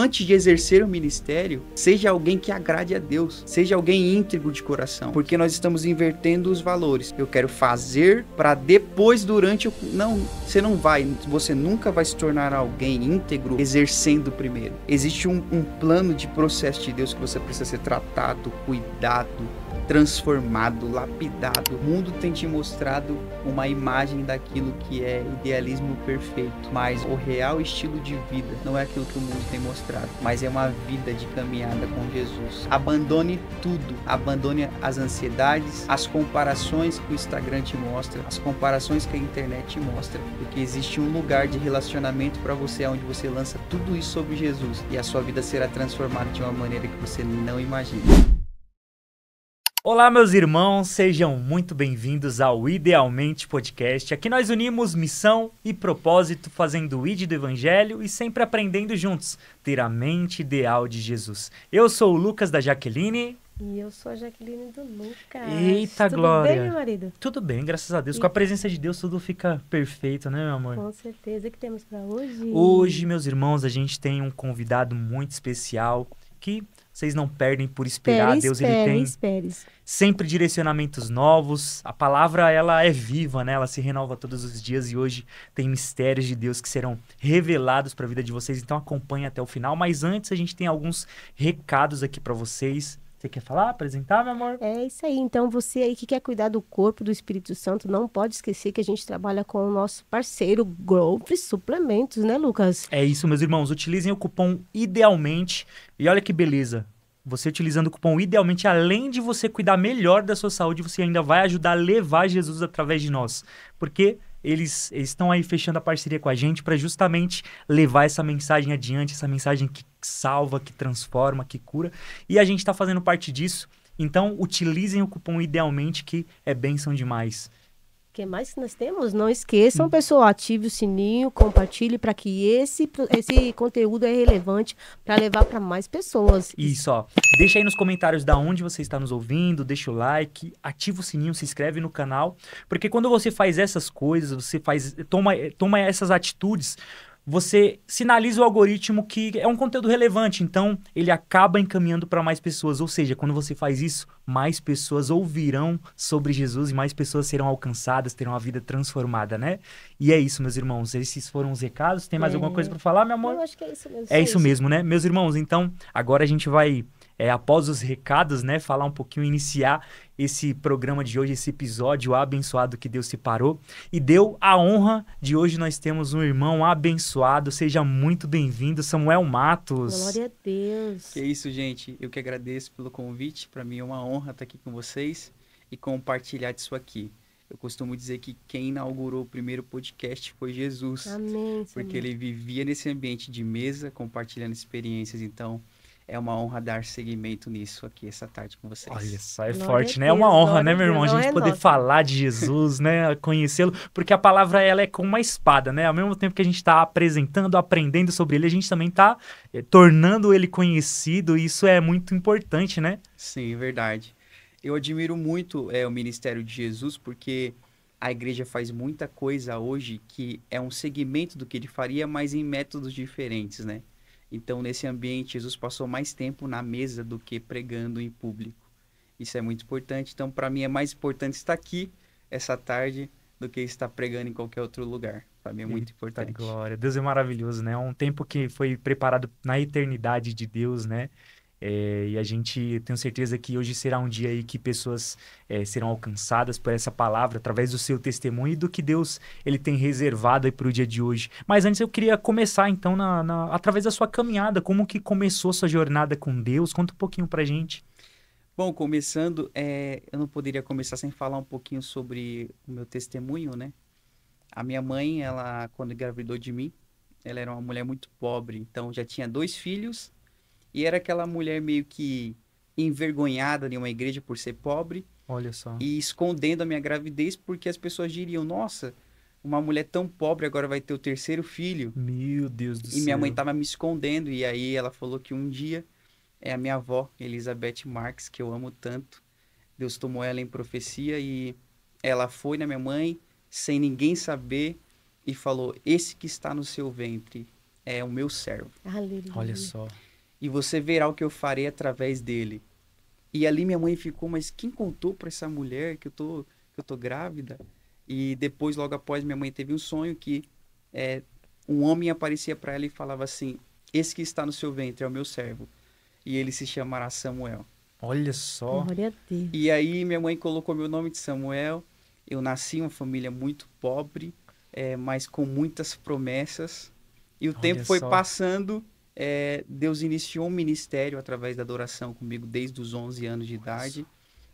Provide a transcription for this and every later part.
antes de exercer o ministério, seja alguém que agrade a Deus, seja alguém íntegro de coração, porque nós estamos invertendo os valores. Eu quero fazer para depois, durante o... Não, você nunca vai se tornar alguém íntegro exercendo primeiro. Existe um plano de processo de Deus que você precisa ser tratado, cuidado, transformado, lapidado. O mundo tem te mostrado uma imagem daquilo que é idealismo perfeito, mas o real estilo de vida não é aquilo que o mundo tem mostrado, mas é uma vida de caminhada com Jesus. Abandone tudo, abandone as ansiedades, as comparações que o Instagram te mostra, as comparações que a internet te mostra, porque existe um lugar de relacionamento para você onde você lança tudo isso sobre Jesus e a sua vida será transformada de uma maneira que você não imagina. Olá, meus irmãos, sejam muito bem-vindos ao Idealmente Podcast. Aqui nós unimos missão e propósito, fazendo o ID do Evangelho e sempre aprendendo juntos, ter a mente ideal de Jesus. Eu sou o Lucas da Jaqueline. E eu sou a Jaqueline do Lucas. Eita, Tudo Glória. Tudo bem, meu marido? Tudo bem, graças a Deus. Com a presença de Deus tudo fica perfeito, né, meu amor? Com certeza. O que temos para hoje? Hoje, meus irmãos, a gente tem um convidado muito especial que vocês não perdem por esperar. Deus, ele tem sempre direcionamentos novos. A palavra, ela é viva, né? Ela se renova todos os dias e hoje tem mistérios de Deus que serão revelados para a vida de vocês. Então acompanhe até o final. Mas antes a gente tem alguns recados aqui para vocês. Você quer falar, apresentar, meu amor? É isso aí. Então, você aí que quer cuidar do corpo do Espírito Santo, não pode esquecer que a gente trabalha com o nosso parceiro Growth Suplementos, né, Lucas? É isso, meus irmãos. Utilizem o cupom IDEALMENTE. E olha que beleza. Você utilizando o cupom IDEALMENTE, além de você cuidar melhor da sua saúde, você ainda vai ajudar a levar Jesus através de nós. Porque eles estão aí fechando a parceria com a gente para justamente levar essa mensagem adiante, essa mensagem que salva, que transforma, que cura. E a gente está fazendo parte disso. Então, utilizem o cupom IDEALMENTE, que é bênção demais. O que mais que nós temos? Não esqueçam, pessoal, ative o sininho, compartilhe para que esse conteúdo é relevante para levar para mais pessoas. Isso, ó. Deixa aí nos comentários da onde você está nos ouvindo, deixa o like, ativa o sininho, se inscreve no canal, porque quando você faz essas coisas, você toma essas atitudes, você sinaliza o algoritmo que é um conteúdo relevante, então ele acaba encaminhando para mais pessoas. Ou seja, quando você faz isso, mais pessoas ouvirão sobre Jesus e mais pessoas serão alcançadas, terão a vida transformada, né? E é isso, meus irmãos. Esses foram os recados. Tem mais alguma coisa para falar, meu amor? Eu acho que é isso mesmo. É isso mesmo, né? Meus irmãos, então, agora a gente vai, após os recados, né, falar um pouquinho, iniciar esse programa de hoje, esse episódio abençoado que Deus separou e deu a honra de hoje nós temos um irmão abençoado. Seja muito bem-vindo, Samuel Matos. Glória a Deus. Que isso, gente. Eu que agradeço pelo convite. Para mim é uma honra estar aqui com vocês e compartilhar disso aqui. Eu costumo dizer que quem inaugurou o primeiro podcast foi Jesus. Amém. Porque ele vivia nesse ambiente de mesa, compartilhando experiências. Então, é uma honra dar seguimento nisso aqui essa tarde com vocês. Olha só, é Glória forte, né? É Deus, uma honra, né, meu Deus, irmão? A gente poder nossa. falar de Jesus, né? Conhecê-lo, porque a palavra, ela é como uma espada, né? Ao mesmo tempo que a gente está apresentando, aprendendo sobre ele, a gente também está tornando ele conhecido, e isso é muito importante, né? Sim, verdade. Eu admiro muito o ministério de Jesus, porque a igreja faz muita coisa hoje que é um segmento do que ele faria, mas em métodos diferentes, né? Então, nesse ambiente, Jesus passou mais tempo na mesa do que pregando em público. Isso é muito importante. Então, para mim, é mais importante estar aqui essa tarde do que estar pregando em qualquer outro lugar. Para mim, é muito importante. Glória. Deus é maravilhoso, né? É um tempo que foi preparado na eternidade de Deus, né? E a gente tem certeza que hoje será um dia aí que pessoas serão alcançadas por essa palavra, através do seu testemunho e do que Deus ele tem reservado aí para o dia de hoje. Mas antes eu queria começar então através da sua caminhada, como que começou sua jornada com Deus? Conta um pouquinho pra gente. Bom, começando, eu não poderia começar sem falar um pouquinho sobre o meu testemunho, né? A minha mãe, ela, quando engravidou de mim, ela era uma mulher muito pobre, então já tinha 2 filhos, e era aquela mulher meio que envergonhada em uma igreja por ser pobre. Olha só. E escondendo a minha gravidez porque as pessoas diriam, nossa, uma mulher tão pobre agora vai ter o 3º filho. Meu Deus do céu. E minha mãe tava me escondendo. E aí ela falou que um dia a minha avó, Elizabeth Marques, que eu amo tanto, Deus tomou ela em profecia e ela foi na minha mãe sem ninguém saber e falou, esse que está no seu ventre é o meu servo. Aleluia. Olha só. E você verá o que eu farei através dele. E ali minha mãe ficou, mas quem contou para essa mulher que eu tô grávida? E depois, logo após, minha mãe teve um sonho que um homem aparecia para ela e falava assim: esse que está no seu ventre é o meu servo. E ele se chamará Samuel. Olha só. Glória a Deus. E aí minha mãe colocou meu nome de Samuel. Eu nasci em uma família muito pobre, mas com muitas promessas. E o tempo foi só. passando. Deus iniciou um ministério através da adoração comigo desde os 11 anos de idade,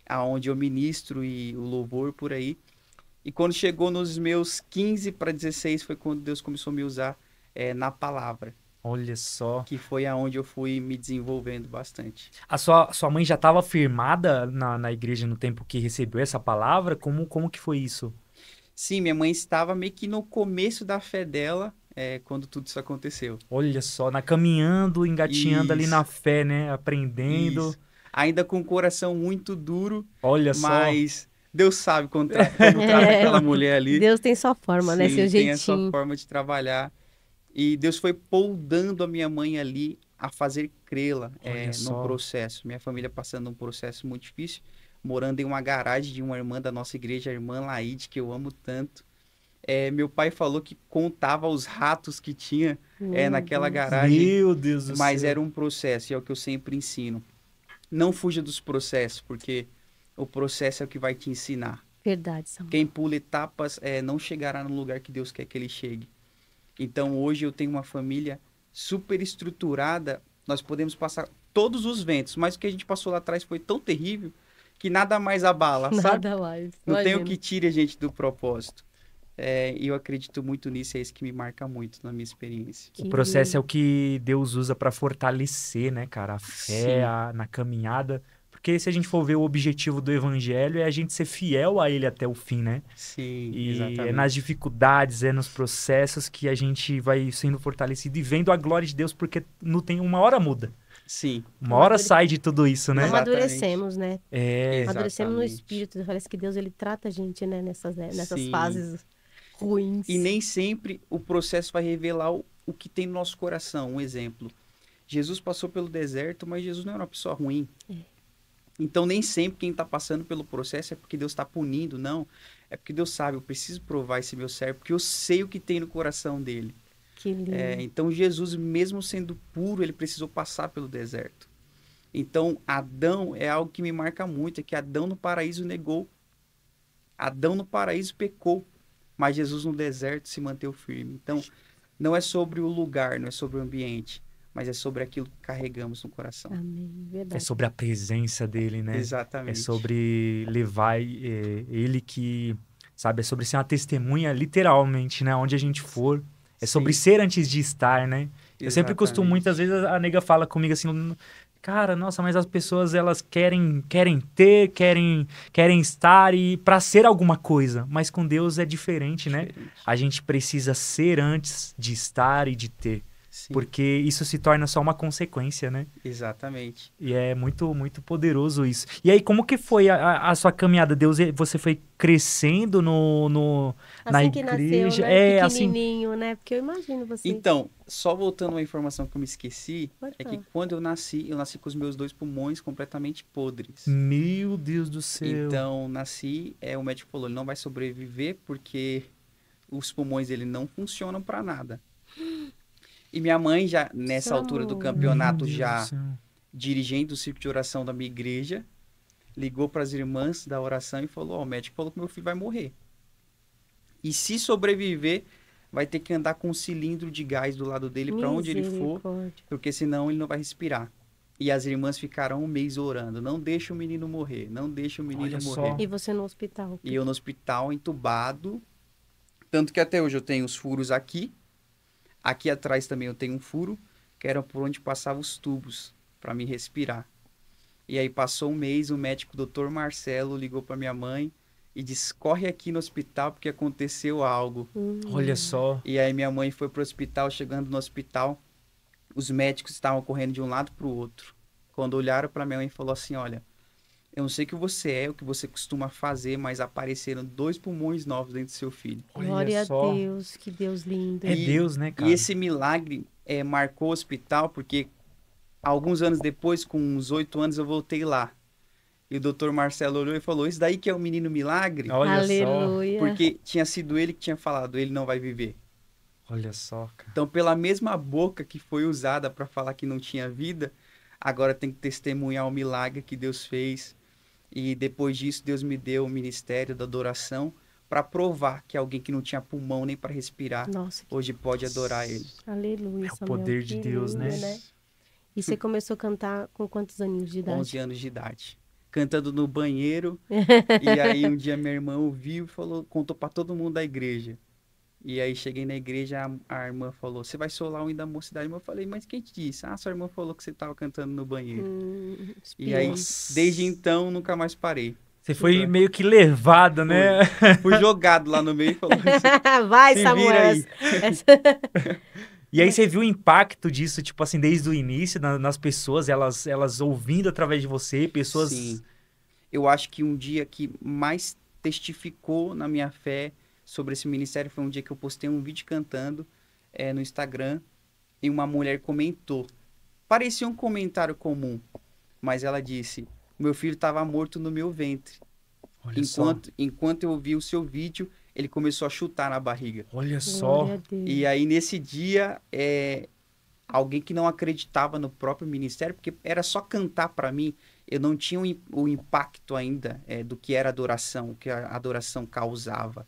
aonde eu ministro e o louvor por aí. E quando chegou nos meus 15 para 16 foi quando Deus começou a me usar na palavra, Olha só. que foi aonde eu fui me desenvolvendo bastante. A sua mãe já estava firmada na igreja no tempo que recebeu essa palavra? Como que foi isso? Sim, minha mãe estava meio que no começo da fé dela, quando tudo isso aconteceu. Olha só, caminhando, engatinhando ali Isso. na fé, né? Aprendendo. Isso. Ainda com o coração muito duro, Olha só. mas Deus sabe como trata aquela mulher ali. Deus tem sua forma, né? Sim, Seu tem a sua jeitinho. forma de trabalhar. E Deus foi poldando a minha mãe ali a fazer crê-la Olha só. no processo. Minha família passando um processo muito difícil, morando em uma garagem de uma irmã da nossa igreja, a irmã Laide, que eu amo tanto. Meu pai falou que contava os ratos que tinha naquela garagem, Meu Deus do mas céu. era um processo, e é o que eu sempre ensino. Não fuja dos processos, porque o processo é o que vai te ensinar. Verdade, Samuel. Quem pula etapas não chegará no lugar que Deus quer que ele chegue. Então, hoje eu tenho uma família super estruturada, nós podemos passar todos os ventos, mas o que a gente passou lá atrás foi tão terrível que nada mais abala, sabe? Nada mais. Não tem o Imagina. que tire a gente do propósito. E eu acredito muito nisso, é isso que me marca muito na minha experiência. O processo é o que Deus usa para fortalecer, né, cara? A fé, Sim. na caminhada. Porque se a gente for ver o objetivo do evangelho é a gente ser fiel a ele até o fim, né? Sim, E exatamente. é nas dificuldades, é nos processos que a gente vai sendo fortalecido e vendo a glória de Deus, porque não tem uma hora muda. Sim, Uma hora sai de tudo isso, né? Exato. Amadurecemos, né? Exatamente. Amadurecemos no espírito. Parece que Deus ele trata a gente, né? Nessas Sim. fases ruins. E nem sempre o processo vai revelar o que tem no nosso coração. Um exemplo, Jesus passou pelo deserto, mas Jesus não era uma pessoa ruim. Então, nem sempre quem está passando pelo processo é porque Deus está punindo, não. É porque Deus sabe, eu preciso provar esse meu servo, porque eu sei o que tem no coração dele. Que lindo. Então, Jesus, mesmo sendo puro, ele precisou passar pelo deserto. Então, Adão é algo que me marca muito, é que Adão no paraíso negou. Adão no paraíso pecou, mas Jesus no deserto se manteve firme. Então, não é sobre o lugar, não é sobre o ambiente, mas é sobre aquilo que carregamos no coração. Amém. É Verdade. sobre a presença dele, né? É Exatamente. sobre levar ele que, sabe, é sobre ser uma testemunha, literalmente, né? Onde a gente for. É sobre Sim, ser antes de estar, né? Eu sempre costumo, exatamente. muitas vezes, a nega fala comigo assim, cara, nossa, mas as pessoas, elas querem ter, querem estar e para ser alguma coisa. Mas com Deus é diferente, né? Diferente. A gente precisa ser antes de estar e de ter. Sim, Porque isso se torna só uma consequência, né? exatamente. E é muito, muito poderoso isso. E aí, como que foi a sua caminhada? Você foi crescendo na Assim que igreja? nasceu, né? Assim. Pequenininho, né? Porque eu imagino você. Então, só voltando a uma informação que eu me esqueci, Pode é que falar. quando eu nasci com os meus 2 pulmões completamente podres. Meu Deus do céu. Então, nasci, o médico falou, ele não vai sobreviver porque os pulmões dele não funcionam para nada. E minha mãe já, nessa altura do Meu campeonato, Meu Deus já do céu. dirigendo o círculo de oração da minha igreja, ligou para as irmãs da oração e falou, o médico falou que meu filho vai morrer. E se sobreviver, vai ter que andar com um cilindro de gás do lado dele para onde ele for, Misericórdia. porque senão ele não vai respirar. E as irmãs ficaram um mês orando, não deixa o menino morrer, não deixa o menino Olha morrer. só. E você no hospital. E eu no hospital, entubado, tanto que até hoje eu tenho os furos aqui atrás também eu tenho um furo, que era por onde passavam os tubos para me respirar. E aí passou um mês, o médico Dr. Marcelo ligou para minha mãe e disse, corre aqui no hospital porque aconteceu algo. Olha só. E aí minha mãe foi pro hospital, chegando no hospital, os médicos estavam correndo de um lado para o outro. Quando olharam para minha mãe, falou assim, olha, eu não sei o que você é, o que você costuma fazer, mas apareceram 2 pulmões novos dentro do seu filho. Glória só. a Deus, que Deus lindo. É Deus, né, cara? E esse milagre marcou o hospital, porque alguns anos depois, com uns 8 anos, eu voltei lá. E o doutor Marcelo olhou e falou, isso daí que é o menino milagre? Olha Aleluia. Porque tinha sido ele que tinha falado, ele não vai viver. só. Olha só, cara. Então, pela mesma boca que foi usada para falar que não tinha vida, agora tem que testemunhar o milagre que Deus fez. E depois disso, Deus me deu o ministério da adoração para provar que alguém que não tinha pulmão nem para respirar, Nossa, hoje pode adorar ele. aleluia, É o Samuel, poder de que Deus, lindo, né? E você começou a cantar com quantos aninhos de idade? 11 anos de idade. Cantando no banheiro. E aí um dia minha irmã ouviu e falou, contou para todo mundo da igreja. E aí cheguei na igreja, a irmã falou, você vai solar o hino da mocidade? Eu falei, mas quem te disse? Ah, sua irmã falou que você estava cantando no banheiro. E aí, desde então, nunca mais parei. Você foi meio que levado, né? Fui jogado lá no meio e falou, Vai, se Samuel. vira aí. E aí você viu o impacto disso, tipo assim, desde o início, nas pessoas, elas ouvindo através de você, pessoas... Sim. Eu acho que um dia que mais testificou na minha fé sobre esse ministério foi um dia que eu postei um vídeo cantando no Instagram e uma mulher comentou. Parecia um comentário comum, mas ela disse, meu filho estava morto no meu ventre. Olha só. Enquanto eu vi o seu vídeo, ele começou a chutar na barriga. Olha só. Glória a Deus. E aí, nesse dia, alguém que não acreditava no próprio ministério, porque era só cantar para mim, eu não tinha o impacto ainda do que era adoração, o que a adoração causava.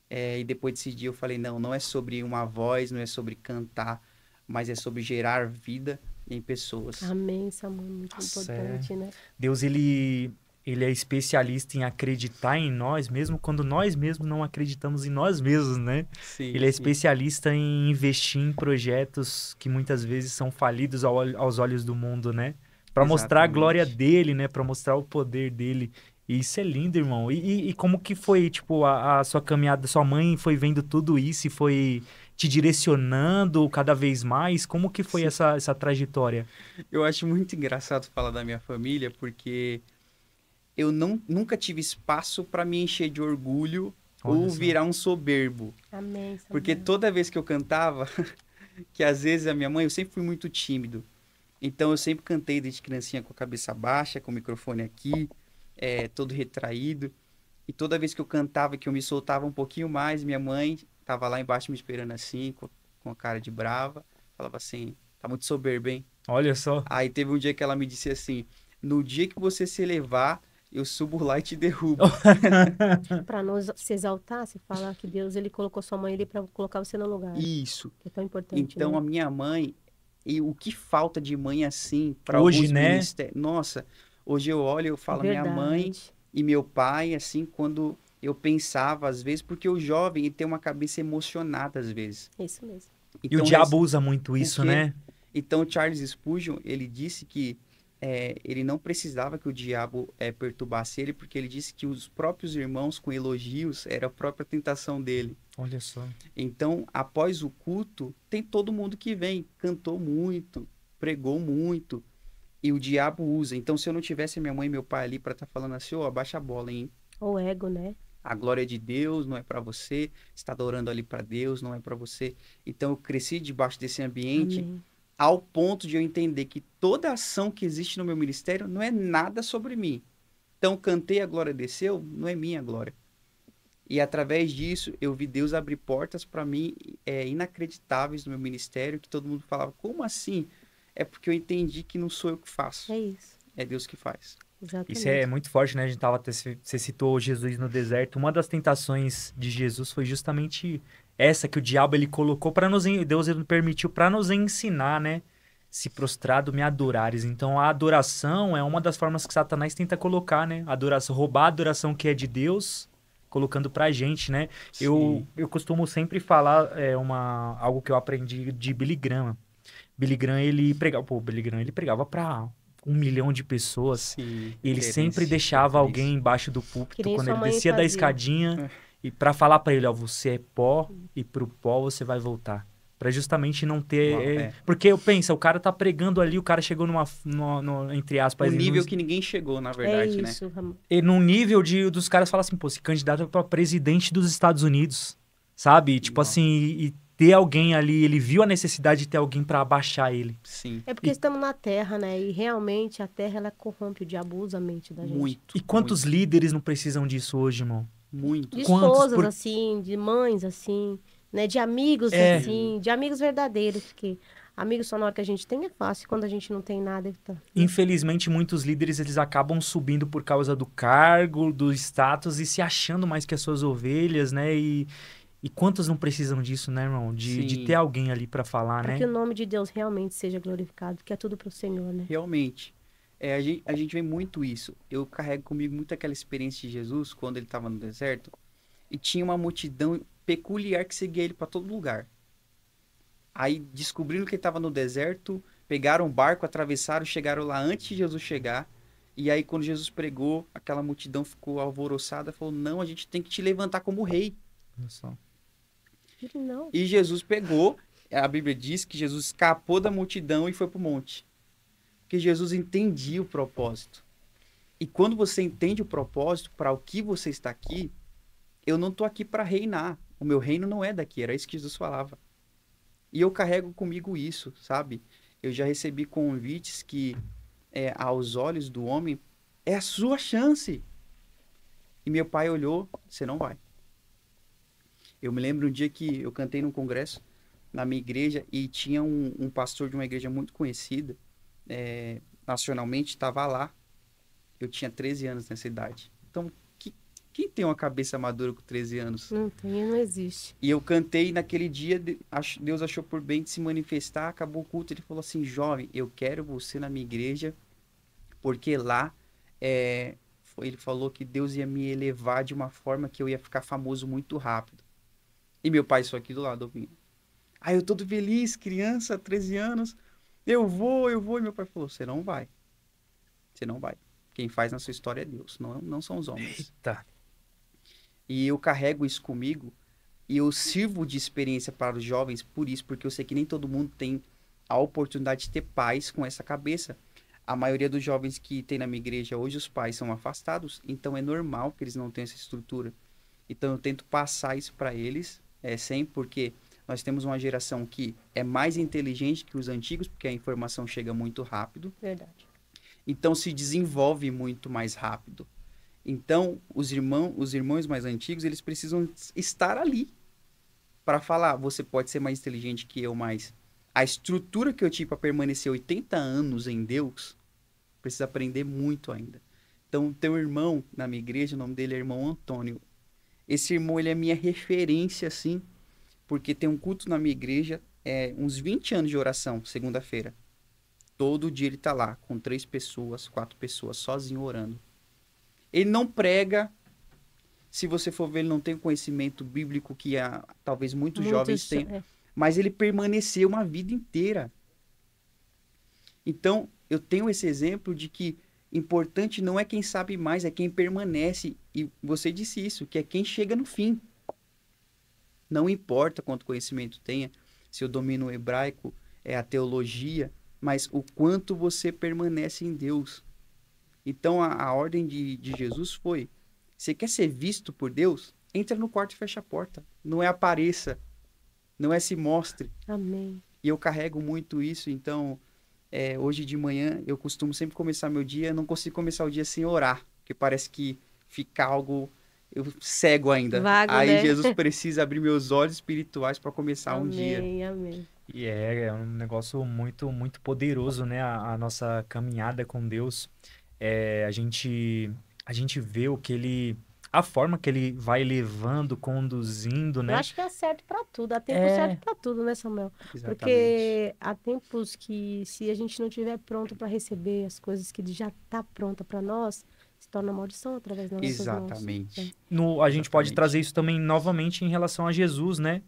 E depois desse dia eu falei, não é sobre uma voz, não é sobre cantar, mas é sobre gerar vida em pessoas. Amém, Samuel, muito Nossa, importante, né? Deus, ele é especialista em acreditar em nós, mesmo quando nós mesmos não acreditamos em nós mesmos, né? Sim, Ele é sim. especialista em investir em projetos que muitas vezes são falidos aos olhos do mundo, né? Para mostrar a Exatamente. glória dele, né? Para mostrar o poder dele. E isso é lindo, irmão. E como que foi, tipo, a sua caminhada? Sua mãe foi vendo tudo isso e foi te direcionando cada vez mais? Como que foi essa trajetória? Eu acho muito engraçado falar da minha família, porque eu nunca tive espaço para me encher de orgulho Olha ou só. virar um soberbo. Amém, Samuel. Porque toda vez que eu cantava, que às vezes a minha mãe, eu sempre fui muito tímido. Então eu sempre cantei desde criancinha com a cabeça baixa, com o microfone aqui, todo retraído. E toda vez que eu cantava, que eu me soltava um pouquinho mais, minha mãe tava lá embaixo me esperando assim, com a cara de brava. Falava assim, tá muito soberbo, hein? Olha só. Aí teve um dia que ela me disse assim, no dia que você se elevar, eu subo lá e te derrubo. Para não se exaltar, você fala que Deus ele colocou sua mãe ali para colocar você no lugar. Isso. Que é tão importante, Então né? a minha mãe, e o que falta de mãe assim para Hoje, alguns né? ministérios. Nossa, hoje eu olho, eu falo minha mãe Verdade. e meu pai, assim, quando eu pensava às vezes, porque o jovem ele tem uma cabeça emocionada às vezes. Isso mesmo. E o Então, diabo usa muito isso, quê? né? Então Charles Spurgeon, ele disse que ele não precisava que o diabo perturbasse ele, porque ele disse que os próprios irmãos com elogios era a própria tentação dele. Olha só. Então, após o culto, tem todo mundo que vem, cantou muito, pregou muito, e o diabo usa. Então, se eu não tivesse minha mãe e meu pai ali para estar falando assim, abaixa a bola, hein? O ego, né? A glória é de Deus, não é para você, está adorando ali para Deus, não é para você. Então, eu cresci debaixo desse ambiente, Amém. ao ponto de eu entender que toda ação que existe no meu ministério não é nada sobre mim. Então, cantei, a glória desceu, não é minha glória. E através disso, eu vi Deus abrir portas para mim inacreditáveis no meu ministério, que todo mundo falava, como assim? É porque eu entendi que não sou eu que faço, É isso. é Deus que faz. Exatamente. Isso é muito forte, né? A gente você citou Jesus no deserto. Uma das tentações de Jesus foi justamente essa que o diabo ele colocou para Deus ele permitiu para nos ensinar, né? Se prostrado me adorares. Então a adoração é uma das formas que Satanás tenta colocar, né? Adoração, roubar a adoração que é de Deus, colocando pra gente, né? Eu costumo sempre falar algo que eu aprendi de Billy Graham. Billy Graham ele pregava para 1 milhão de pessoas. Sim, Ele sempre deixava alguém embaixo do Que púlpito nem quando sua ele mãe descia da fazia. escadinha e para falar para ele, ó, você é pó e pro pó você vai voltar. Pra justamente não ter... Uau, é. Porque eu penso, o cara tá pregando ali, o cara chegou entre aspas... Um nível num, que ninguém chegou, na É verdade, né? isso, Ramon. num nível dos caras falar assim, pô, se candidata pra presidente dos Estados Unidos, sabe? Tipo Uau. assim, e ter alguém ali, ele viu a necessidade de ter alguém pra abaixar ele. Sim, É porque estamos na Terra, né? E realmente a Terra, ela corrompe, o diabo usa a mente da gente. muito. E quantos líderes não precisam disso hoje, irmão? Muito. De Quantos esposas, por- assim, de mães, assim, né? De amigos, É. assim, de amigos verdadeiros, porque amigos só na hora que a gente tem é fácil, quando a gente não tem nada, tá. Infelizmente, muitos líderes, eles acabam subindo por causa do cargo, do status e se achando mais que as suas ovelhas, né? E quantos não precisam disso, né, irmão? De Sim. ter alguém ali pra falar, Para né? que o nome de Deus realmente seja glorificado, que é tudo pro Senhor, né? Realmente. A gente vê muito isso. Eu carrego comigo muito aquela experiência de Jesus, quando ele estava no deserto, e tinha uma multidão peculiar que seguia ele para todo lugar. Aí, descobrindo que ele estava no deserto, pegaram um barco, atravessaram, chegaram lá antes de Jesus chegar. E aí, quando Jesus pregou, aquela multidão ficou alvoroçada, falou, não, a gente tem que te levantar como rei. Olha só. Não. E Jesus pegou, a Bíblia diz que Jesus escapou da multidão e foi para o monte. Porque Jesus entendia o propósito. E quando você entende o propósito, para o que você está aqui, eu não estou aqui para reinar. O meu reino não é daqui, era isso que Jesus falava. E eu carrego comigo isso, sabe? Eu já recebi convites que, aos olhos do homem, é a sua chance. E meu pai olhou, você não vai. Eu me lembro um dia que eu cantei num congresso na minha igreja e tinha um pastor de uma igreja muito conhecida, nacionalmente, estava lá. Eu tinha 13 anos nessa idade. Então, quem tem uma cabeça madura com 13 anos? Não tem, não existe. E eu cantei naquele dia, Deus achou por bem de se manifestar, acabou o culto, ele falou assim, jovem, eu quero você na minha igreja, porque lá, ele falou que Deus ia me elevar de uma forma que eu ia ficar famoso muito rápido. E meu pai só aqui do lado ouvindo. Aí eu todo feliz, criança, 13 anos, eu vou, e meu pai falou, você não vai. Você não vai. Quem faz na sua história é Deus, não são os homens. Eita. E eu carrego isso comigo e eu sirvo de experiência para os jovens por isso, porque eu sei que nem todo mundo tem a oportunidade de ter pais com essa cabeça. A maioria dos jovens que tem na minha igreja hoje, os pais são afastados, então é normal que eles não tenham essa estrutura. Então eu tento passar isso para eles, sempre, porque nós temos uma geração que é mais inteligente que os antigos, porque a informação chega muito rápido. Verdade. Então se desenvolve muito mais rápido. Então, os irmãos mais antigos, eles precisam estar ali para falar, você pode ser mais inteligente que eu, mas a estrutura que eu tive para permanecer 80 anos em Deus, precisa aprender muito ainda. Então, tem um irmão na minha igreja, o nome dele é irmão Antônio. Esse irmão, ele é minha referência, assim, porque tem um culto na minha igreja, uns 20 anos de oração, segunda-feira. Todo dia ele tá lá, com 3 pessoas, 4 pessoas, sozinho orando. Ele não prega, se você for ver, ele não tem o conhecimento bíblico que talvez muitos jovens tenham, mas ele permaneceu uma vida inteira. Então, eu tenho esse exemplo de que importante não é quem sabe mais, é quem permanece. E você disse isso, que é quem chega no fim. Não importa quanto conhecimento tenha, se eu domino o hebraico, a teologia, mas o quanto você permanece em Deus. Então, a ordem de Jesus foi, você quer ser visto por Deus? Entra no quarto e fecha a porta. Não é apareça, não é se mostre. Amém. E eu carrego muito isso, então, hoje de manhã, eu costumo sempre começar meu dia, não consigo começar o dia sem orar, porque parece que fica algo, eu cego ainda. Vago, aí né? Jesus precisa abrir meus olhos espirituais para começar um dia. Amém, amém. E é um negócio muito, muito poderoso, né? A nossa caminhada com Deus. A gente vê a forma que ele vai levando, conduzindo, Eu né? acho que é certo pra tudo, há tempo É. certo pra tudo, né, Samuel? Exatamente. Porque há tempos que, se a gente não estiver pronto para receber as coisas que já tá pronta para nós, se torna maldição através das nossas mãos. Exatamente. A gente pode Exatamente. trazer isso também novamente em relação a Jesus, né?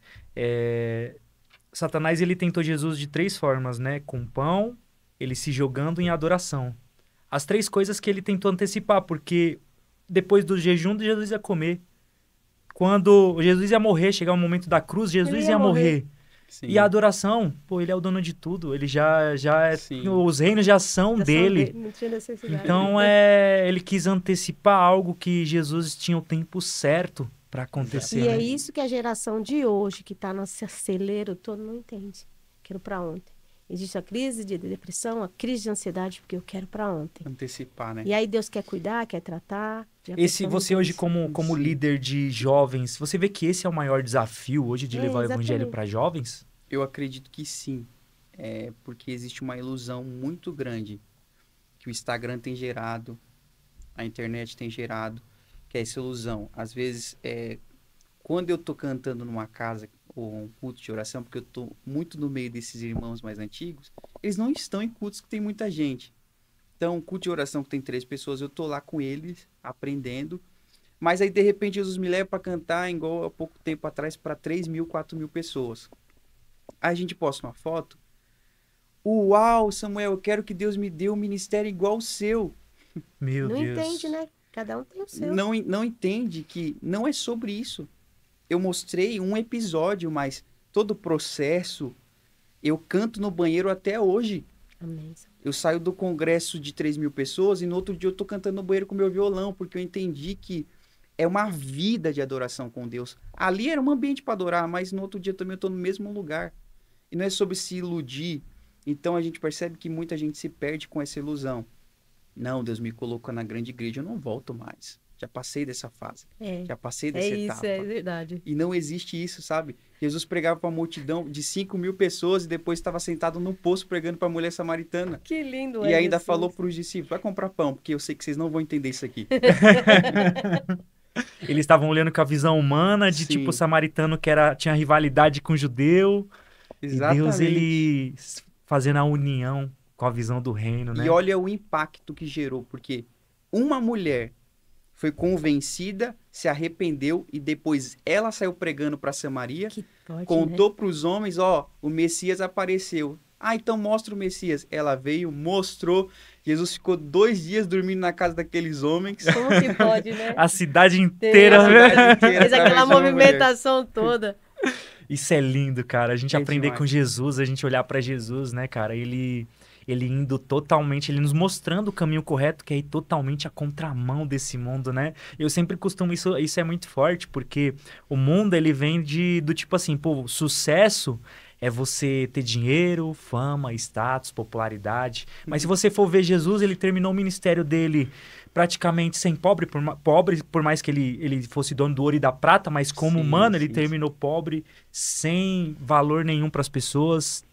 Satanás, ele tentou Jesus de 3 formas, né? Com pão, ele se jogando em adoração. As 3 coisas que ele tentou antecipar, porque depois do jejum, Jesus ia comer. Quando Jesus ia morrer, chegar o momento da cruz, Jesus Ele ia ia morrer. Sim. E a adoração, pô, ele é o dono de tudo. Ele Sim. os reinos já são dele. Não tinha necessidade. Então, ele quis antecipar algo que Jesus tinha o tempo certo para acontecer, E né? é isso que a geração de hoje, que está nesse acelero todo, não entende. Quero para ontem. Existe a crise de depressão, a crise de ansiedade, porque eu quero para ontem. Antecipar, né? E aí Deus quer cuidar, quer tratar. e a Esse, pessoa não você hoje, entende. como Sim. líder de jovens, você vê que esse é o maior desafio hoje de É, levar o evangelho exatamente. para jovens? Eu acredito que sim. Porque existe uma ilusão muito grande que o Instagram tem gerado, a internet tem gerado, que é essa ilusão. Às vezes, quando eu tô cantando numa casa ou um culto de oração, porque eu tô muito no meio desses irmãos mais antigos, eles não estão em cultos que tem muita gente. Então, culto de oração que tem 3 pessoas, eu tô lá com eles, aprendendo. Mas aí, de repente, Jesus me leva para cantar, igual há pouco tempo atrás, para 3.000, 4.000 pessoas. Aí a gente posta uma foto. Uau, Samuel, eu quero que Deus me dê um ministério igual o seu. Meu Não Deus. entende, né? Cada um tem o seu. Não entende que não é sobre isso. Eu mostrei um episódio, mas todo o processo, eu canto no banheiro até hoje. Amém. Eu saio do congresso de 3.000 pessoas e no outro dia eu tô cantando no banheiro com meu violão, porque eu entendi que é uma vida de adoração com Deus. Ali era um ambiente para adorar, mas no outro dia também eu tô no mesmo lugar. E não é sobre se iludir. Então a gente percebe que muita gente se perde com essa ilusão. Não, Deus me colocou na grande igreja, eu não volto mais. Já passei dessa fase. É, Já passei é dessa isso, etapa. é verdade. E não existe isso, sabe? Jesus pregava para uma multidão de 5.000 pessoas e depois estava sentado num poço pregando para a mulher samaritana. Que lindo E é ainda Jesus. falou para os discípulos, vai comprar pão, porque eu sei que vocês não vão entender isso aqui. Eles estavam olhando com a visão humana de tipo Sim. samaritano que tinha rivalidade com o judeu. E Deus, ele fazendo a união com a visão do reino, né? E olha o impacto que gerou, porque uma mulher foi convencida, se arrependeu e depois ela saiu pregando para Samaria, Que forte, contou para os homens, ó, o Messias apareceu. Ah, então mostra o Messias. Ela veio, mostrou. Jesus ficou 2 dias dormindo na casa daqueles homens. né? Como que pode, né? A cidade inteira, A cidade inteira Fez aquela através de uma mulher. movimentação toda. Isso é lindo, cara. A gente É aprender demais. com Jesus, a gente olhar pra Jesus, né, cara? Ele indo totalmente, ele nos mostrando o caminho correto, que é ir totalmente a contramão desse mundo, né? Eu sempre costumo, isso é muito forte, porque o mundo, ele vem do tipo assim, pô, sucesso é você ter dinheiro, fama, status, popularidade. Mas se você for ver Jesus, ele terminou o ministério dele praticamente sem pobre, por mais que ele fosse dono do ouro e da prata, mas como Sim, humano, ele sim, terminou pobre, sem valor nenhum para as pessoas,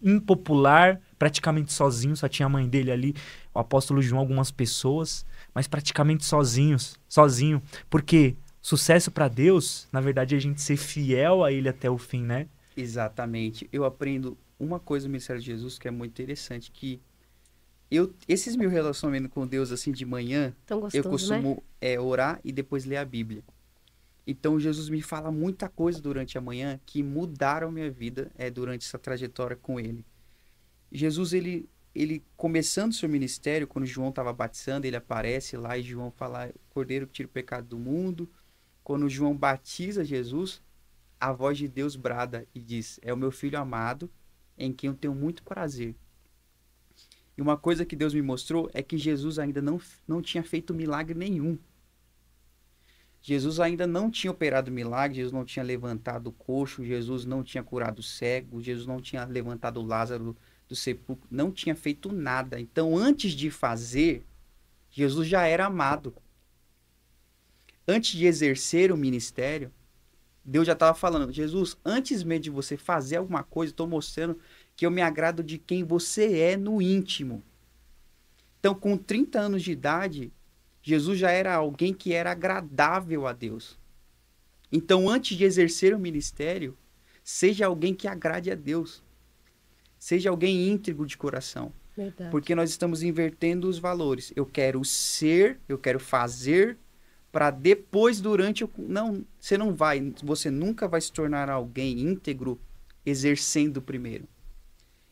impopular, praticamente sozinho, só tinha a mãe dele ali, o apóstolo João, algumas pessoas, mas praticamente sozinho, porque sucesso para Deus, na verdade, é a gente ser fiel a ele até o fim, né? Exatamente. Eu aprendo uma coisa no Ministério de Jesus que é muito interessante, que esses meus relacionamentos com Deus assim de manhã, Tão eu gostoso, né? costumo orar e depois ler a Bíblia. Então Jesus me fala muita coisa durante a manhã que mudaram minha vida durante essa trajetória com ele. Jesus, ele começando seu ministério, quando João estava batizando, ele aparece lá e João fala, Cordeiro que tira o pecado do mundo. Quando João batiza Jesus, a voz de Deus brada e diz, é o meu filho amado, em quem eu tenho muito prazer. E uma coisa que Deus me mostrou é que Jesus ainda não tinha feito milagre nenhum. Jesus ainda não tinha operado milagre, Jesus não tinha levantado o coxo, Jesus não tinha curado o cego, Jesus não tinha levantado Lázaro do sepulcro, não tinha feito nada. Então, antes de fazer, Jesus já era amado. Antes de exercer o ministério, Deus já estava falando, Jesus, antes mesmo de você fazer alguma coisa, estou mostrando que eu me agrado de quem você é no íntimo. Então, com 30 anos de idade, Jesus já era alguém que era agradável a Deus. Então, antes de exercer o ministério, seja alguém que agrade a Deus. Seja alguém íntegro de coração. Verdade. Porque nós estamos invertendo os valores. Eu quero ser, eu quero fazer, para depois, durante... Não, você nunca vai se tornar alguém íntegro exercendo primeiro.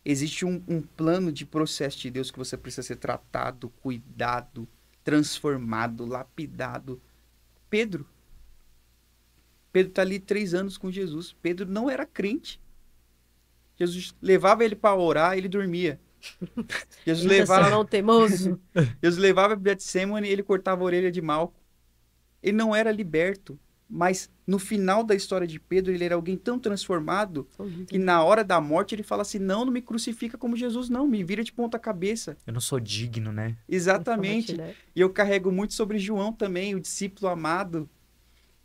Existe um plano de processo de Deus que você precisa ser tratado, cuidado, transformado, lapidado. Pedro está ali 3 anos com Jesus. Pedro não era crente. Jesus levava ele para orar, ele dormia. Jesus Levava... levava, não teimoso. Jesus levava para Getsemane e ele cortava a orelha de Malco. Ele não era liberto, mas no final da história de Pedro, ele era alguém tão transformado que na hora da morte ele fala assim, não me crucifica como Jesus, não, me vira de ponta cabeça. Eu não sou digno, né? Exatamente. Né? E eu carrego muito sobre João também, o discípulo amado.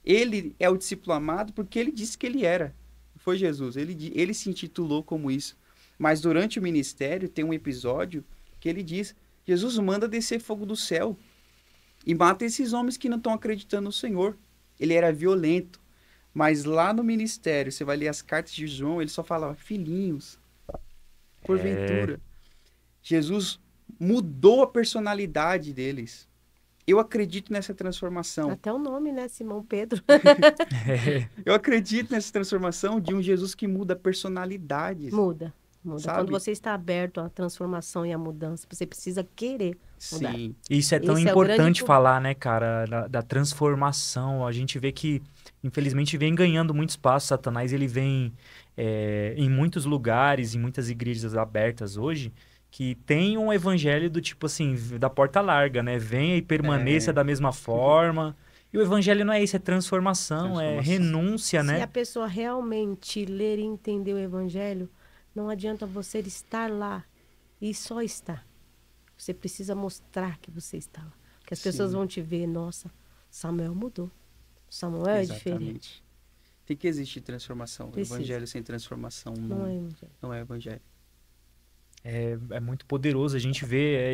Ele é o discípulo amado porque ele disse que ele era. Foi Jesus, ele se intitulou como isso. Mas durante o ministério tem um episódio que ele diz, Jesus manda descer fogo do céu e mata esses homens que não estão acreditando no Senhor. Ele era violento, mas lá no ministério, você vai ler as cartas de João, ele só falava, filhinhos, porventura. Jesus mudou a personalidade deles. Eu acredito nessa transformação. Até o nome, né? Simão Pedro. Eu acredito nessa transformação de um Jesus que muda personalidades. Muda. Sabe? Quando você está aberto à transformação e à mudança, você precisa querer mudar. Sim. Isso é tão Esse é o importante grande... falar, né, cara, da transformação. A gente vê que, infelizmente, vem ganhando muito espaço. Satanás, ele vem em muitos lugares, em muitas igrejas abertas hoje, que tem um evangelho do tipo assim, da porta larga, né? Venha e permaneça da mesma forma. E o evangelho não é isso, é transformação, é renúncia, né? Se a pessoa realmente ler e entender o evangelho, não adianta você estar lá e só estar. Você precisa mostrar que você está lá. Que as pessoas vão te ver, nossa, Samuel mudou. Samuel é diferente. Tem que existir transformação. Precisa. Evangelho sem transformação Não é evangelho. não é evangelho. É muito poderoso a gente ver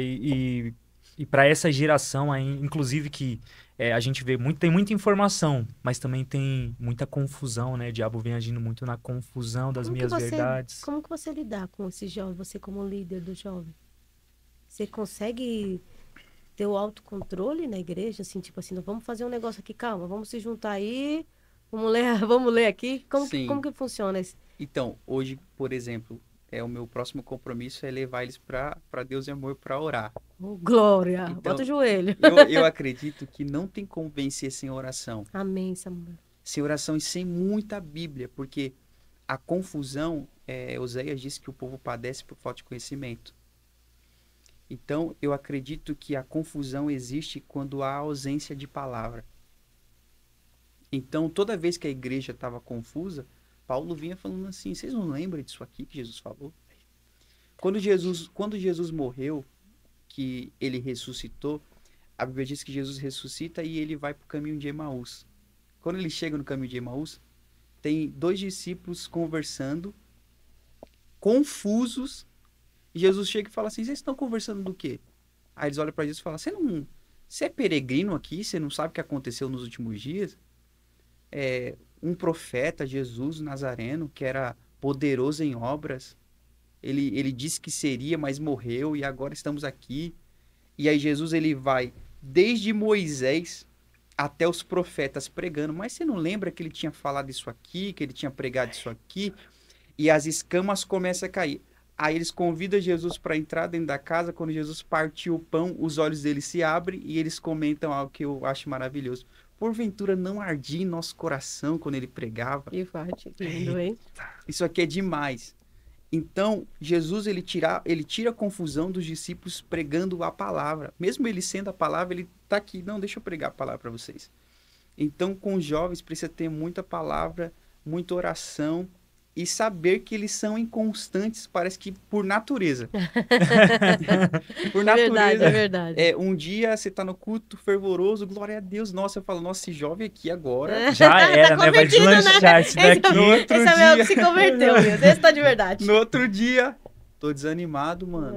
e para essa geração aí, inclusive que a gente vê tem muita informação, mas também tem muita confusão, né? O diabo vem agindo muito na confusão das minhas verdades. Como que você lidar com esse jovem, você como líder do jovem? Você consegue ter o autocontrole na igreja, assim, tipo assim, vamos fazer um negócio aqui, calma, vamos se juntar aí, vamos ler aqui? Como que funciona isso? Então, hoje, por exemplo, o meu próximo compromisso é levar eles para Deus e amor para orar. Oh, glória! Então, bota o joelho. Eu acredito que não tem como vencer sem oração. Amém, Samuel. Sem oração e sem muita Bíblia, porque a confusão, Oséias disse que o povo padece por falta de conhecimento. Então, eu acredito que a confusão existe quando há ausência de palavra. Então, toda vez que a igreja estava confusa, Paulo vinha falando assim, vocês não lembram disso aqui que Jesus falou? Quando Jesus morreu, que ele ressuscitou, a Bíblia diz que Jesus ressuscita e ele vai para o caminho de Emaús. Quando ele chega no caminho de Emaús, tem 2 discípulos conversando, confusos, e Jesus chega e fala assim, vocês estão conversando do quê? Aí eles olham para Jesus e falam, você é peregrino aqui? Você não sabe o que aconteceu nos últimos dias? Um profeta, Jesus Nazareno, que era poderoso em obras, ele disse que seria, mas morreu, e agora estamos aqui. E aí Jesus, ele vai desde Moisés até os profetas pregando, mas você não lembra que ele tinha falado isso aqui, que ele tinha pregado isso aqui? E as escamas começam a cair. Aí eles convidam Jesus para entrar dentro da casa. Quando Jesus partiu o pão, os olhos deles se abrem e eles comentam algo que eu acho maravilhoso. Porventura não ardia em nosso coração quando ele pregava? Que forte, que lindo, hein? Isso aqui é demais. Então, Jesus, ele tira a confusão dos discípulos pregando a palavra. Mesmo ele sendo a palavra, ele está aqui. Não, deixa eu pregar a palavra para vocês. Então, com os jovens, precisa ter muita palavra, muita oração e saber que eles são inconstantes, parece que por natureza. Por natureza. É verdade. Um dia você está no culto fervoroso, glória a Deus. Nossa, eu falo, nossa, esse jovem aqui agora... Já era, né? Vai deslanchar isso daqui. Esse é o que se converteu, meu. Esse tá de verdade. No outro dia, tô desanimado, mano.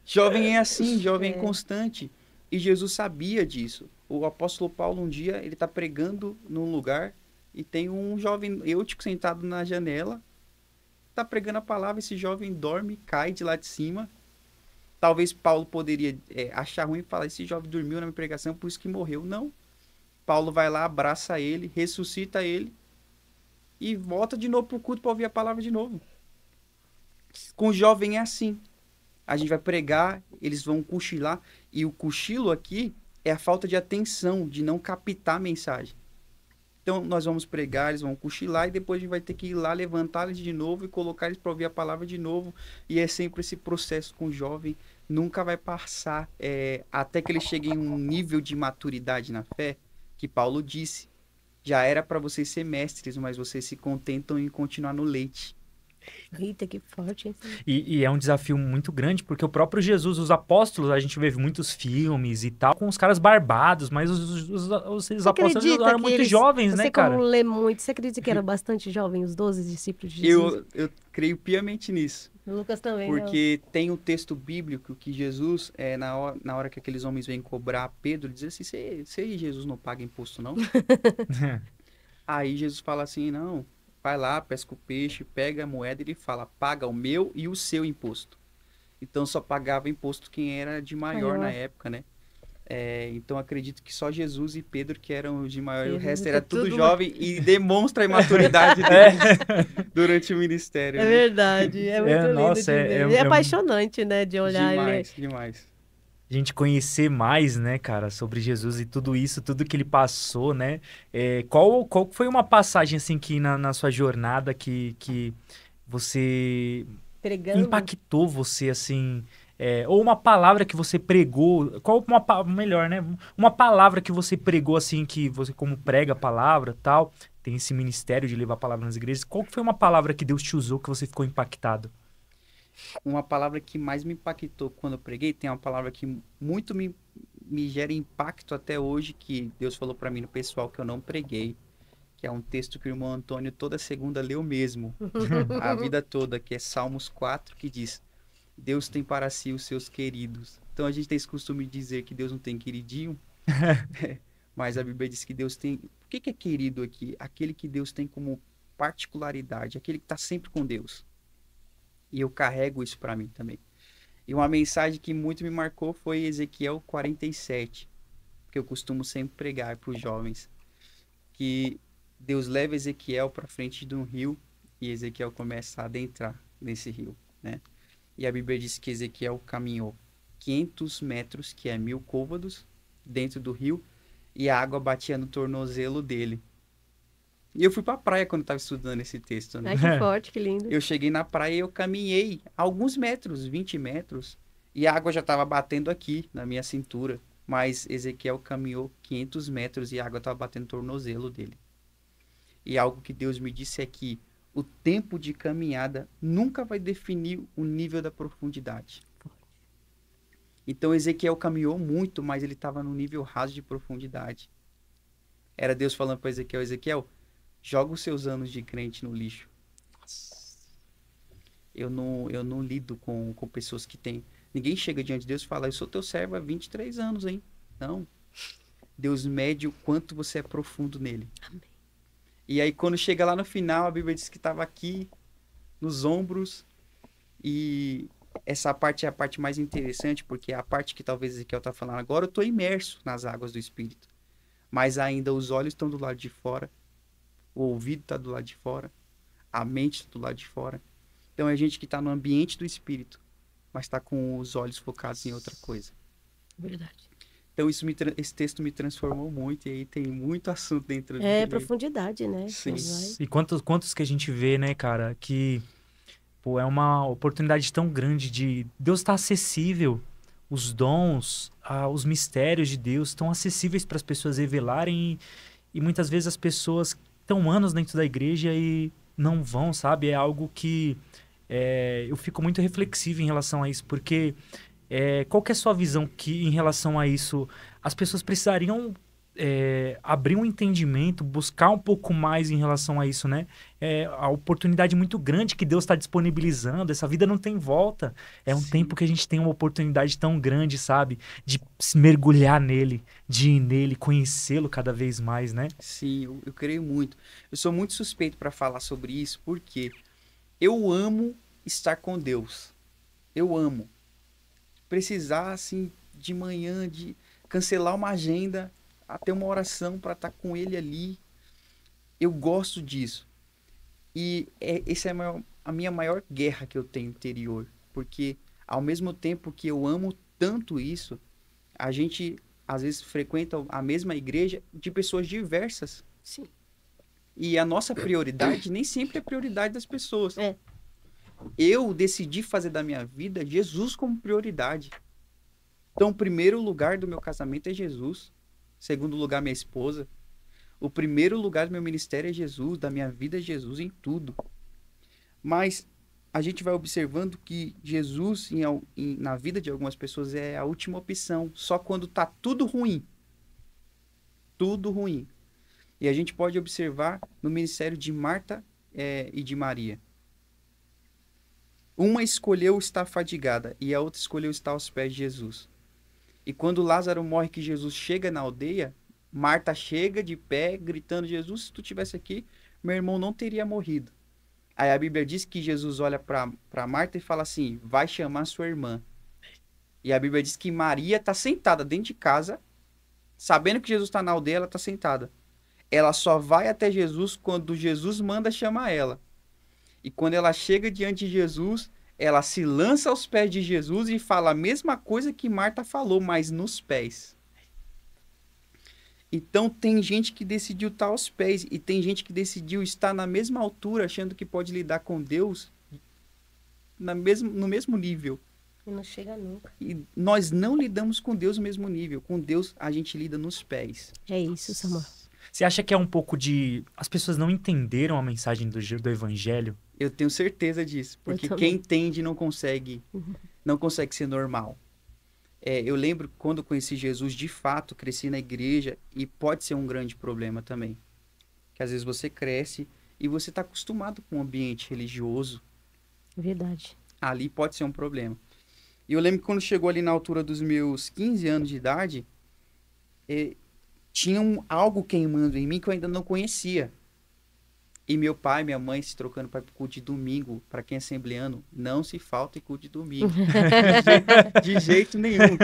Jovem é assim, jovem é inconstante. E Jesus sabia disso. O apóstolo Paulo, um dia, ele tá pregando num lugar e tem um jovem eutico sentado na janela, tá pregando a palavra, esse jovem dorme, cai de lá de cima. Talvez Paulo poderia achar ruim e falar, esse jovem dormiu na minha pregação, por isso que morreu. Não. Paulo vai lá, abraça ele, ressuscita ele e volta de novo pro culto para ouvir a palavra de novo. Com o jovem é assim. A gente vai pregar, eles vão cochilar, e o cochilo aqui é a falta de atenção, de não captar a mensagem. Então, nós vamos pregar, eles vão cochilar e depois a gente vai ter que ir lá, levantar eles de novo e colocar eles para ouvir a palavra de novo. E é sempre esse processo com o jovem, nunca vai passar até que ele chegue em um nível de maturidade na fé, que Paulo disse. Já era para vocês ser mestres, mas vocês se contentam em continuar no leite. Eita, que forte, hein? E é um desafio muito grande, porque o próprio Jesus, os apóstolos, a gente vê muitos filmes e tal, com os caras barbados, mas os apóstolos eram muito jovens, né, cara? Você como lê muito, você acredita que eram bastante jovens, os 12 discípulos de Jesus? Eu creio piamente nisso. Lucas também, porque tem um texto bíblico que Jesus, na hora que aqueles homens vêm cobrar Pedro, ele diz assim, você Jesus não paga imposto, não? Aí Jesus fala assim, não, vai lá, pesca o peixe, pega a moeda e ele fala, paga o meu e o seu imposto. Então só pagava imposto quem era de maior na época, né? Então acredito que só Jesus e Pedro que eram de maior, o resto era tudo jovem e demonstra a imaturidade deles durante o ministério. É né? Verdade, é muito lindo nossa, de ver. É apaixonante, né, de olhar. Demais. A gente conhecer mais, né, cara, sobre Jesus e tudo isso, tudo que ele passou, né? Qual foi uma passagem, assim, que na sua jornada que você impactou você, assim... ou uma palavra que você pregou, melhor, né? Uma palavra que você pregou, assim, que você como prega a palavra tal, tem esse ministério de levar a palavra nas igrejas. Qual foi uma palavra que Deus te usou que você ficou impactado? Uma palavra que mais me impactou quando eu preguei, tem uma palavra que muito me gera impacto até hoje, que Deus falou para mim no pessoal que eu não preguei, que é um texto que o irmão Antônio toda segunda leu mesmo, a vida toda, que é Salmos 4, que diz: Deus tem para si os seus queridos. Então a gente tem esse costume de dizer que Deus não tem queridinho, mas a Bíblia diz que Deus tem... O que é querido aqui? Aquele que Deus tem como particularidade, aquele que está sempre com Deus. E eu carrego isso para mim também. E uma mensagem que muito me marcou foi Ezequiel 47, que eu costumo sempre pregar para os jovens, que Deus leva Ezequiel para frente de um rio e Ezequiel começa a adentrar nesse rio, né? E a Bíblia diz que Ezequiel caminhou 500 metros, que é 1000 côvados, dentro do rio, e a água batia no tornozelo dele. E eu fui pra praia quando eu tava estudando esse texto, né? Ai, que forte, que lindo. Eu cheguei na praia e eu caminhei alguns metros, 20 metros, e a água já tava batendo aqui, na minha cintura. Mas Ezequiel caminhou 500 metros e a água tava batendo no tornozelo dele. E algo que Deus me disse é que o tempo de caminhada nunca vai definir o nível da profundidade. Então Ezequiel caminhou muito, mas ele estava no nível raso de profundidade. Era Deus falando para Ezequiel, Ezequiel, joga os seus anos de crente no lixo. Eu não lido com pessoas que têm... Ninguém chega diante de Deus e fala, eu sou teu servo há 23 anos, hein? Não. Deus mede o quanto você é profundo nele. Amém. E aí quando chega lá no final, a Bíblia diz que estava aqui, nos ombros, e essa parte é a parte mais interessante, porque é a parte que talvez Ezequiel está falando agora, eu estou imerso nas águas do Espírito. Mas ainda os olhos estão do lado de fora, o ouvido está do lado de fora, a mente está do lado de fora. Então é gente que está no ambiente do Espírito, mas está com os olhos focados em outra coisa. Verdade. Então esse texto me transformou muito, e aí tem muito assunto dentro dele. É profundidade, né? Sim. E quantos que a gente vê, né, cara, que pô, é uma oportunidade tão grande de... Deus está acessível, os dons, os mistérios de Deus estão acessíveis para as pessoas revelarem e muitas vezes as pessoas estão anos dentro da igreja e não vão, sabe? É algo que eu fico muito reflexivo em relação a isso, porque qual que é a sua visão em relação a isso? As pessoas precisariam abrir um entendimento, buscar um pouco mais em relação a isso, né? A oportunidade muito grande que Deus está disponibilizando, essa vida não tem volta. É um tempo que a gente tem uma oportunidade tão grande, sabe? De se mergulhar nele, de ir nele, conhecê-lo cada vez mais, né? Sim, eu creio muito. Eu sou muito suspeito para falar sobre isso, porque eu amo estar com Deus. Eu amo. Precisar, assim, de manhã, de cancelar uma agenda, até uma oração para estar com ele ali. Eu gosto disso. E essa é a minha maior guerra que eu tenho interior. Porque ao mesmo tempo que eu amo tanto isso, a gente às vezes frequenta a mesma igreja de pessoas diversas. Sim. E a nossa prioridade nem sempre é a prioridade das pessoas. É. Eu decidi fazer da minha vida Jesus como prioridade. Então, o primeiro lugar do meu casamento é Jesus. Segundo lugar, minha esposa. O primeiro lugar do meu ministério é Jesus, da minha vida é Jesus em tudo. Mas a gente vai observando que Jesus, na vida de algumas pessoas, é a última opção. Só quando tá tudo ruim. Tudo ruim. E a gente pode observar no ministério de Marta e de Maria. Uma escolheu estar fadigada e a outra escolheu estar aos pés de Jesus. E quando Lázaro morre, que Jesus chega na aldeia, Marta chega de pé, gritando, Jesus, se tu estivesse aqui, meu irmão não teria morrido. Aí a Bíblia diz que Jesus olha para Marta e fala assim, vai chamar sua irmã. E a Bíblia diz que Maria está sentada dentro de casa, sabendo que Jesus está na aldeia, ela está sentada. Ela só vai até Jesus quando Jesus manda chamar ela. E quando ela chega diante de Jesus, ela se lança aos pés de Jesus e fala a mesma coisa que Marta falou, mas nos pés. Então tem gente que decidiu estar aos pés e tem gente que decidiu estar na mesma altura, achando que pode lidar com Deus no mesmo nível. E não chega nunca. E nós não lidamos com Deus no mesmo nível. Com Deus a gente lida nos pés. É isso, Samuel. Você acha que é um pouco de... As pessoas não entenderam a mensagem do evangelho? Eu tenho certeza disso. Porque quem entende não consegue ser normal. Eu lembro quando eu conheci Jesus, de fato, cresci na igreja e pode ser um grande problema também. Que às vezes você cresce e você está acostumado com um ambiente religioso. Verdade. Ali pode ser um problema. E eu lembro que quando chegou ali na altura dos meus 15 anos de idade, tinha algo queimando em mim que eu ainda não conhecia. E meu pai e minha mãe se trocando para o culto de domingo. Para quem é assembleano, não se falta em culto de domingo. De jeito nenhum.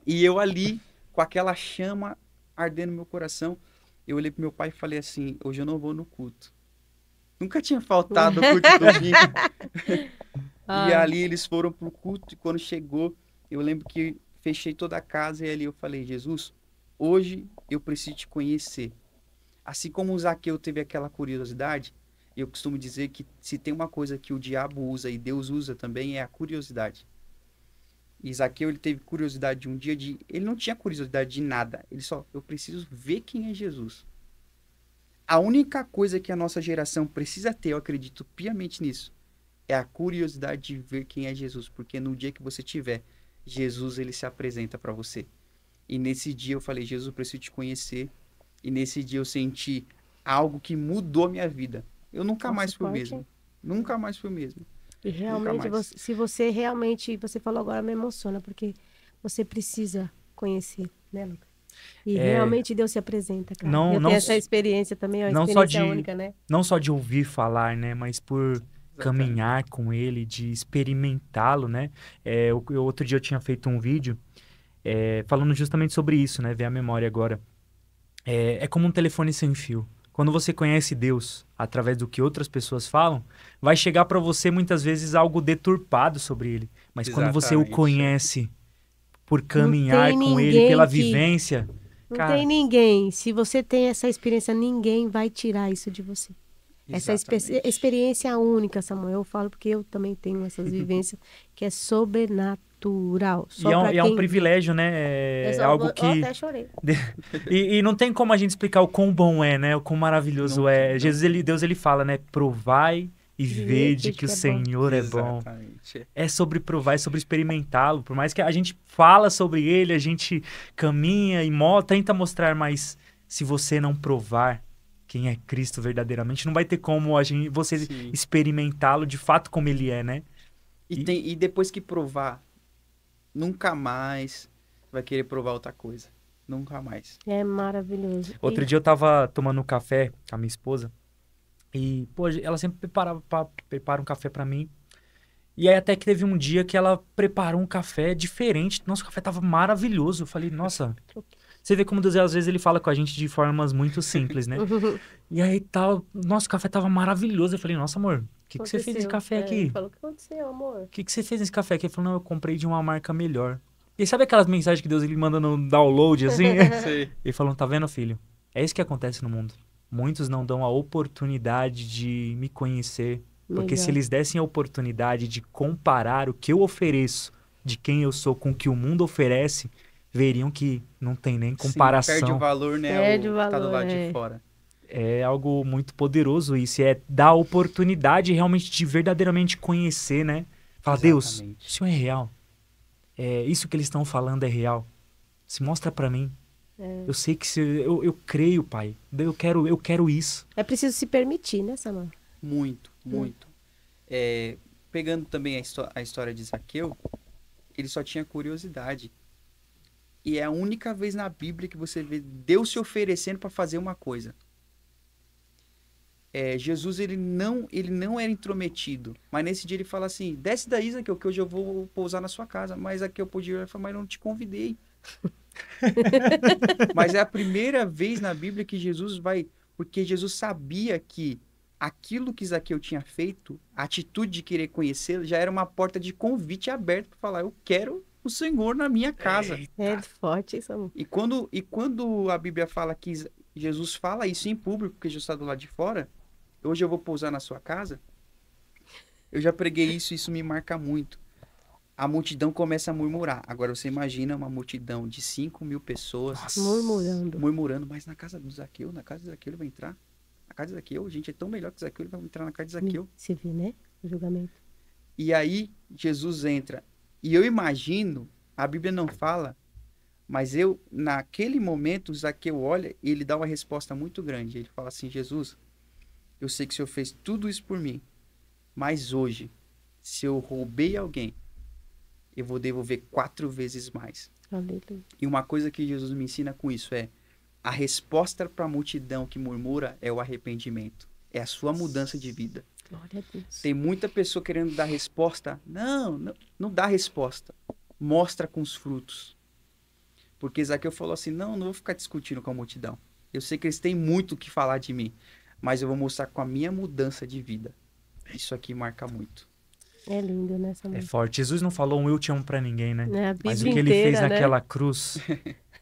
E eu ali, com aquela chama ardendo no meu coração, eu olhei pro meu pai e falei assim, hoje eu não vou no culto. Nunca tinha faltado o culto de domingo. E ali eles foram pro culto e quando chegou, eu lembro que fechei toda a casa e ali eu falei, Jesus, hoje eu preciso te conhecer. Assim como o Zaqueu teve aquela curiosidade, eu costumo dizer que se tem uma coisa que o diabo usa e Deus usa também é a curiosidade. E Zaqueu, ele teve curiosidade de um dia ele não tinha curiosidade de nada. Ele só, eu preciso ver quem é Jesus. A única coisa que a nossa geração precisa ter, eu acredito piamente nisso, é a curiosidade de ver quem é Jesus. Porque no dia que você tiver, Jesus, ele se apresenta para você. E nesse dia eu falei, Jesus, eu preciso te conhecer. E nesse dia eu senti algo que mudou a minha vida. Eu nunca mais fui o mesmo. Nunca mais fui o mesmo. E realmente, se você realmente... Você falou agora, me emociona, porque você precisa conhecer, né, Lucas? E realmente Deus se apresenta, cara. Eu tenho essa experiência também, é uma experiência única, né? Não só de ouvir falar, né? Mas por caminhar com ele, de experimentá-lo, né? Outro dia eu tinha feito um vídeo falando justamente sobre isso, né? Ver a memória agora. É como um telefone sem fio. Quando você conhece Deus através do que outras pessoas falam, vai chegar para você muitas vezes algo deturpado sobre ele. Mas quando você o conhece por caminhar com ele, pela vivência... Não tem ninguém. Se você tem essa experiência, ninguém vai tirar isso de você. Exatamente. Essa experiência única, Samuel, eu falo porque eu também tenho essas vivências, que é sobrenatural. E é um privilégio, né? É algo que... Eu até chorei. e não tem como a gente explicar o quão bom é, né? O quão maravilhoso é. Deus, ele fala, né? Provai e vede que o Senhor é bom. É sobre provar, é sobre experimentá-lo. Por mais que a gente fala sobre ele, a gente caminha e tenta mostrar, mas se você não provar quem é Cristo verdadeiramente, não vai ter como você experimentá-lo de fato como ele é, né? E depois que provar, nunca mais vai querer provar outra coisa. Nunca mais. É maravilhoso. Outro dia eu tava tomando um café com a minha esposa e, ela sempre prepara um café pra mim. E aí até que teve um dia que ela preparou um café diferente. Nossa, o café tava maravilhoso. Eu falei, nossa... Você vê como Deus, às vezes, ele fala com a gente de formas muito simples, né? E aí, nossa, o café tava maravilhoso. Eu falei, nossa, amor, o que você fez nesse café aqui? Ele falou, o que aconteceu, amor? O que você fez nesse café aqui? Ele falou, não, eu comprei de uma marca melhor. E sabe aquelas mensagens que Deus ele manda no download, assim? Ele falou, tá vendo, filho? É isso que acontece no mundo. muitos não dão a oportunidade de me conhecer. Porque se Legal. eles dessem a oportunidade de comparar o que eu ofereço de quem eu sou com o que o mundo oferece, veriam que não tem nem Sim, perde o comparação. valor, né? Perde o O que tá do valor, lado é. de fora. É algo muito poderoso isso. É dar a oportunidade realmente de verdadeiramente conhecer, né? Fala, Deus, Exatamente. isso é real. É, isso que eles estão falando é real. Se mostra pra mim. Eu sei que eu creio, Pai. Eu quero isso. É preciso se permitir, né, Samuel? Muito, muito. Pegando também a história de Zaqueu, ele só tinha curiosidade. E é a única vez na Bíblia que você vê Deus se oferecendo para fazer uma coisa. Jesus, ele não era intrometido. Mas nesse dia ele fala assim, desce daí, Zaqueu, que hoje eu vou pousar na sua casa. Mas Zaqueu podia falar, mas eu não te convidei. Mas é a primeira vez na Bíblia que Jesus vai... Porque Jesus sabia que aquilo que Zaqueu tinha feito, a atitude de querer conhecê-lo, já era uma porta de convite aberta para falar, eu quero o Senhor na minha casa. É forte, hein, Samuel? E quando a Bíblia fala que Jesus fala isso em público, porque Jesus está do lado de fora, hoje eu vou pousar na sua casa, eu já preguei isso me marca muito. A multidão começa a murmurar. Agora você imagina uma multidão de 5.000 pessoas murmurando, mas na casa do Zaqueu, na casa de Zaqueu ele vai entrar? Na casa de Zaqueu, gente, é tão melhor que Zaqueu, ele vai entrar na casa de Zaqueu. Se vê, né? O julgamento. E aí Jesus entra. E eu imagino, a Bíblia não fala, mas naquele momento, Zaqueu olha e ele dá uma resposta muito grande. Ele fala assim, Jesus, eu sei que o Senhor fez tudo isso por mim, mas hoje, se eu roubei alguém, eu vou devolver 4 vezes mais. Aleluia. E uma coisa que Jesus me ensina com isso é, a resposta para a multidão que murmura é o arrependimento. É a sua mudança de vida. Glória a Deus. Tem muita pessoa querendo dar resposta. Não dá resposta. Mostra com os frutos. Porque Zaqueu falou assim, não vou ficar discutindo com a multidão. Eu sei que eles têm muito o que falar de mim, mas eu vou mostrar com a minha mudança de vida. Isso aqui marca muito. É lindo, né, É Samuel? forte. Jesus não falou um eu te amo pra ninguém, né? É, a Mas o Bíblia que ele fez inteira, né? naquela cruz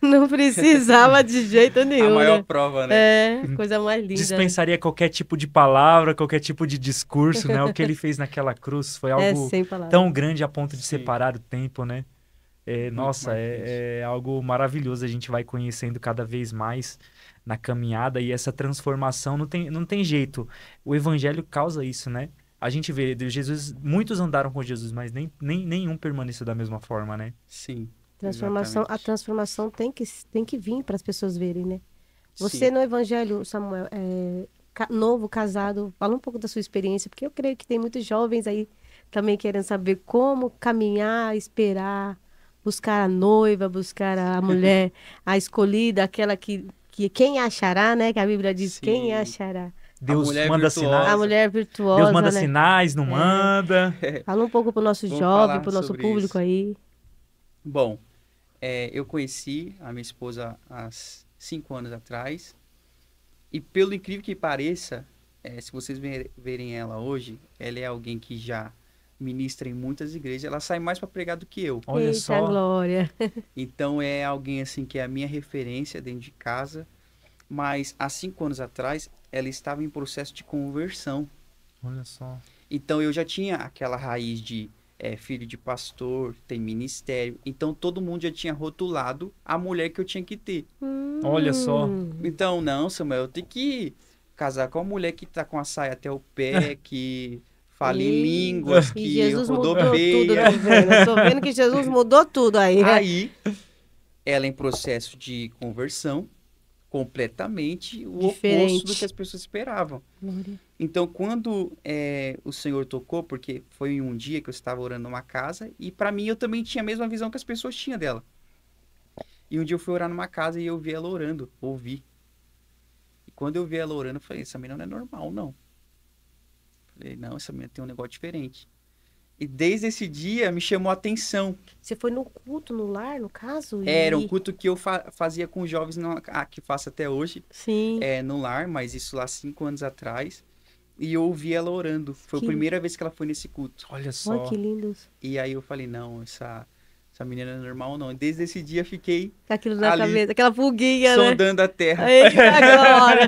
Não precisava de jeito nenhum, A maior né? prova, né? É, coisa mais linda. dispensaria qualquer tipo de palavra, qualquer tipo de discurso, né? O que ele fez naquela cruz foi É, algo sem palavras. tão grande a ponto de Sim. separar o tempo, né? Nossa, marcante. é algo maravilhoso. A gente vai conhecendo cada vez mais na caminhada e essa transformação não tem jeito. O evangelho causa isso, né? A gente vê, Jesus, muitos andaram com Jesus, mas nenhum permaneceu da mesma forma, né? Sim. A exatamente. transformação tem que vir para as pessoas verem, né? Você Sim. no Evangelho, Samuel, novo, casado, fala um pouco da sua experiência, porque eu creio que tem muitos jovens aí também querendo saber como caminhar, esperar, buscar a noiva, buscar a mulher, a escolhida, aquela que quem achará, né? Que a Bíblia diz, Sim. quem achará? Deus mulher manda virtuosa. sinais. A mulher Deus virtuosa, manda né? sinais, não manda. Fala um pouco pro nosso Vamos jovem, falar pro nosso sobre público isso. aí. Bom, eu conheci a minha esposa há 5 anos atrás. E pelo incrível que pareça, se vocês verem ela hoje, ela é alguém que já ministra em muitas igrejas. Ela sai mais para pregar do que eu. Olha Eita, só. glória. Então é alguém assim que é a minha referência dentro de casa. Mas há 5 anos atrás, ela estava em processo de conversão. Olha só. Então eu já tinha aquela raiz de filho de pastor, tem ministério. Então todo mundo já tinha rotulado a mulher que eu tinha que ter. Olha só. Então, não, Samuel, eu tenho que casar com uma mulher que tá com a saia até o pé, que fala em línguas, E que Jesus mudou tudo, rodopeia. tô vendo. Eu tô vendo que Jesus mudou tudo aí. Aí, ela em processo de conversão, completamente o Diferente. oposto do que as pessoas esperavam. Glória. Então, quando o Senhor tocou, porque foi um dia que eu estava orando numa casa, e para mim eu também tinha a mesma visão que as pessoas tinham dela. E um dia eu fui orar numa casa e eu vi ela orando, ouvi. E quando eu vi ela orando, eu falei, essa menina não é normal, não. Falei, não, essa menina tem um negócio diferente. E desde esse dia me chamou a atenção. Você foi no culto, no lar, no caso? Era um culto que eu fazia com jovens, que faço até hoje, Sim. no lar, mas isso lá 5 anos atrás. E eu ouvi ela orando. Foi a Que- primeira vez que ela foi nesse culto. Olha só. Olha que lindos. E aí eu falei, não, essa essa menina é normal ou não. E desde esse dia fiquei Com aquilo na ali, cabeça, aquela pulguinha, né? sondando a terra. Eita, glória!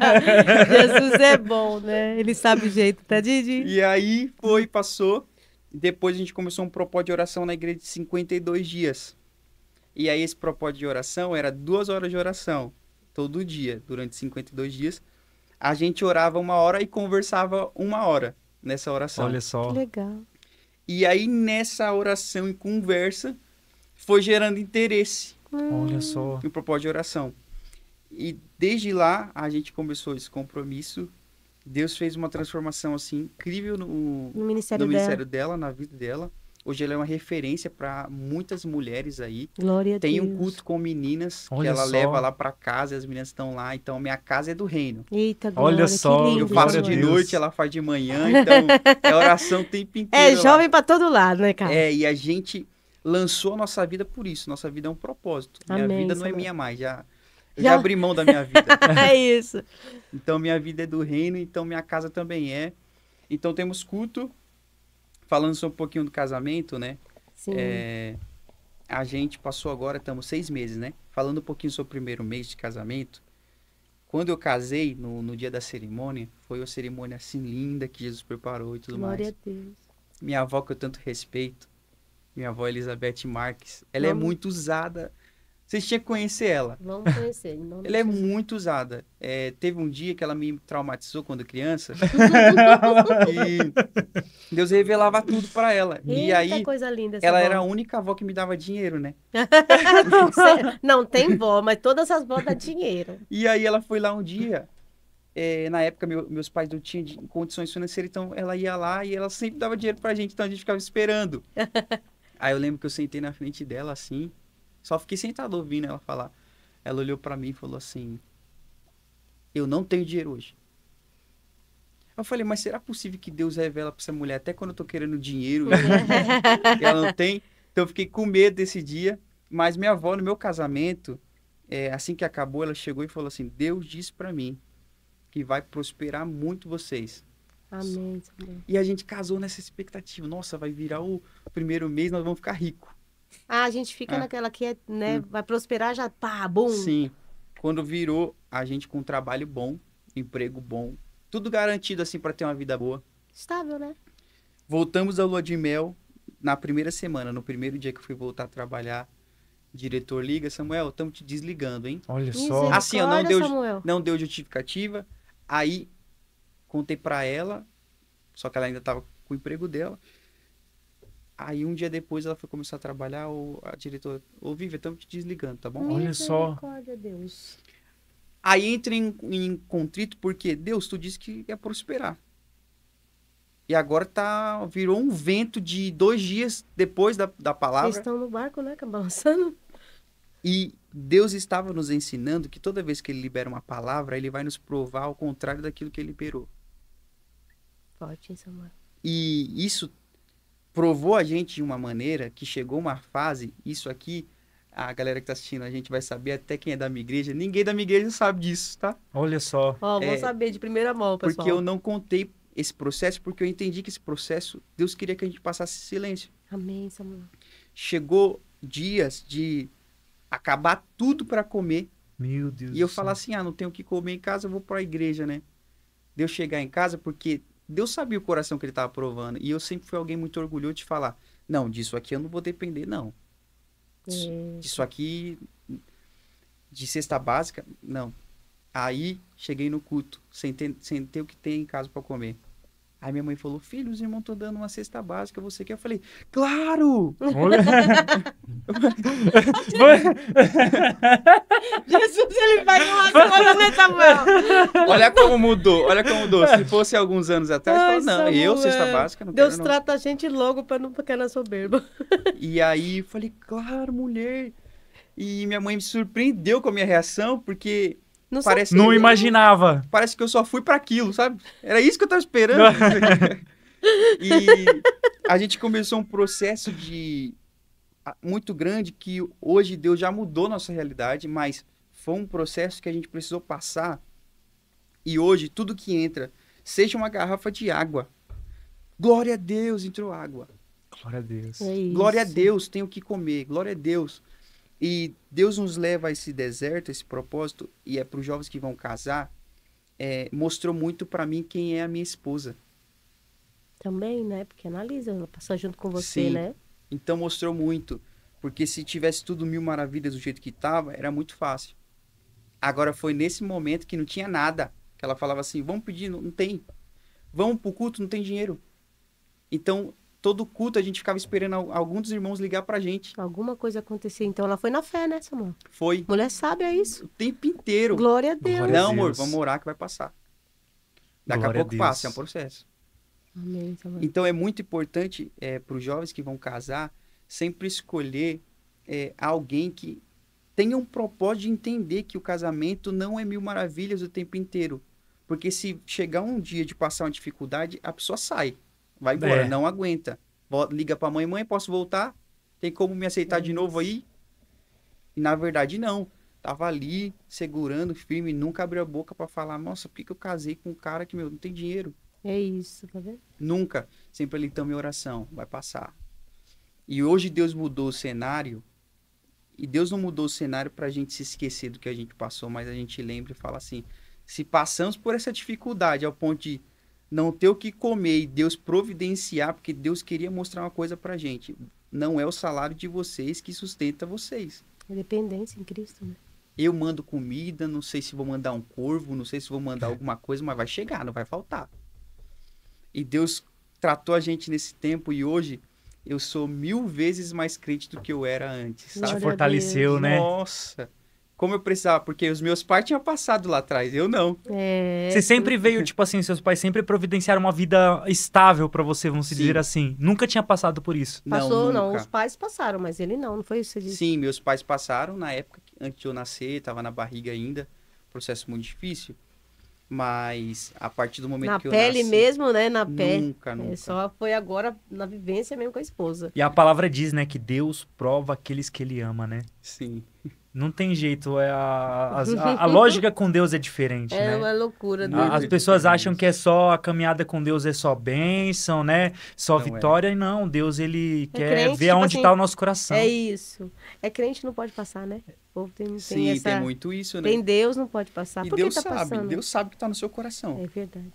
Jesus é bom, né? Ele sabe o jeito, tá, Didi? E aí foi, passou. Depois a gente começou um propósito de oração na igreja de 52 dias. E aí esse propósito de oração era 2 horas de oração, todo dia, durante 52 dias. A gente orava 1 hora e conversava 1 hora nessa oração. Olha Que só. legal. E aí nessa oração e conversa foi gerando interesse Olha só. no propósito de oração. E desde lá a gente começou esse compromisso. Deus fez uma transformação assim incrível No ministério no dela. ministério dela, na vida dela. Hoje ela é uma referência para muitas mulheres aí. Glória a Tem Deus. um culto com meninas que Olha ela só. leva lá para casa e as meninas estão lá. Então minha casa é do reino. Eita, glória, Olha só, que lindo. Eu faço glória a de Deus. noite, ela faz de manhã. Então é oração o tempo inteiro. É lá. jovem pra todo lado, né, cara? É, e a gente lançou a nossa vida por isso. Nossa vida é um propósito. Minha Amém, vida não é Samuel. minha mais. Eu Já? já abri mão da minha vida. É isso. Então minha vida é do reino, então minha casa também é. Então temos culto. Falando sobre um pouquinho do casamento, né? Sim. A gente passou agora, estamos 6 meses, né? Falando um pouquinho sobre o primeiro mês de casamento. Quando eu casei, no dia da cerimônia, foi uma cerimônia assim linda que Jesus preparou e tudo Glória mais. a Deus. Minha avó, que eu tanto respeito, minha avó Elizabeth Marques, ela é Vamos. muito usada. Vocês tinham que conhecer ela. Vamos conhecer. em nome Ela é de Jesus. muito usada. Teve um dia que ela me traumatizou quando criança. E Deus revelava tudo pra ela. E Eita, aí, coisa linda essa ela avó. era a única avó que me dava dinheiro, né? Não tem vó, mas todas as vós dão dinheiro. E aí ela foi lá um dia. Na época, meus pais não tinham condições financeiras, então ela ia lá e ela sempre dava dinheiro pra gente, então a gente ficava esperando. Aí eu lembro que eu sentei na frente dela assim, só fiquei sentado ouvindo ela falar. Ela olhou pra mim e falou assim: eu não tenho dinheiro hoje. Eu falei, mas será possível que Deus revela pra essa mulher até quando eu tô querendo dinheiro e ela não tem? Então eu fiquei com medo desse dia. Mas minha avó, no meu casamento, assim que acabou, ela chegou e falou assim: Deus disse pra mim que vai prosperar muito vocês. Amém, Senhor. E a gente casou nessa expectativa. Nossa, vai virar o primeiro mês, nós vamos ficar ricos. Ah, a gente fica naquela que né, vai prosperar já, pá, bum. Sim. Quando virou, a gente com um trabalho bom, emprego bom, tudo garantido assim pra ter uma vida boa. Estável, né? Voltamos da lua de mel na primeira semana, no primeiro dia que eu fui voltar a trabalhar. O diretor liga: Samuel, estamos te desligando, hein? Olha só. Misericórdia, Assim, ó, Samuel. não deu justificativa. Aí, contei pra ela, só que ela ainda tava com o emprego dela. Aí, um dia depois, ela foi começar a trabalhar, a diretora: ô, Vivian, estamos te desligando, tá bom? Olha só. Misericórdia, Deus. Aí, entra em contrito, porque Deus, tu disse que ia prosperar. E agora virou um vento de 2 dias depois da Vocês palavra. estão no barco, né? Balançando. E Deus estava nos ensinando que toda vez que ele libera uma palavra, ele vai nos provar ao contrário daquilo que ele liberou. Forte, hein, Samuel? E isso provou a gente de uma maneira que chegou uma fase, isso aqui, a galera que tá assistindo a gente vai saber, até quem é da minha igreja, ninguém da minha igreja sabe disso, tá? Olha só. Ó, vou saber de primeira mão, pessoal. Porque eu não contei esse processo, porque eu entendi que esse processo, Deus queria que a gente passasse silêncio. Amém, Samuel. Chegou dias de acabar tudo para comer, Meu Deus e eu do céu. falar assim: não tenho o que comer em casa, eu vou para a igreja, né? Deus chegar em casa, porque Deus sabia o coração que ele estava provando. E eu sempre fui alguém muito orgulhoso de falar: não, disso aqui eu não vou depender, não. Disso aqui, de cesta básica, não. Aí, cheguei no culto, sem ter o que ter em casa para comer. Aí minha mãe falou: filho, os irmãos estão dando uma cesta básica, você quer? Eu falei: claro! Olha. Jesus, ele vai uma coisa, né, Samuel? Olha como mudou, olha como mudou. Se fosse alguns anos atrás, eu Ai, falava: não, eu, Samuel. cesta básica, não Deus quero, não. trata a gente logo pra não ficar na soberba. E aí, eu falei: claro, mulher. E minha mãe me surpreendeu com a minha reação, porque Não parece, Não imaginava. parece que eu só fui para aquilo, sabe? Era isso que eu tava esperando. E a gente começou um processo muito grande que hoje Deus já mudou nossa realidade, mas foi um processo que a gente precisou passar. E hoje tudo que entra, seja uma garrafa de água, glória a Deus, entrou água. Glória a Deus. É isso. Glória a Deus, tenho o que comer. Glória a Deus. E Deus nos leva a esse deserto, a esse propósito, e é para os jovens que vão casar, mostrou muito para mim quem é a minha esposa. Também, né? Porque analisa, ela passou junto com você, Sim. né? Então mostrou muito. Porque se tivesse tudo mil maravilhas do jeito que estava, era muito fácil. Agora foi nesse momento que não tinha nada. Que ela falava assim, vamos pedir, não tem. Vamos pro culto, não tem dinheiro. Então, todo culto a gente ficava esperando algum dos irmãos ligar pra gente. Alguma coisa acontecia. Então ela foi na fé, né, Samuel? Foi Mulher sábia é isso. o tempo inteiro. Glória a Deus. Glória a Não, amor, Deus. vamos orar que vai passar. Daqui Glória a a pouco Deus. passa, é um processo. Amém, Samuel. Então é muito importante para os jovens que vão casar sempre escolher alguém que tenha um propósito de entender que o casamento não é mil maravilhas o tempo inteiro. Porque se chegar um dia de passar uma dificuldade, a pessoa sai, vai embora, não aguenta. Liga pra mãe, posso voltar? Tem como me aceitar de novo aí? E na verdade não. Tava ali, segurando, firme, nunca abriu a boca pra falar, nossa, por que eu casei com um cara que, não tem dinheiro? É isso, tá vendo? Nunca. Sempre ali, então, minha oração, vai passar. E hoje Deus mudou o cenário, e Deus não mudou o cenário pra gente se esquecer do que a gente passou, mas a gente lembra e fala assim, se passamos por essa dificuldade ao ponto de não ter o que comer e Deus providenciar, porque Deus queria mostrar uma coisa pra gente, não é o salário de vocês que sustenta vocês. Dependência em Cristo, né? Eu mando comida, não sei se vou mandar um corvo, não sei se vou mandar alguma coisa, mas vai chegar, não vai faltar. E Deus tratou a gente nesse tempo e hoje eu sou 1000 vezes mais crente do que eu era antes, sabe? Glória Te a fortaleceu, Deus. né? Nossa, como eu precisava, porque os meus pais tinham passado lá atrás, eu não. Você sempre veio, tipo assim, seus pais sempre providenciaram uma vida estável pra você, vamos Sim. dizer assim. Nunca tinha passado por isso. Passou, não, nunca. os pais passaram, mas ele não foi isso que você disse. Sim, meus pais passaram na época, antes de eu nascer, tava na barriga ainda, processo muito difícil, mas a partir do momento Na que eu pele nasci, mesmo, né? Na pele. nunca. Só foi agora na vivência mesmo com a esposa. E a palavra diz, né, que Deus prova aqueles que ele ama, né? Sim. Não tem jeito, a lógica com Deus é diferente, É né? uma loucura. Não, Deus. As pessoas acham que é só a caminhada com Deus é só bênção, né? Só Não é. vitória. E não, Deus, ele quer crente, ver tipo aonde assim, tá o nosso coração. É isso. É crente não pode passar, né? O povo tem Sim, essa... tem muito isso, né? Tem Deus, não pode passar. E Por Deus que tá sabe, passando? Deus sabe que tá no seu coração. É verdade.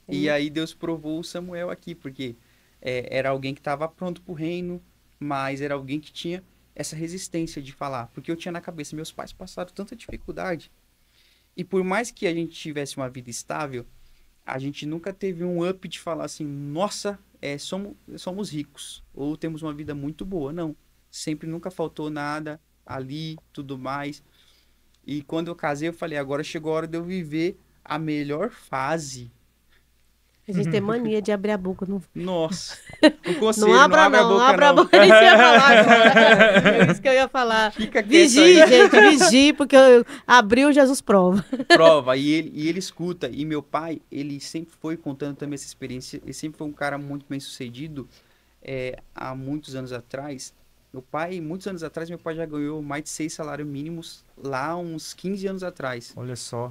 E aí Deus provou o Samuel aqui, porque era alguém que estava pronto pro reino, mas era alguém que tinha essa resistência de falar. Porque eu tinha na cabeça, meus pais passaram tanta dificuldade. E por mais que a gente tivesse uma vida estável, a gente nunca teve um up de falar assim, nossa, somos ricos, ou temos uma vida muito boa. Não, sempre nunca faltou nada ali, tudo mais. E quando eu casei, eu falei, agora chegou a hora de eu viver a melhor fase. A gente tem mania de abrir a boca. Não, Nossa, o conselho, não abra abre a boca, não abra não. a boca. Isso que eu ia falar agora. É isso que eu ia falar. Fica quieto Vigie, aí. gente, vigie, porque abriu, Jesus prova. Prova, e ele escuta. E meu pai, ele sempre foi contando também essa experiência, ele sempre foi um cara muito bem sucedido. Há muitos anos atrás, muitos anos atrás, meu pai já ganhou mais de 6 salários mínimos lá uns 15 anos atrás. Olha só.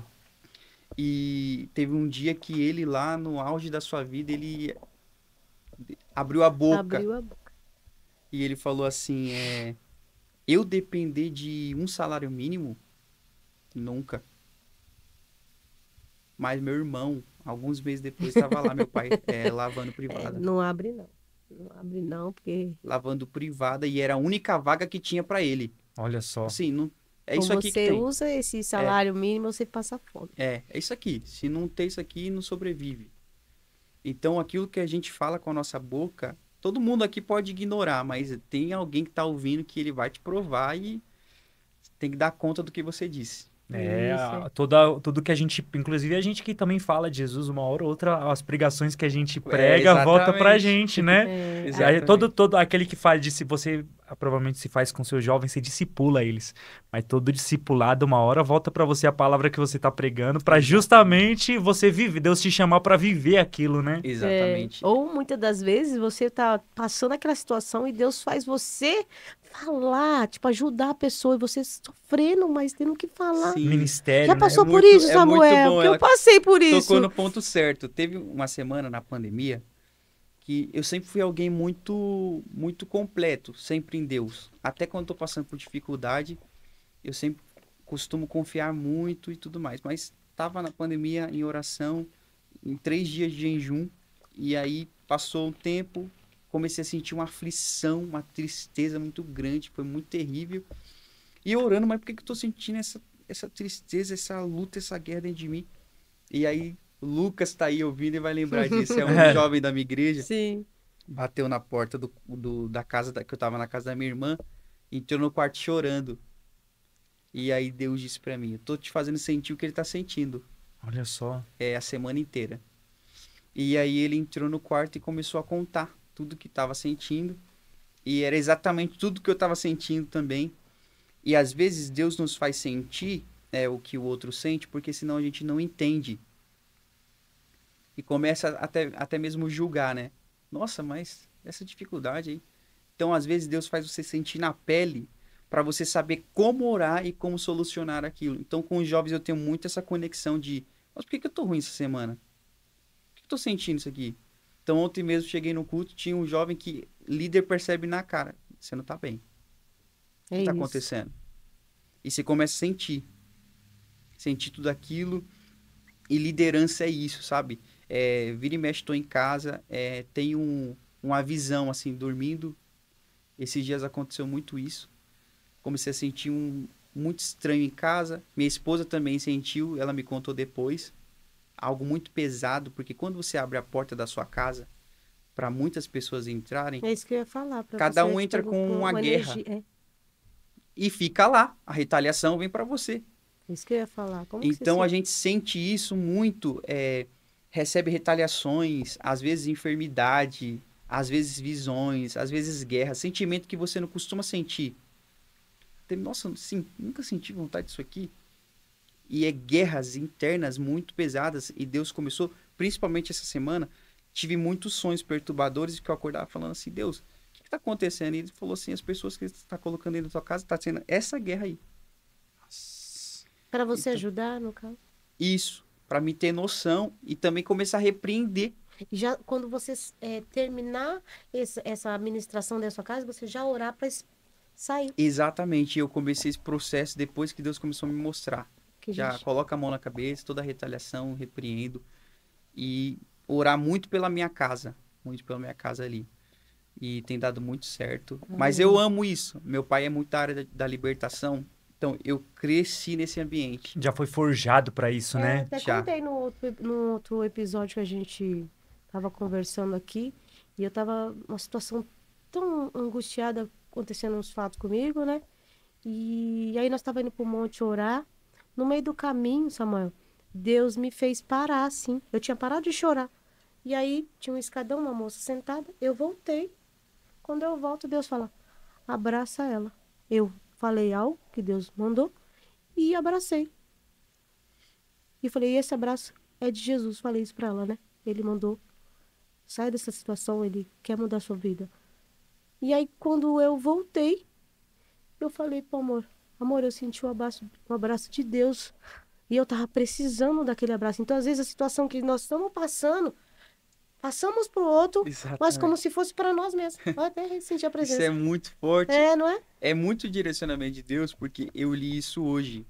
E teve um dia que ele lá no auge da sua vida, ele abriu a boca. Abriu a boca. E ele falou assim, eu depender de um salário mínimo? Nunca. Mas meu irmão, alguns meses depois, estava lá, meu pai, lavando privada. Não abre não. Não abre não, porque... Lavando privada e era a única vaga que tinha pra ele. Olha só. Assim, não, é Como isso aqui que você tem. usa esse salário mínimo, você passa fome. É isso aqui. Se não tem isso aqui, não sobrevive. Então, aquilo que a gente fala com a nossa boca, todo mundo aqui pode ignorar, mas tem alguém que tá ouvindo que ele vai te provar e tem que dar conta do que você disse. Tudo que a gente, inclusive a gente que também fala de Jesus uma hora ou outra, as pregações que a gente prega volta pra gente, né? Todo aquele que fala se você provavelmente se faz com seus jovens, você discipula eles, mas todo discipulado uma hora volta pra você a palavra que você tá pregando pra justamente você viver, Deus te chamar pra viver aquilo, né? Exatamente. Ou muitas das vezes você tá passando aquela situação e Deus faz você falar, tipo, ajudar a pessoa e você sofrendo, mas tendo que falar. Sim. Ministério, Já né? passou por muito- isso, é Samuel? muito bom, Porque eu ela passei por isso. Tocou no ponto certo. Teve uma semana na pandemia que eu sempre fui alguém muito completo, sempre em Deus. Até quando estou passando por dificuldade, eu sempre costumo confiar muito e tudo mais. Mas estava na pandemia em oração, em 3 dias de jejum, e aí passou um tempo, comecei a sentir uma aflição, uma tristeza muito grande, foi muito terrível. E orando, mas por que que eu tô sentindo essa tristeza, essa luta, essa guerra dentro de mim? E aí, o Lucas tá aí ouvindo e vai lembrar disso. É um jovem da minha igreja. Sim. Bateu na porta da casa que eu tava na casa da minha irmã, entrou no quarto chorando. E aí Deus disse pra mim, eu tô te fazendo sentir o que ele tá sentindo. Olha só. A semana inteira. E aí ele entrou no quarto e começou a contar tudo que tava sentindo. E era exatamente tudo que eu tava sentindo também. E às vezes Deus nos faz sentir o que o outro sente, porque senão a gente não entende. E começa até mesmo julgar, né? Nossa, mas essa dificuldade aí. Então, às vezes, Deus faz você sentir na pele para você saber como orar e como solucionar aquilo. Então, com os jovens, eu tenho muito essa conexão de, mas por que que eu tô ruim essa semana? Por que que eu tô sentindo isso aqui? Então, ontem mesmo, cheguei no culto, tinha um jovem que líder percebe na cara. Você não tá bem. O que tá acontecendo? E você começa a sentir. Sentir tudo aquilo. E liderança é isso, sabe? Vira e mexe, estou em casa, tenho uma visão, assim, dormindo. Esses dias aconteceu muito isso. Comecei a sentir muito estranho em casa. Minha esposa também sentiu, ela me contou depois. Algo muito pesado, porque quando você abre a porta da sua casa para muitas pessoas entrarem... É isso que eu ia falar. Cada um entra com uma guerra. E fica lá. A retaliação vem para você. É isso que eu ia falar. Como então a gente sente isso muito... recebe retaliações, às vezes enfermidade, às vezes visões, às vezes guerra, sentimento que você não costuma sentir. Nossa, sim, nunca senti vontade disso aqui. E guerras internas muito pesadas, e Deus começou, principalmente essa semana, tive muitos sonhos perturbadores que eu acordava falando assim, Deus, o que está acontecendo? E ele falou assim, as pessoas que você está colocando dentro da sua casa, está sendo essa guerra aí. Para você ajudar, no caso? Isso. Para me ter noção e também começar a repreender. Já quando você terminar essa administração da sua casa, você já orar para sair. Exatamente. Eu comecei esse processo depois que Deus começou a me mostrar. Já coloca a mão na cabeça, toda a retaliação, repreendo. E orar muito pela minha casa. Muito pela minha casa ali. E tem dado muito certo. Mas eu amo isso. Meu pai é muito da área da libertação. Então, eu cresci nesse ambiente. Já foi forjado para isso, né? Até contei no outro episódio que a gente tava conversando aqui. E eu tava numa situação tão angustiada, acontecendo uns fatos comigo, né? E aí nós tava indo pro monte orar. No meio do caminho, Samuel, Deus me fez parar, assim. Eu tinha parado de chorar. E aí tinha um escadão, uma moça sentada. Eu voltei. Quando eu volto, Deus fala, abraça ela. Eu falei algo que Deus mandou e abracei. E falei, esse abraço é de Jesus. Falei isso pra ela, né? Ele mandou, sai dessa situação, ele quer mudar a sua vida. E aí, quando eu voltei, eu falei pro amor, eu senti um abraço de Deus. E eu tava precisando daquele abraço. Então, às vezes, a situação que nós estamos passando, passamos pro outro, exatamente, mas como se fosse para nós mesmos. Eu até senti a presença. Isso é muito forte. Não é? É muito direcionamento de Deus, porque eu li isso hoje.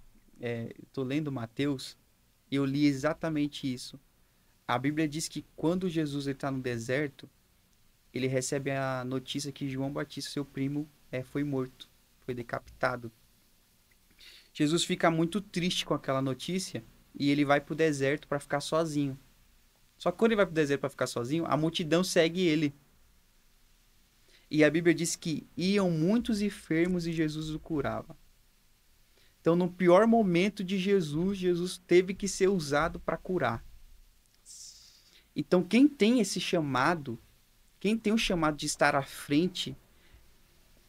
Tô lendo Mateus, e eu li exatamente isso. A Bíblia diz que quando Jesus está no deserto, ele recebe a notícia que João Batista, seu primo, foi morto, foi decapitado. Jesus fica muito triste com aquela notícia e ele vai para o deserto para ficar sozinho. Só que quando ele vai para o deserto para ficar sozinho, a multidão segue ele. E a Bíblia diz que iam muitos enfermos e Jesus o curava. Então, no pior momento de Jesus, Jesus teve que ser usado para curar. Então, quem tem esse chamado, quem tem o chamado de estar à frente,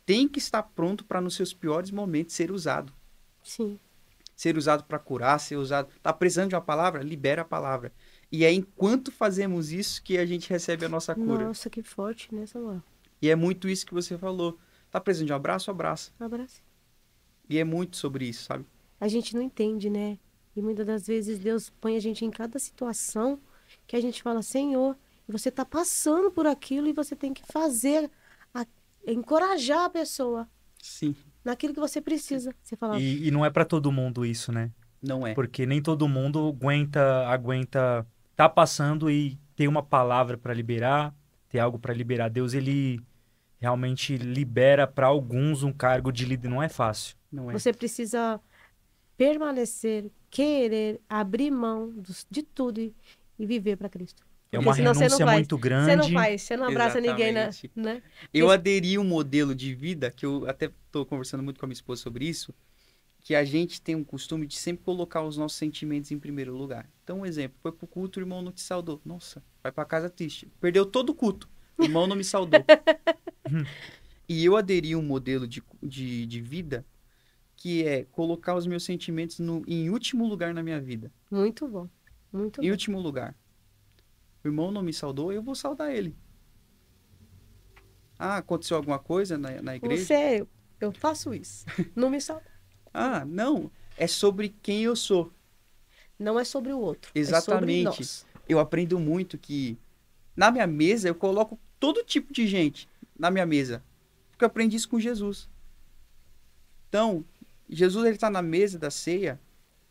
tem que estar pronto para, nos seus piores momentos, ser usado. Sim. Ser usado para curar, ser usado... Tá precisando de uma palavra? Libera a palavra. E é enquanto fazemos isso que a gente recebe a nossa cura. Nossa, que forte, né, Samuel? E é muito isso que você falou. Tá precisando de um abraço? Abraça. Abraça. E é muito sobre isso, sabe? A gente não entende, né? E muitas das vezes Deus põe a gente em cada situação que a gente fala, Senhor, E você está passando por aquilo e você tem que fazer, encorajar a pessoa Sim, naquilo que você precisa. Você fala, E não é pra todo mundo isso, né? não é. Porque nem todo mundo aguenta tá passando e ter uma palavra pra liberar, ter algo pra liberar. Deus, ele realmente libera pra alguns um cargo de líder, não é fácil. Não é. você precisa permanecer, querer, abrir mão de tudo e viver para Cristo. É Porque uma senão você não renúncia faz. muito Você não grande. faz, você não abraça ninguém, Exatamente. né? Eu aderi um modelo de vida, que eu até estou conversando muito com a minha esposa sobre isso, que a gente tem um costume de sempre colocar os nossos sentimentos em primeiro lugar. Então, um exemplo, foi pro culto, o irmão não te saudou. Nossa, vai para casa triste. Perdeu todo o culto, o irmão não me saudou. E eu aderi um modelo de vida que é colocar os meus sentimentos em último lugar na minha vida. Muito bom. Muito Em bom. último lugar. O irmão não me saudou, eu vou saudar ele. Ah, aconteceu alguma coisa na igreja? Eu faço isso. Não me salva. Ah, não. É sobre quem eu sou. Não é sobre o outro. É sobre Exatamente. nós. Eu aprendo muito que na minha mesa eu coloco todo tipo de gente na minha mesa. Porque eu aprendi isso com Jesus. Então, Jesus ele tá na mesa da ceia,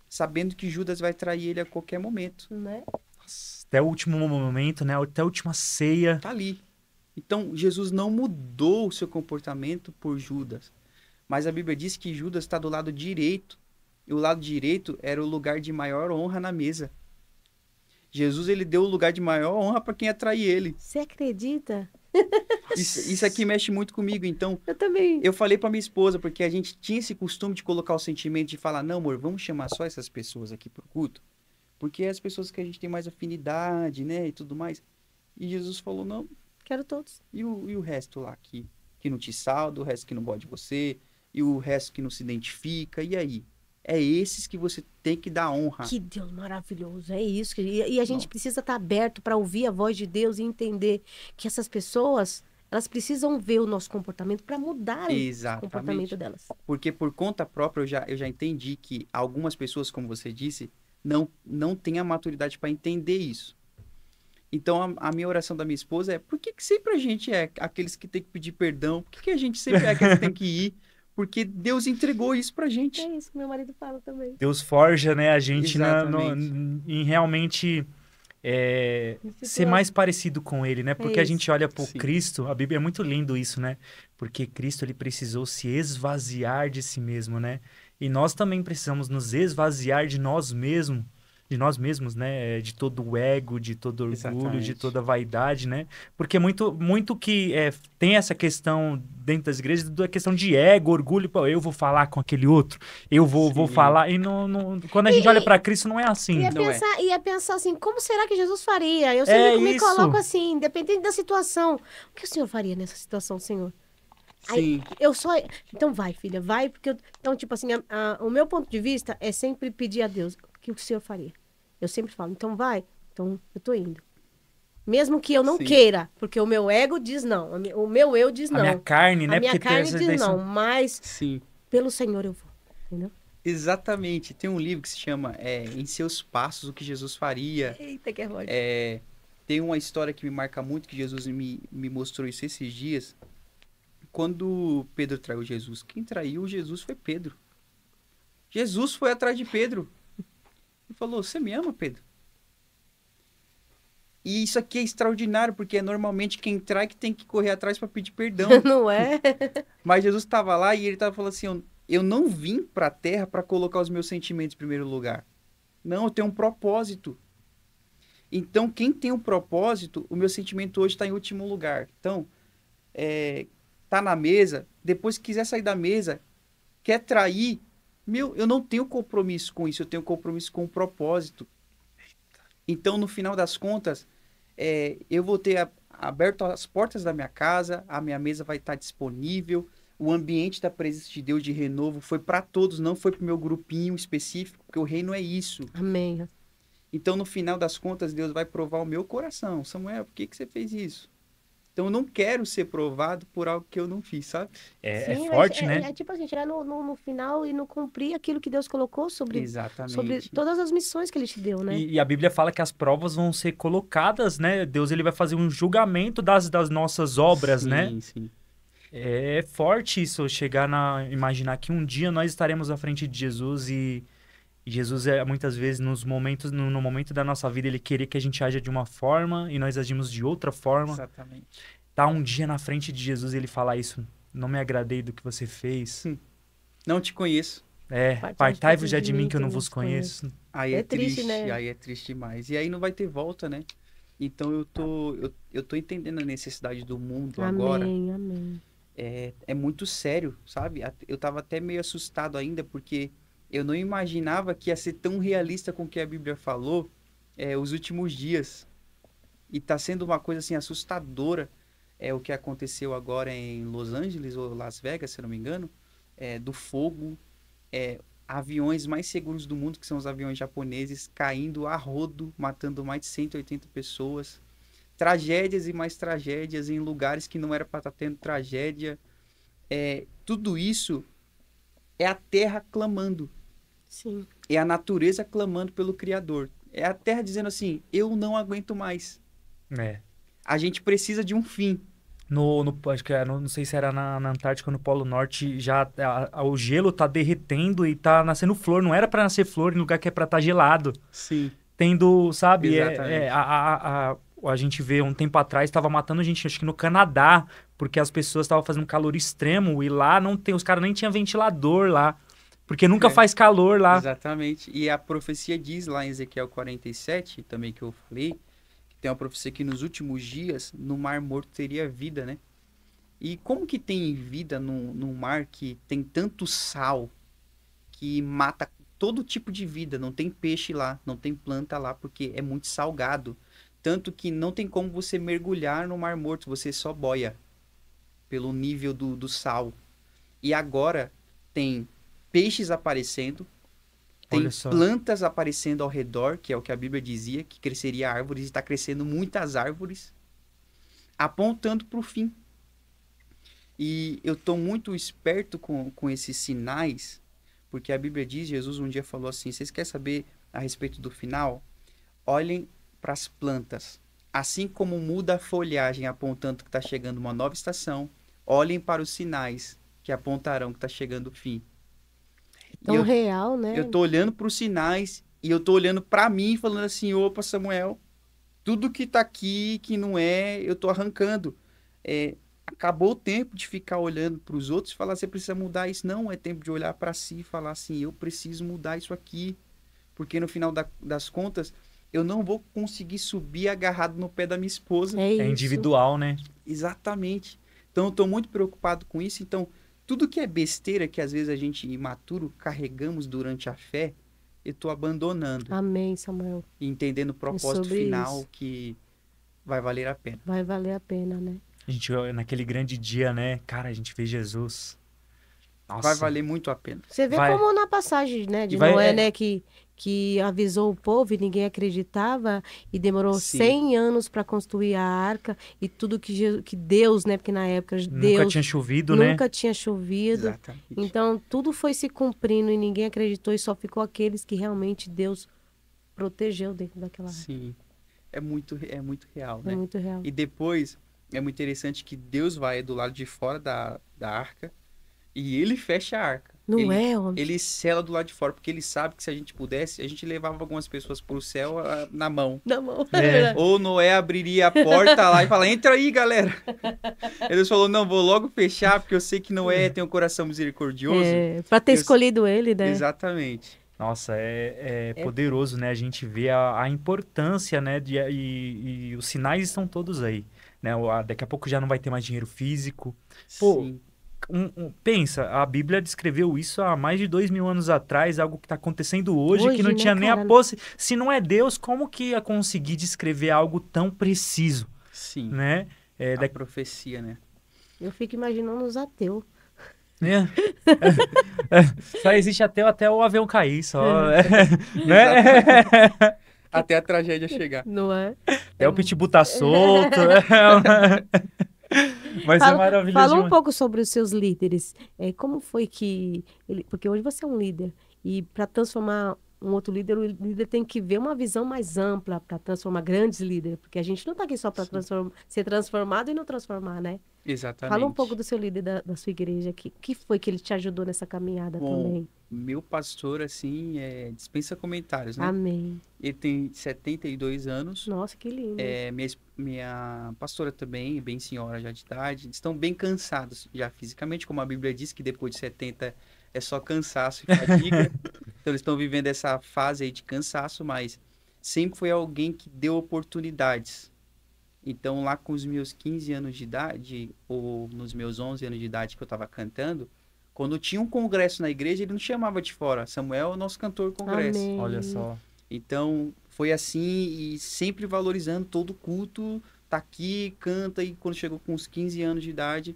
sabendo que Judas vai trair ele a qualquer momento. Né? Até o último momento, né? Até a última ceia. Tá ali. Então, Jesus não mudou o seu comportamento por Judas. Mas a Bíblia diz que Judas está do lado direito. E o lado direito era o lugar de maior honra na mesa. Jesus ele deu o lugar de maior honra para quem ia trair ele. Você acredita? Isso aqui mexe muito comigo. Então, Eu também. eu falei para minha esposa, porque a gente tinha esse costume de colocar o sentimento de falar, não, amor, vamos chamar só essas pessoas aqui pro culto. Porque é as pessoas que a gente tem mais afinidade, né, e tudo mais. E Jesus falou, não, Quero todos. e o resto lá que não te salda, o resto que não gosta de você, e o resto que não se identifica, e aí? É esses que você tem que dar honra. Que Deus maravilhoso. É isso. E a gente Não. precisa estar aberto para ouvir a voz de Deus e entender que essas pessoas, elas precisam ver o nosso comportamento para mudarem o Exatamente. comportamento delas. Porque por conta própria eu já entendi que algumas pessoas, como você disse, não têm a maturidade para entender isso. Então a minha oração da minha esposa é: por que sempre a gente é aqueles que tem que pedir perdão? Por que a gente sempre é aqueles que tem que ir? Porque Deus entregou isso pra gente. É isso que meu marido fala também. Deus forja, né, a gente Exatamente. em realmente ser mais parecido com ele, né? Porque a gente olha por Sim. Cristo, a Bíblia é muito lindo isso, né? Porque Cristo ele precisou se esvaziar de si mesmo, né? E nós também precisamos nos esvaziar de nós mesmos, né? De todo o ego, de todo orgulho, Exatamente. de toda vaidade, né? Porque muito que tem essa questão dentro das igrejas, da questão de ego, orgulho, pô, eu vou falar com aquele outro, eu vou Sim. falar, e quando a gente olha para Cristo não é assim. Ia pensar assim, como será que Jesus faria? Eu É sempre me isso. coloco assim, independente da situação. O que o Senhor faria nessa situação, Senhor? Aí, Sim. Então vai, filha, vai, porque então, tipo assim, o meu ponto de vista é sempre pedir a Deus o que o Senhor faria. Eu sempre falo, então vai, então eu tô indo. Mesmo que eu não Sim. queira, porque o meu ego diz não, o meu eu diz A não. minha carne, né? A minha Porque carne essa diz daí não, mas Sim. pelo Senhor eu vou, entendeu? Exatamente. Tem um livro que se chama Em Seus Passos, o que Jesus faria. Eita, que é ótimo. Tem uma história que me marca muito, que Jesus me mostrou isso esses dias. Quando Pedro traiu Jesus, quem traiu Jesus foi Pedro. Jesus foi atrás de Pedro. E falou, você me ama, Pedro? E isso aqui é extraordinário, porque é normalmente quem trai que tem que correr atrás para pedir perdão. Não é? Mas Jesus estava lá e ele estava falando assim, eu não vim para a terra para colocar os meus sentimentos em primeiro lugar. Não, eu tenho um propósito. Então, quem tem um propósito, o meu sentimento hoje está em último lugar. Então, tá na mesa, depois que quiser sair da mesa, quer trair, eu não tenho compromisso com isso, eu tenho compromisso com o propósito. Então, no final das contas, eu vou ter aberto as portas da minha casa, a minha mesa vai estar disponível, o ambiente da presença de Deus de renovo foi para todos, não foi para o meu grupinho específico, porque o reino é isso. Amém. Então, no final das contas, Deus vai provar o meu coração. Samuel, por que você fez isso? Então eu não quero ser provado por algo que eu não fiz, sabe? É Sim, forte, né? É tipo assim, chegar no final e não cumprir aquilo que Deus colocou sobre Exatamente. todas as missões que ele te deu, né? E a Bíblia fala que as provas vão ser colocadas, né? Deus ele vai fazer um julgamento das nossas obras, né? Sim, sim. É forte isso, imaginar que um dia nós estaremos à frente de Jesus e Jesus muitas vezes no momento da nossa vida ele queria que a gente aja de uma forma e nós agimos de outra forma. Exatamente. Tá um dia na frente de Jesus e ele falar isso, não me agradei do que você fez. Não te conheço. Partai-vos já de mim que eu não vos conheço. Aí É é triste, triste, né? aí é triste demais. E aí não vai ter volta, né? Então eu tô entendendo a necessidade do mundo agora. Amém. É muito sério, sabe? Eu tava até meio assustado ainda, porque eu não imaginava que ia ser tão realista com o que a Bíblia falou os últimos dias. E tá sendo uma coisa assim assustadora o que aconteceu agora em Los Angeles ou Las Vegas, se eu não me engano, do fogo, aviões mais seguros do mundo, que são os aviões japoneses, caindo a rodo, matando mais de 180 pessoas. Tragédias e mais tragédias em lugares que não era para estar tendo tragédia. Tudo isso é a terra clamando. Sim. É a natureza clamando pelo Criador. É a terra dizendo assim, eu não aguento mais. A gente precisa de um fim. Acho que não sei se era na Antártica ou no Polo Norte, já o gelo tá derretendo e tá nascendo flor. Não era para nascer flor em lugar que é para estar gelado. Sim. Tendo, sabe, Exatamente. a gente vê um tempo atrás, estava matando gente, acho que no Canadá, porque as pessoas estavam fazendo calor extremo e lá não tem, os caras nem tinham ventilador lá, porque nunca faz calor lá. Exatamente. E a profecia diz lá em Ezequiel 47, também que eu falei, que tem uma profecia que nos últimos dias, no Mar Morto teria vida, né? E como que tem vida num mar que tem tanto sal, que mata todo tipo de vida? Não tem peixe lá, não tem planta lá, porque é muito salgado. Tanto que não tem como você mergulhar no Mar Morto, você só boia pelo nível do sal. E agora tem peixes aparecendo, tem plantas aparecendo ao redor, que é o que a Bíblia dizia, que cresceria árvores, e está crescendo muitas árvores, apontando para o fim. E eu estou muito esperto com esses sinais, porque a Bíblia diz, Jesus um dia falou assim, vocês querem saber a respeito do final? Olhem para as plantas. Assim como muda a folhagem apontando que está chegando uma nova estação, olhem para os sinais que apontarão que está chegando o fim. Tão real, né? Eu tô olhando para os sinais e eu tô olhando para mim falando assim, opa, Samuel, tudo que tá aqui, que não eu tô arrancando. Acabou o tempo de ficar olhando para os outros e falar, você precisa mudar isso. Não, é tempo de olhar para si e falar assim, eu preciso mudar isso aqui. Porque no final das contas, eu não vou conseguir subir agarrado no pé da minha esposa. É individual, né? Exatamente. Então eu tô muito preocupado com isso. Então, tudo que é besteira que às vezes a gente imaturo carregamos durante a fé, eu tô abandonando. Amém, Samuel. E entendendo o propósito final isso. Que vai valer a pena. Vai valer a pena, né? A gente, naquele grande dia, né? Cara, a gente vê Jesus. Nossa. Vai valer muito a pena. Você vê como na passagem, né? De Noé, né? Que avisou o povo e ninguém acreditava e demorou 100 anos para construir a arca e tudo que Deus, né? Porque na época nunca tinha chovido, né? Nunca tinha chovido. Exatamente. Então tudo foi se cumprindo e ninguém acreditou e só ficou aqueles que realmente Deus protegeu dentro daquela arca. Sim, é muito real, né? É muito real. E depois é muito interessante que Deus vai do lado de fora da arca e ele fecha a arca. Ele sela do lado de fora, porque ele sabe que se a gente pudesse, a gente levava algumas pessoas pro céu na mão. Na mão. Ou Noé abriria a porta lá e fala, entra aí, galera. Ele falou, não, vou logo fechar, porque eu sei que Noé tem um coração misericordioso. Pra ter escolhido ele, né? Exatamente. Nossa, é poderoso, né? A gente vê a importância, né? E os sinais estão todos aí. Né? Daqui a pouco já não vai ter mais dinheiro físico. Pô, sim. Pensa, a Bíblia descreveu isso há mais de 2000 anos atrás, algo que está acontecendo hoje que não tinha nem a possibilidade. Se não é Deus, como que ia conseguir descrever algo tão preciso? Sim. Né? A profecia, né? Eu fico imaginando os ateus. Só existe até o avião cair, só. Né? Até a tragédia chegar. Não é? Até o pitbull tá solto. Mas é maravilhoso Fala um demais. pouco sobre os seus líderes. Como foi que porque hoje você é um líder e para transformar um outro líder, o líder tem que ver uma visão mais ampla para transformar grandes líderes, porque a gente não está aqui só para ser transformado e não transformar, né? Exatamente. Fala um pouco do seu líder da sua igreja aqui. O que foi que ele te ajudou nessa caminhada também? Meu pastor, assim, dispensa comentários, né? Amém. Ele tem 72 anos. Nossa, que lindo. Minha pastora também, bem senhora já de idade, estão bem cansados já fisicamente, como a Bíblia diz que depois de 70 é só cansaço e fadiga. Então eles estão vivendo essa fase aí de cansaço, mas sempre foi alguém que deu oportunidades. Então lá com os meus 15 anos de idade, ou nos meus 11 anos de idade que eu estava cantando, quando tinha um congresso na igreja, ele não chamava de fora. Samuel é o nosso cantor congresso. Amém. Olha só. Então, foi assim e sempre valorizando todo culto, tá aqui, canta, e quando chegou com uns 15 anos de idade,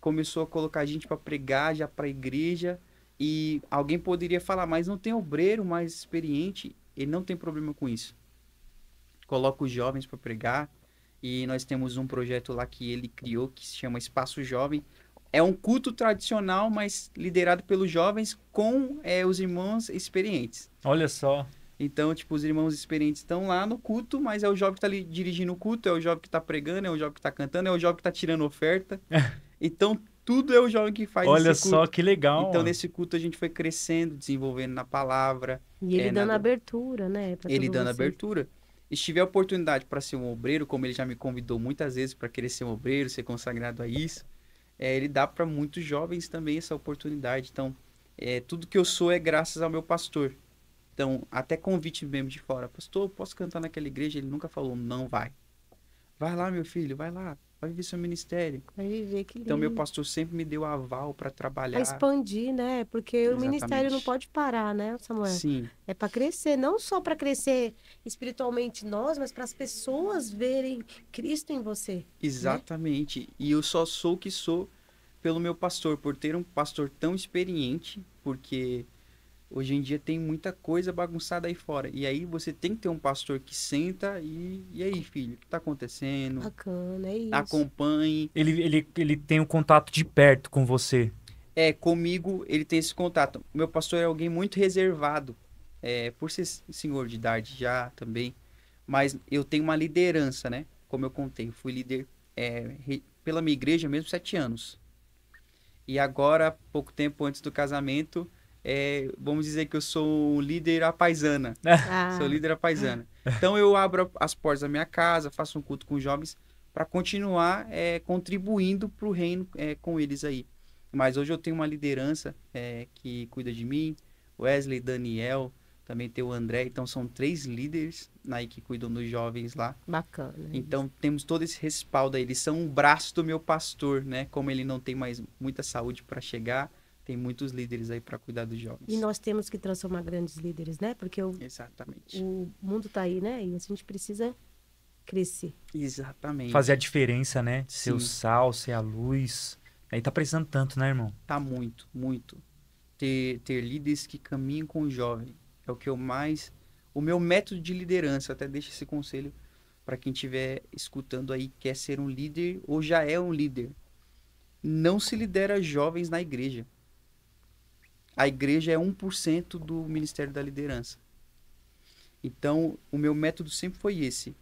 começou a colocar a gente para pregar já para a igreja, e alguém poderia falar, mas não tem obreiro mais experiente, ele não tem problema com isso. Coloca os jovens para pregar, e nós temos um projeto lá que ele criou, que se chama Espaço Jovem. É um culto tradicional, mas liderado pelos jovens com os irmãos experientes. Olha só. Então, tipo, os irmãos experientes estão lá no culto, mas é o jovem que tá ali dirigindo o culto, é o jovem que tá pregando, é o jovem que tá cantando, é o jovem que tá tirando oferta. Então, tudo é o jovem que faz Olha esse culto. só, que legal. Então, nesse culto a gente foi crescendo, desenvolvendo na palavra. E ele dando abertura, né? Pra Ele tudo dando você. abertura. E se tiver oportunidade para ser um obreiro, como ele já me convidou muitas vezes para querer ser um obreiro, ser consagrado a isso, ele dá para muitos jovens também essa oportunidade. Então, tudo que eu sou é graças ao meu pastor. Então, até convite mesmo de fora. Pastor, posso cantar naquela igreja? Ele nunca falou, não vai. Vai lá, meu filho, vai lá. Vai viver seu ministério. Vai viver, que lindo. Então, meu pastor sempre me deu aval para trabalhar. A expandir, né? Porque Exatamente. o ministério não pode parar, né, Samuel? Sim. É para crescer, não só para crescer espiritualmente nós, mas para as pessoas verem Cristo em você. Exatamente. Né? E eu só sou o que sou pelo meu pastor, por ter um pastor tão experiente, porque hoje em dia tem muita coisa bagunçada aí fora. E aí você tem que ter um pastor que senta e aí, filho, o que tá acontecendo? Bacana, é isso. Acompanhe. Ele tem um contato de perto com você. Comigo ele tem esse contato. Meu pastor é alguém muito reservado, por ser senhor de idade já também. Mas eu tenho uma liderança, né? Como eu contei, fui líder pela minha igreja mesmo 7 anos. E agora, pouco tempo antes do casamento, vamos dizer que eu sou um líder à paisana. Sou líder à paisana. Então eu abro as portas da minha casa, faço um culto com os jovens para continuar contribuindo para o reino com eles aí. Mas hoje eu tenho uma liderança que cuida de mim, Wesley, Daniel, também tem o André. Então são 3 líderes aí que cuidam dos jovens lá. Bacana. Então temos todo esse respaldo aí. Eles são um braço do meu pastor, né? Como ele não tem mais muita saúde para chegar, tem muitos líderes aí para cuidar dos jovens. E nós temos que transformar grandes líderes, né? Porque Exatamente. O mundo tá aí, né? E a gente precisa crescer. Exatamente. Fazer a diferença, né? Sim. Ser o sal, ser a luz. Aí tá precisando tanto, né, irmão? Tá muito, muito. Ter líderes que caminham com o jovem é o que eu mais... O meu método de liderança, até deixo esse conselho para quem estiver escutando aí, quer ser um líder ou já é um líder. Não se lidera jovens na igreja. A igreja é 1% do ministério da liderança. Então, o meu método sempre foi esse.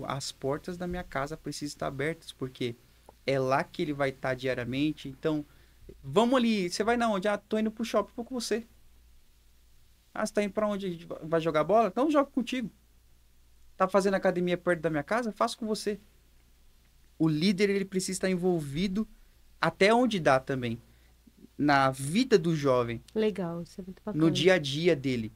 As portas da minha casa precisam estar abertas, porque é lá que ele vai estar diariamente. Então, vamos ali, você vai na onde? Tô indo pro shopping, vou com você. Você tá indo pra onde? A gente vai jogar bola? Então, eu jogo contigo. Tá fazendo academia perto da minha casa? Faço com você. O líder, ele precisa estar envolvido até onde dá também. Na vida do jovem. Legal, isso é muito bacana. No dia a dia dele.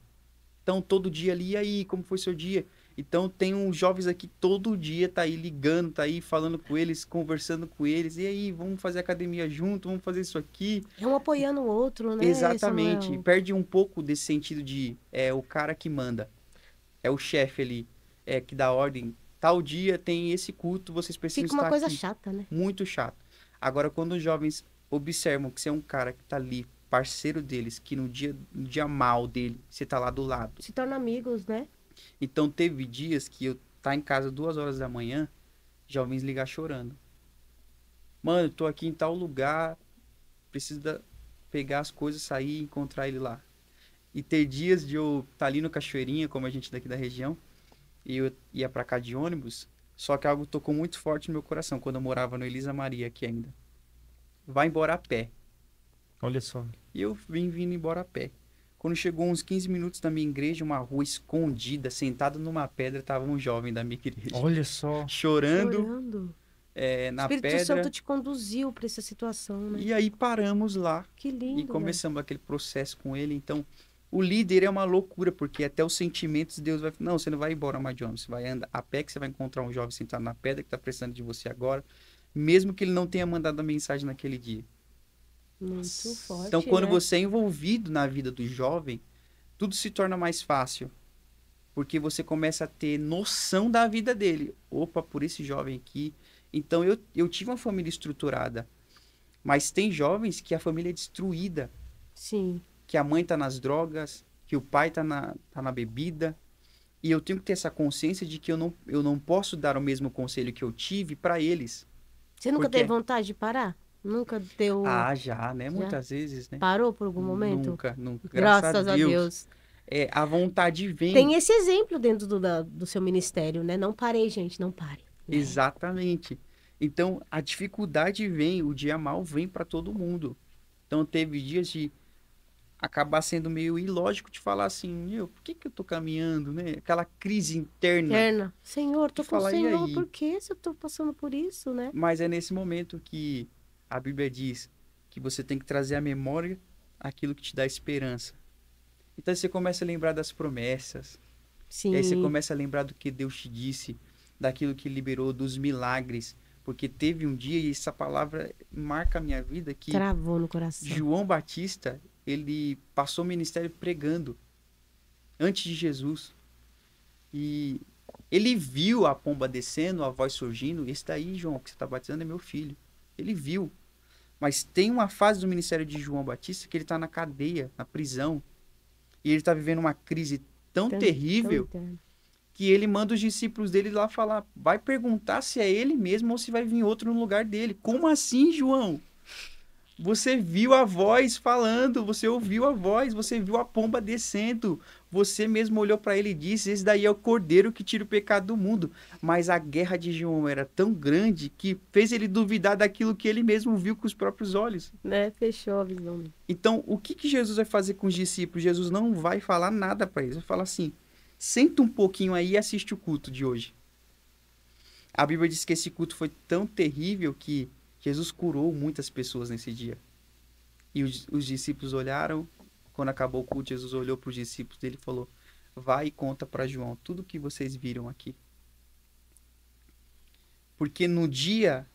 Então, todo dia ali, e aí, como foi seu dia? Então, tem uns jovens aqui, todo dia tá aí ligando, tá aí falando com eles, conversando com eles. E aí, vamos fazer academia junto, vamos fazer isso aqui. É um apoiando o outro, né? Exatamente. Samuel? Perde um pouco desse sentido de o cara que manda. É o chefe ali, que dá ordem. Tal dia tem esse culto, vocês precisam Fica estar uma coisa aqui. chata, né? Muito chato. Agora, quando os jovens observam que você é um cara que tá ali, parceiro deles, que no dia mal dele, você tá lá do lado. Se torna amigos, né? Então teve dias que eu tá em casa 2 horas da manhã, jovens ligar chorando. Mano, eu tô aqui em tal lugar, preciso pegar as coisas, sair e encontrar ele lá. E ter dias de eu estar ali no Cachoeirinha, como a gente daqui da região, e eu ia pra cá de ônibus, só que algo tocou muito forte no meu coração, quando eu morava no Elisa Maria aqui ainda. Vai embora a pé. Olha só. E eu vim vindo embora a pé. Quando chegou uns 15 minutos da minha igreja, uma rua escondida, sentado numa pedra, tava um jovem da minha igreja. Olha só. Chorando O na Espírito pedra. Santo te conduziu para essa situação, né? E aí paramos lá Que lindo, e começamos aquele processo com ele. Então, o líder é uma loucura, porque até os sentimentos Deus vai... Não, você não vai embora mais de ônibus, você vai andar a pé, que você vai encontrar um jovem sentado na pedra que está precisando de você agora, mesmo que ele não tenha mandado a mensagem naquele dia. Muito forte, Então, quando né? você é envolvido na vida do jovem, tudo se torna mais fácil. Porque você começa a ter noção da vida dele. Opa, por esse jovem aqui. Então, eu tive uma família estruturada. Mas tem jovens que a família é destruída. Sim. Que a mãe tá nas drogas, que o pai tá na bebida. E eu tenho que ter essa consciência de que eu não posso dar o mesmo conselho que eu tive para eles. Você nunca Porque- teve vontade de parar? Nunca deu... Ah, já, né? Já? Muitas vezes, né? Parou por algum momento? Nunca, nunca. Graças a Deus. A vontade vem. Tem esse exemplo dentro do seu ministério, né? Não parei, gente, não pare. Né? Exatamente. Então, a dificuldade vem, o dia mal vem para todo mundo. Então, teve dias de acabar sendo meio ilógico de falar assim, meu, por que eu tô caminhando, né? Aquela crise interna. Eterna. Senhor, tô De com o falar, e Senhor, aí? por que eu tô passando por isso, né? Mas é nesse momento que a Bíblia diz que você tem que trazer à memória aquilo que te dá esperança. Então, você começa a lembrar das promessas. Sim. E aí você começa a lembrar do que Deus te disse, daquilo que liberou, dos milagres. Porque teve um dia, e essa palavra marca a minha vida, que Travou no coração. João Batista, ele passou o ministério pregando antes de Jesus. E ele viu a pomba descendo, a voz surgindo. Esse daí, João, que você está batizando é meu filho. Ele viu. Mas tem uma fase do ministério de João Batista que ele está na cadeia, na prisão. E ele está vivendo uma crise tão terrível Tão que ele manda os discípulos dele lá falar, vai perguntar se é ele mesmo ou se vai vir outro no lugar dele. Como assim, João? Você viu a voz falando, você ouviu a voz, você viu a pomba descendo. Você mesmo olhou para ele e disse, esse daí é o cordeiro que tira o pecado do mundo. Mas a guerra de João era tão grande que fez ele duvidar daquilo que ele mesmo viu com os próprios olhos. Né? Fechou a visão. Então, o que Jesus vai fazer com os discípulos? Jesus não vai falar nada para eles. Vai falar assim, senta um pouquinho aí e assiste o culto de hoje. A Bíblia diz que esse culto foi tão terrível que Jesus curou muitas pessoas nesse dia. E os discípulos olharam, quando acabou o culto, Jesus olhou para os discípulos dele e falou, vai e conta para João tudo o que vocês viram aqui. Porque no dia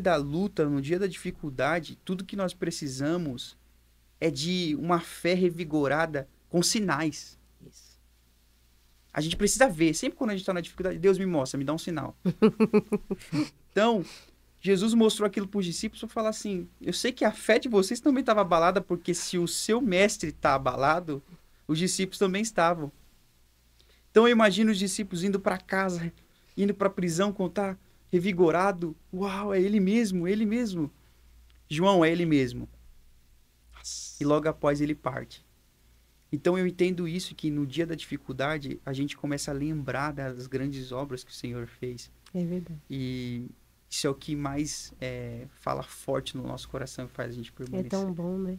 da luta, no dia da dificuldade, tudo que nós precisamos é de uma fé revigorada com sinais. Isso. A gente precisa ver. Sempre quando a gente está na dificuldade, Deus me mostra, me dá um sinal. Então, Jesus mostrou aquilo para os discípulos para falar assim, eu sei que a fé de vocês também estava abalada, porque se o seu mestre está abalado, os discípulos também estavam. Então eu imagino os discípulos indo para casa, indo para a prisão, contar revigorado. Uau, é ele mesmo, ele mesmo. João, é ele mesmo. E logo após ele parte. Então eu entendo isso, que no dia da dificuldade a gente começa a lembrar das grandes obras que o Senhor fez. É verdade. E isso é o que mais fala forte no nosso coração e faz a gente É permanecer. tão bom, né?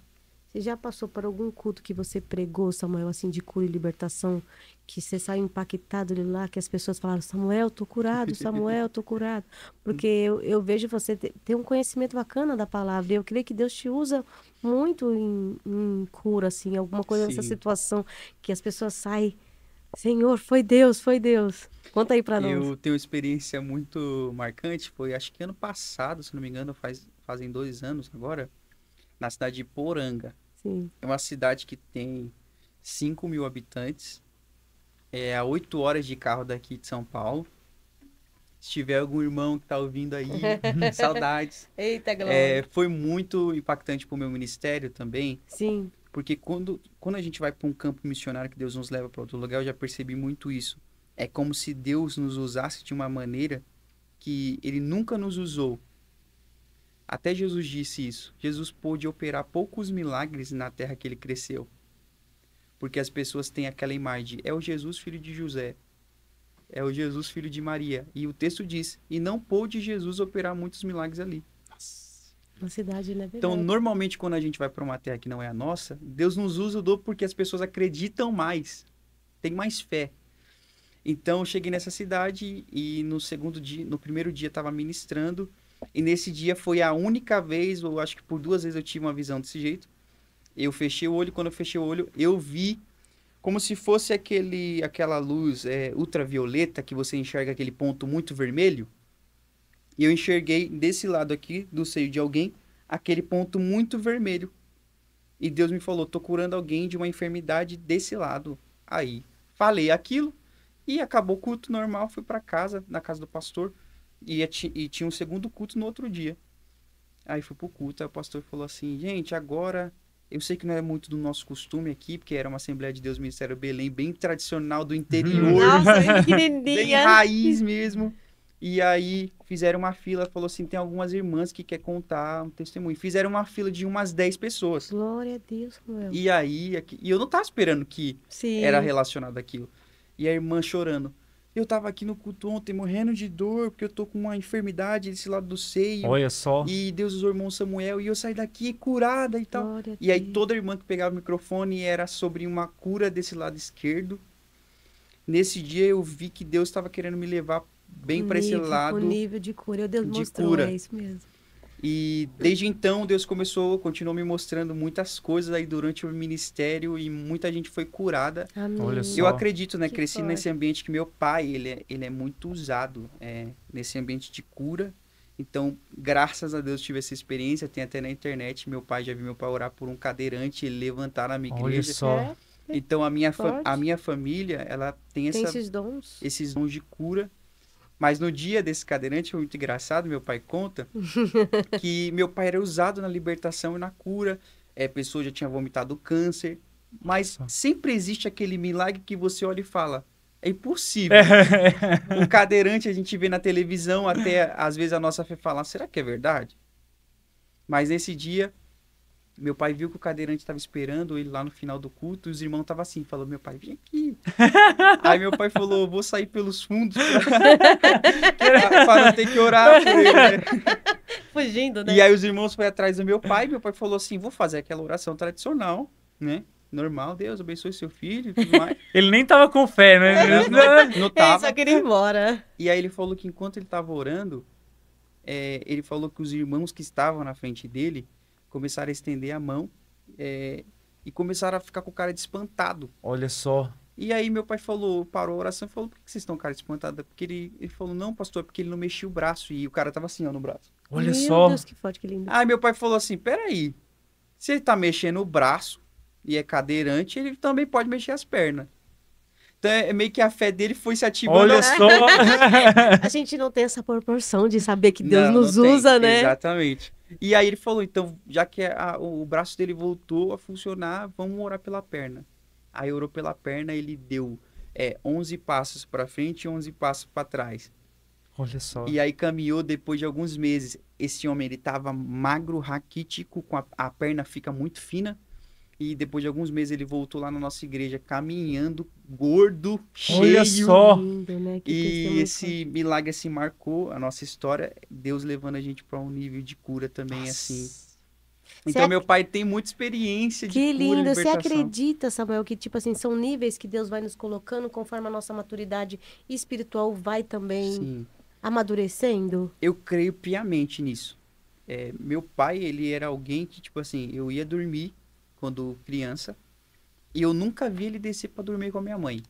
Você já passou por algum culto que você pregou, Samuel, assim, de cura e libertação, que você saiu impactado de lá, que as pessoas falaram, Samuel, tô curado, Samuel, tô curado. Porque eu vejo você ter um conhecimento bacana da palavra, e eu creio que Deus te usa muito em cura, assim, alguma coisa nessa Sim. situação, que as pessoas saem, Senhor, foi Deus, foi Deus. Conta aí pra nós. Eu tenho uma experiência muito marcante, foi acho que ano passado, se não me engano, fazem 2 anos agora, na cidade de Poranga. Sim. É uma cidade que tem 5.000 habitantes, é a 8 horas de carro daqui de São Paulo. Se tiver algum irmão que tá ouvindo aí, saudades. Eita, Glória. Foi muito impactante pro meu ministério também, Sim. Porque quando a gente vai para um campo missionário, que Deus nos leva para outro lugar, eu já percebi muito isso. É como se Deus nos usasse de uma maneira que ele nunca nos usou. Até Jesus disse isso. Jesus pôde operar poucos milagres na terra que ele cresceu. Porque as pessoas têm aquela imagem de, é o Jesus filho de José. É o Jesus filho de Maria. E o texto diz, e não pôde Jesus operar muitos milagres ali. Na cidade, né? Então, normalmente, quando a gente vai para uma terra que não é a nossa, Deus nos usa porque as pessoas acreditam mais. Tem mais fé. Então, eu cheguei nessa cidade e no primeiro dia estava ministrando. E nesse dia foi a única vez, ou acho que por 2 vezes eu tive uma visão desse jeito. Eu fechei o olho, quando eu fechei o olho, eu vi como se fosse aquela luz ultravioleta que você enxerga aquele ponto muito vermelho. E eu enxerguei desse lado aqui, do seio de alguém, aquele ponto muito vermelho. E Deus me falou, tô curando alguém de uma enfermidade desse lado. Aí, falei aquilo e acabou o culto normal, fui para casa, na casa do pastor, e tinha um segundo culto no outro dia. Aí fui pro culto, aí o pastor falou assim, gente, agora, eu sei que não é muito do nosso costume aqui, porque era uma Assembleia de Deus Ministério Belém, bem tradicional do interior, Nossa, bem pequenininha. raiz mesmo. E aí fizeram uma fila, falou assim, tem algumas irmãs que quer contar um testemunho. Fizeram uma fila de umas 10 pessoas. Glória a Deus, Samuel. E aí, e eu não tava esperando que Sim. era relacionado àquilo. E a irmã chorando. Eu tava aqui no culto ontem morrendo de dor, porque eu tô com uma enfermidade desse lado do seio. Olha só. E Deus usou o irmão Samuel, e eu saí daqui curada e tal. Glória a E aí Deus. toda irmã que pegava o microfone era sobre uma cura desse lado esquerdo. Nesse dia eu vi que Deus estava querendo me levar bem para esse lado. O nível de cura. Deus de mostrou, cura. é isso mesmo. E desde então Deus continuou me mostrando muitas coisas aí durante o ministério e muita gente foi curada. Amém. Olha só. Eu acredito, né? Que Cresci forte. nesse ambiente que meu pai, ele é muito usado nesse ambiente de cura. Então, graças a Deus tive essa experiência. Tem até na internet, meu pai já viu meu pai orar por um cadeirante, ele levantar na minha Olha igreja. só. Então, a minha Forte. família, ela tem Tem esses dons. esses dons de cura. Mas no dia desse cadeirante foi muito engraçado, meu pai conta que meu pai era usado na libertação e na cura. A pessoa já tinha vomitado câncer. Mas Nossa. sempre existe aquele milagre que você olha e fala, é impossível. Um cadeirante a gente vê na televisão, até às vezes a nossa fé fala, será que é verdade? Mas nesse dia, meu pai viu que o cadeirante estava esperando ele lá no final do culto, e os irmãos estavam assim, falou, meu pai, vem aqui. Aí meu pai falou, vou sair pelos fundos para não ter que orar por ele, né? Fugindo, né? E aí os irmãos foram atrás do meu pai pai falou assim, vou fazer aquela oração tradicional, né? Normal, Deus abençoe seu filho e tudo mais. Ele nem tava com fé, né? Não Ele tava. só queria ir embora. E aí ele falou que enquanto ele estava orando, ele falou que os irmãos que estavam na frente dele começaram a estender a mão e começaram a ficar com cara de espantado. Olha só. E aí meu pai parou a oração e falou, por que vocês estão com cara de espantado? Porque ele falou, não, pastor, é porque ele não mexia o braço. E o cara tava assim, ó, no braço. Olha Meu só. Deus, que forte, que lindo. Aí meu pai falou assim, peraí, se ele tá mexendo o braço e é cadeirante, ele também pode mexer as pernas. Então é meio que a fé dele foi se ativando. Olha só. A gente não tem essa proporção de saber que Deus Não nos tem. usa, né? Exatamente. E aí ele falou, então, já que o braço dele voltou a funcionar, vamos orar pela perna. Aí orou pela perna, ele deu 11 passos para frente e 11 passos para trás. Olha só. E aí caminhou depois de alguns meses. Esse homem, ele tava magro, raquítico, com a perna fica muito fina. E depois de alguns meses ele voltou lá na nossa igreja, caminhando, gordo, Olha cheio. só. Lindo, né? Que E testemunho esse milagre assim marcou a nossa história, Deus levando a gente para um nível de cura também Nossa. assim. Você Então meu pai tem muita experiência de Que cura e lindo. Você libertação. acredita, Samuel, que tipo assim, são níveis que Deus vai nos colocando conforme a nossa maturidade espiritual vai também Sim, amadurecendo? eu creio piamente nisso. Meu pai, ele era alguém que tipo assim, eu ia dormir quando criança e eu nunca vi ele descer para dormir com a minha mãe.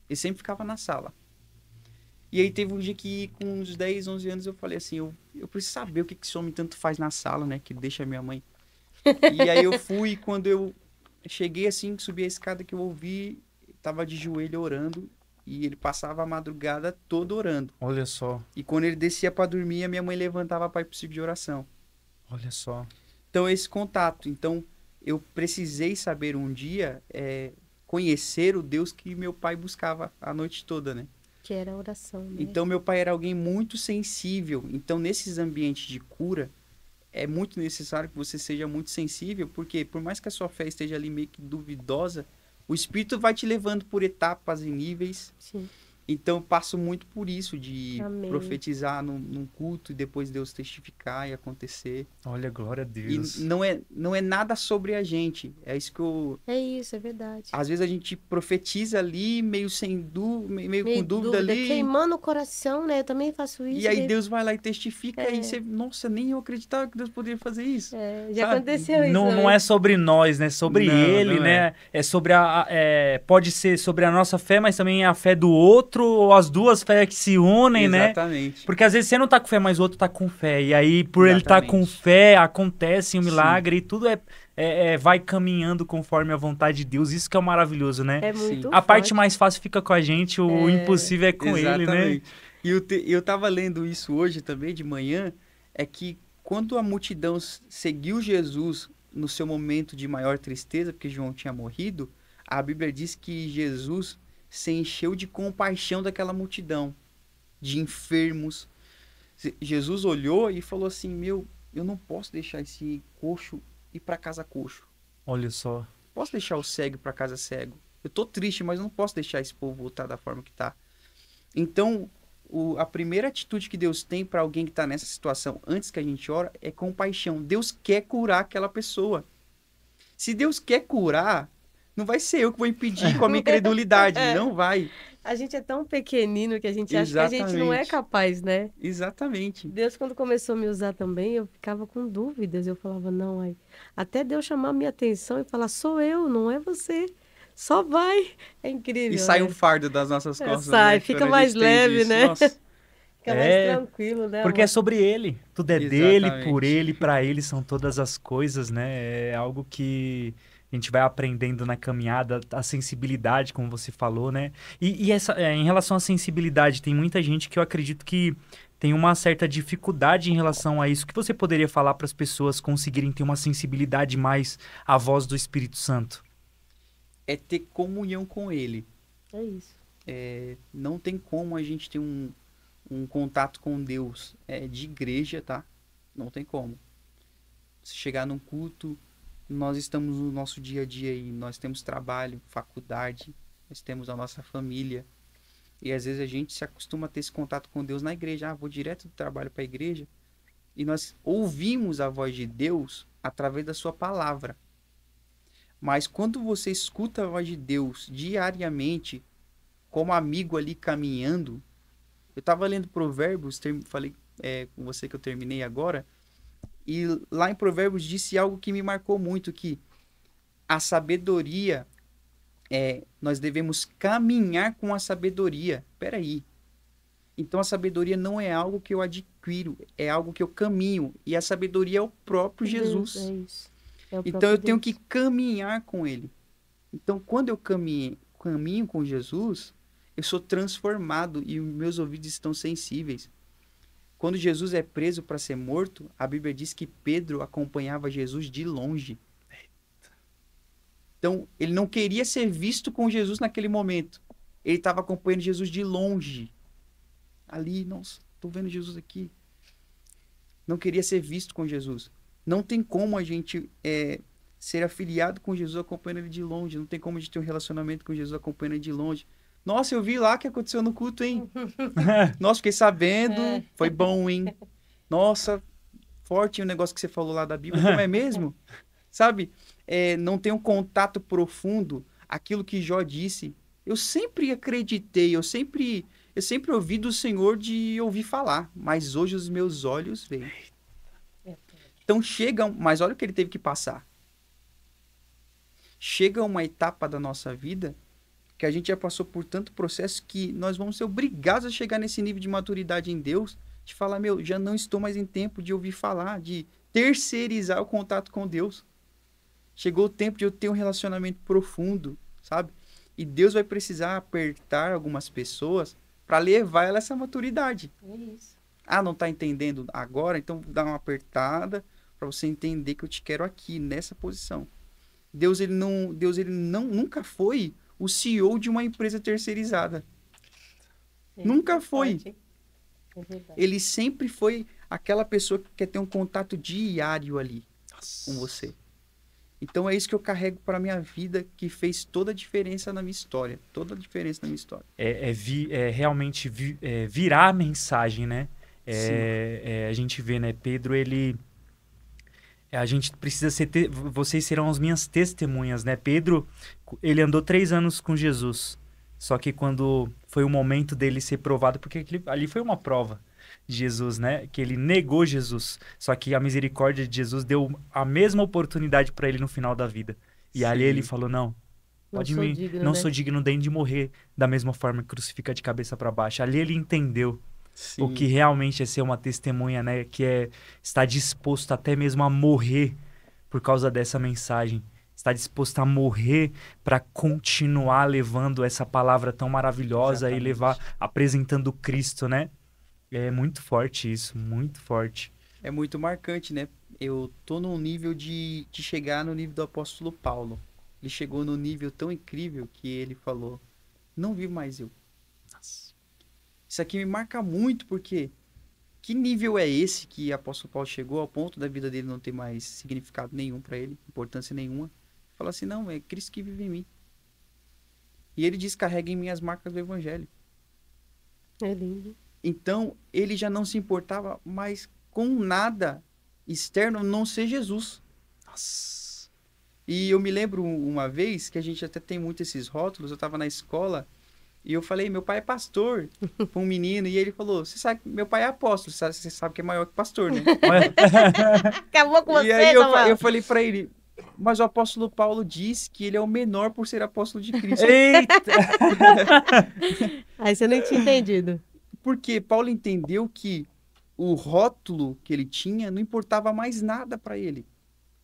Ele sempre ficava na sala. E aí teve um dia que com uns 10, 11 anos eu falei assim, eu preciso saber o que esse homem tanto faz na sala, né, que deixa a minha mãe. E aí eu fui, quando eu cheguei assim, subi a escada que eu ouvi, tava de joelho orando, e ele passava a madrugada toda orando. Olha só. E quando ele descia para dormir, a minha mãe levantava para ir pro ciclo de oração. Olha só. Então esse contato, então eu precisei saber um dia conhecer o Deus que meu pai buscava a noite toda, né? Que era a oração, né? Então, meu pai era alguém muito sensível. Então, nesses ambientes de cura, é muito necessário que você seja muito sensível, porque por mais que a sua fé esteja ali meio que duvidosa, o Espírito vai te levando por etapas e níveis. Sim. Então, eu passo muito por isso, de Amém. profetizar num culto e depois Deus testificar e acontecer. Olha, glória a E Deus. não é nada sobre a gente. É isso que eu... É isso, é verdade. Às vezes a gente profetiza ali, meio sem meio com dúvida ali. Queimando o coração, né? Eu também faço isso. E aí né? Deus vai lá e testifica e você... Nossa, nem eu acreditava que Deus poderia fazer isso. Já sabe? aconteceu isso. Não, não é sobre nós, né? Sobre Não, ele, não né? É sobre pode ser sobre a nossa fé, mas também a fé do outro, ou as duas fés que se unem, né? Exatamente. Porque às vezes você não tá com fé, mas o outro tá com fé. E aí, por ele estar com Exatamente. fé, acontece um Sim. milagre e tudo vai caminhando conforme a vontade de Deus. Isso que é o maravilhoso, né? É muito A parte forte. mais fácil fica com a gente, o impossível é com ele, né? Exatamente. E eu tava lendo isso hoje também, de manhã, é que quando a multidão seguiu Jesus no seu momento de maior tristeza, porque João tinha morrido, a Bíblia diz que Jesus se encheu de compaixão daquela multidão, de enfermos. Jesus olhou e falou assim, eu não posso deixar esse coxo ir para casa coxo. Olha só. Posso deixar o cego para casa cego. Eu tô triste, mas não posso deixar esse povo voltar da forma que tá. Então, a primeira atitude que Deus tem para alguém que tá nessa situação, antes que a gente ora, é compaixão. Deus quer curar aquela pessoa. Se Deus quer curar, não vai ser eu que vou impedir com a minha incredulidade. Não vai. A gente é tão pequenino que a gente acha que a gente não é Exatamente. capaz, né? Exatamente. Deus, quando começou a me usar também, eu ficava com dúvidas. Eu falava, não, aí. Até Deus chamar minha atenção e falar, sou eu, não é você. Só vai. É incrível. E sai né? um fardo das nossas costas. Sai, né? fica Quando a mais gente entende leve, isso. né? Nossa, Fica mais tranquilo, né? Porque é amor? sobre ele. Tudo é dele, por Exatamente. ele, pra ele são todas as coisas, né? É algo que a gente vai aprendendo na caminhada, a sensibilidade, como você falou, né? E em relação à sensibilidade, tem muita gente que eu acredito que tem uma certa dificuldade em relação a isso. O que você poderia falar para as pessoas conseguirem ter uma sensibilidade mais à voz do Espírito Santo? É ter comunhão com Ele. É isso. Não tem como a gente ter um contato com Deus de igreja, tá? Não tem como. Se chegar num culto, nós estamos no nosso dia a dia aí, nós temos trabalho, faculdade, nós temos a nossa família. E às vezes a gente se acostuma a ter esse contato com Deus na igreja. Vou direto do trabalho para a igreja. E nós ouvimos a voz de Deus através da sua palavra. Mas quando você escuta a voz de Deus diariamente, como amigo ali caminhando, eu estava lendo Provérbios, falei com você que eu terminei agora, e lá em Provérbios disse algo que me marcou muito, que a sabedoria, nós devemos caminhar com a sabedoria. Peraí. Então a sabedoria não é algo que eu adquiro, é algo que eu caminho. E a sabedoria é o próprio Jesus. Deus, é isso. É o Então próprio eu tenho Deus. que caminhar com Ele. Então quando eu caminho com Jesus, eu sou transformado e meus ouvidos estão sensíveis. Quando Jesus é preso para ser morto, a Bíblia diz que Pedro acompanhava Jesus de longe. Então, ele não queria ser visto com Jesus naquele momento. Ele estava acompanhando Jesus de longe. Ali, nossa, estou vendo Jesus aqui. Não queria ser visto com Jesus. Não tem como a gente ser afiliado com Jesus acompanhando ele de longe. Não tem como a gente ter um relacionamento com Jesus acompanhando ele de longe. Nossa, eu vi lá o que aconteceu no culto, hein? Nossa, fiquei sabendo. Foi bom, hein? Nossa, forte o negócio que você falou lá da Bíblia. Como é mesmo? Sabe? Não tem um contato profundo. Aquilo que Jó disse. Eu sempre acreditei, eu sempre ouvi do Senhor de ouvir falar. Mas hoje os meus olhos veem. Então mas olha o que ele teve que passar. Chega uma etapa da nossa vida que a gente já passou por tanto processo que nós vamos ser obrigados a chegar nesse nível de maturidade em Deus, de falar, já não estou mais em tempo de ouvir falar, de terceirizar o contato com Deus. Chegou o tempo de eu ter um relacionamento profundo, sabe? E Deus vai precisar apertar algumas pessoas para levar ela a essa maturidade. É isso. Não está entendendo agora? Então dá uma apertada para você entender que eu te quero aqui, nessa posição. Deus ele não nunca foi o CEO de uma empresa terceirizada. Nunca foi. Forte, hein? É verdade. Ele sempre foi aquela pessoa que quer ter um contato diário ali com você. Então é isso que eu carrego para minha vida, que fez toda a diferença na minha história. Toda a diferença na minha história. Realmente virar a mensagem, né? Sim. A gente vê, né? Pedro, a gente precisa vocês serão as minhas testemunhas, né? Pedro, ele andou 3 anos com Jesus. Só que quando foi o momento dele ser provado, porque ali foi uma prova de Jesus, né? Que ele negou Jesus. Só que a misericórdia de Jesus deu a mesma oportunidade para ele no final da vida. E ali Sim. ele falou, não Não sou digno, não né? sou digno nem de morrer da mesma forma que crucifica de cabeça para baixo. Ali ele entendeu Sim. o que realmente é ser uma testemunha, né? Que é estar disposto até mesmo a morrer por causa dessa mensagem. Está disposto a morrer para continuar levando essa palavra tão maravilhosa e levar, apresentando Cristo, né? É muito forte isso, muito forte. É muito marcante, né? Eu tô num nível de chegar no nível do apóstolo Paulo. Ele chegou num nível tão incrível que ele falou, não vivo mais eu. Isso aqui me marca muito, porque que nível é esse que o apóstolo Paulo chegou ao ponto da vida dele não ter mais significado nenhum para ele, importância nenhuma. Fala assim, não, é Cristo que vive em mim. E ele diz, carrega em mim as marcas do evangelho. É lindo. Então, ele já não se importava mais com nada externo, a não ser Jesus. Nossa. E eu me lembro uma vez, que a gente até tem muito esses rótulos, eu estava na escola, e eu falei, meu pai é pastor, para um menino, e ele falou, você sabe, meu pai é apóstolo, você sabe que é maior que pastor, né? Acabou com você, E aí Samuel. eu falei para ele, mas o apóstolo Paulo diz que ele é o menor por ser apóstolo de Cristo. Eita! Aí você não tinha entendido. Porque Paulo entendeu que o rótulo que ele tinha não importava mais nada para ele.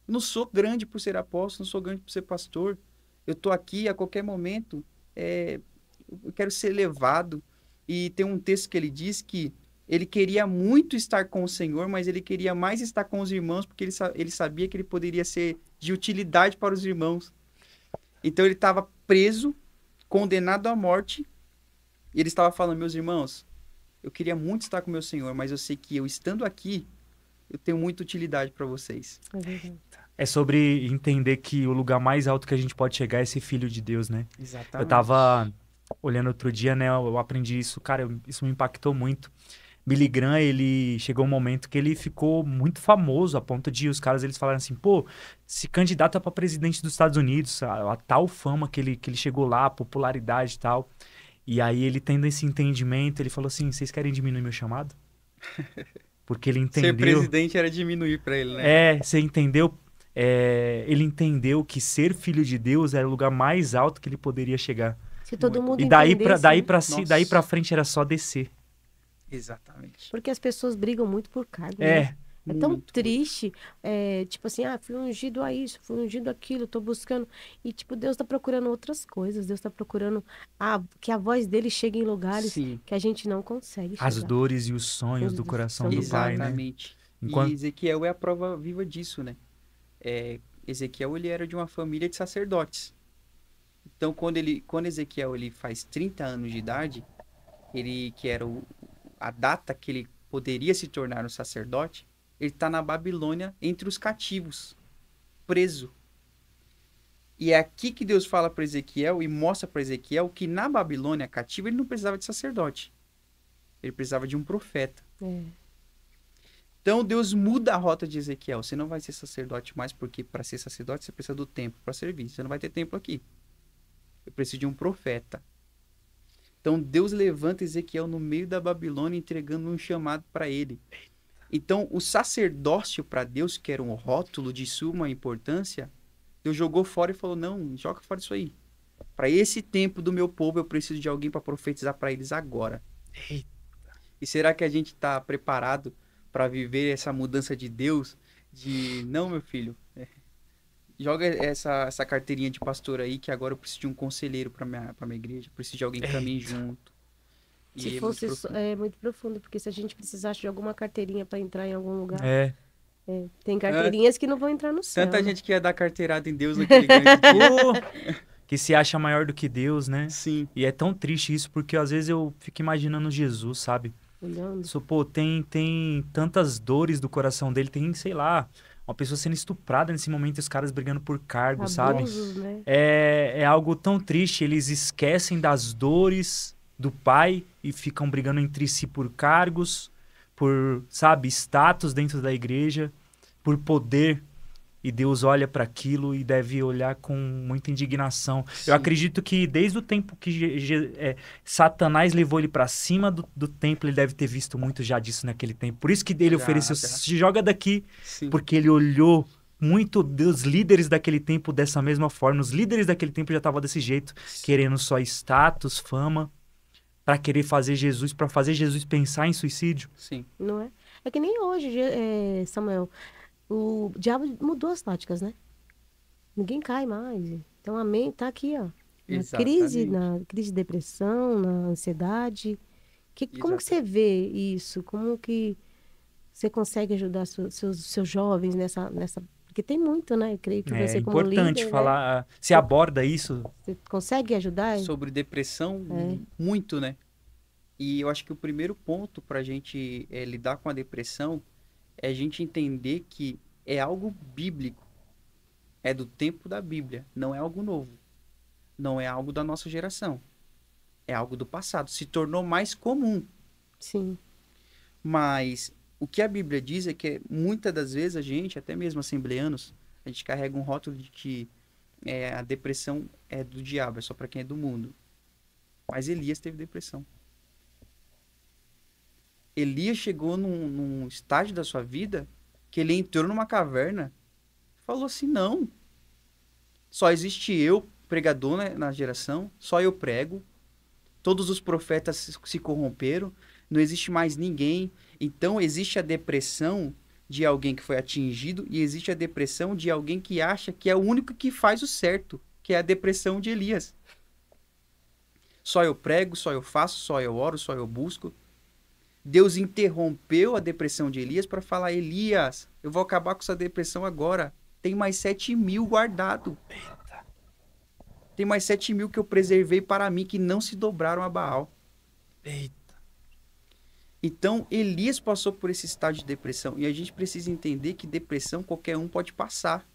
Eu não sou grande por ser apóstolo, não sou grande por ser pastor. Eu estou aqui a qualquer momento, eu quero ser levado. E tem um texto que ele diz que ele queria muito estar com o Senhor, mas ele queria mais estar com os irmãos, porque ele sabia que ele poderia ser de utilidade para os irmãos. Então ele estava preso, condenado à morte, e ele estava falando, meus irmãos, eu queria muito estar com o meu Senhor, mas eu sei que eu estando aqui, eu tenho muita utilidade para vocês. É verdade. É sobre entender que o lugar mais alto que a gente pode chegar é ser filho de Deus, né? Exatamente. Eu tava olhando outro dia, né? Eu aprendi isso, cara, isso me impactou muito. Billy Graham, ele chegou um momento que ele ficou muito famoso, a ponto de os caras, eles falaram assim, pô, se candidata para presidente dos Estados Unidos, a tal fama que ele chegou lá, a popularidade e tal. E aí ele tendo esse entendimento, ele falou assim, vocês querem diminuir meu chamado? Porque ele entendeu... Ser presidente era diminuir para ele, né? Você entendeu? Ele entendeu que ser filho de Deus era o lugar mais alto que ele poderia chegar. Se todo mundo E daí entendesse, né? daí pra frente era só descer. Exatamente. Porque as pessoas brigam muito por cargo, né? É tão Muito. triste, tipo assim, fui ungido a isso, fui ungido aquilo, tô buscando. E, tipo, Deus tá procurando outras coisas. Deus tá procurando que a voz dele chegue em lugares Sim. que a gente não consegue As chegar. dores e os sonhos Os do coração sonhos do Pai, né? Exatamente. Enquanto- E Ezequiel é a prova viva disso, né? Ezequiel, ele era de uma família de sacerdotes. Então, quando Ezequiel ele faz 30 anos de idade, que era a data que ele poderia se tornar um sacerdote, ele está na Babilônia entre os cativos, preso. E é aqui que Deus fala para Ezequiel e mostra para Ezequiel que na Babilônia cativa ele não precisava de sacerdote. Ele precisava de um profeta. É. Então Deus muda a rota de Ezequiel. Você não vai ser sacerdote mais, porque para ser sacerdote você precisa do templo para servir. Você não vai ter templo aqui. Eu preciso de um profeta. Então Deus levanta Ezequiel no meio da Babilônia, entregando um chamado para ele. Então o sacerdócio para Deus, que era um rótulo de suma importância, Deus jogou fora e falou, não, joga fora isso aí. Para esse tempo do meu povo, eu preciso de alguém para profetizar para eles agora. E será que a gente está preparado para viver essa mudança de Deus? Não, meu filho, joga essa carteirinha de pastor aí, que agora eu preciso de um conselheiro para minha igreja. Eu preciso de alguém que caminhe junto. Se E fosse muito profundo. muito profundo, porque se a gente precisasse de alguma carteirinha para entrar em algum lugar, É. Tem carteirinhas que não vão entrar no céu. Tanta né? gente que ia dar carteirada em Deus naquele grande dia. Que se acha maior do que Deus, né? Sim. E é tão triste isso, porque às vezes eu fico imaginando Jesus, sabe? Olhando. Pô, tem tantas dores do coração dele, tem, sei lá, uma pessoa sendo estuprada nesse momento e os caras brigando por cargo, sabe? Abusos, né? É algo tão triste, eles esquecem das dores do pai e ficam brigando entre si por cargos, por, sabe, status dentro da igreja, por poder. E Deus olha para aquilo e deve olhar com muita indignação. Sim. Eu acredito que desde o tempo que Satanás levou ele para cima do templo, ele deve ter visto muito já disso naquele tempo. Por isso que ele ofereceu, Já. se joga daqui, Sim. porque ele olhou muito dos líderes daquele tempo dessa mesma forma. Os líderes daquele tempo já estavam desse jeito, querendo só status, fama, para querer fazer Jesus, para fazer Jesus pensar em suicídio. Sim. Não é? É que nem hoje, Samuel. O diabo mudou as táticas, né? Ninguém cai mais. Então a mente tá aqui, ó. Exatamente. Na crise de depressão, na ansiedade. Como que você vê isso? Como que você consegue ajudar seus jovens nessa... Porque tem muito, né? Eu creio que É você como importante líder, falar, se aborda isso. Você consegue ajudar? Sobre depressão, muito, né? E eu acho que o primeiro ponto para a gente lidar com a depressão é a gente entender que é algo bíblico. É do tempo da Bíblia. Não é algo novo. Não é algo da nossa geração. É algo do passado. Se tornou mais comum. Sim. Mas o que a Bíblia diz é que muitas das vezes a gente, até mesmo assembleanos, a gente carrega um rótulo de que a depressão é do diabo, é só para quem é do mundo. Mas Elias teve depressão. Elias chegou num estágio da sua vida que ele entrou numa caverna e falou assim, não, só existe eu, pregador, né, na geração, só eu prego, todos os profetas se corromperam, não existe mais ninguém. Então existe a depressão de alguém que foi atingido e existe a depressão de alguém que acha que é o único que faz o certo, que é a depressão de Elias. Só eu prego, só eu faço, só eu oro, só eu busco. Deus interrompeu a depressão de Elias para falar, Elias, eu vou acabar com essa depressão agora. Tem mais 7.000 guardado. Eita. Tem mais 7.000 que eu preservei para mim, que não se dobraram a Baal. Eita. Então, Elias passou por esse estado de depressão. E a gente precisa entender que depressão qualquer um pode passar.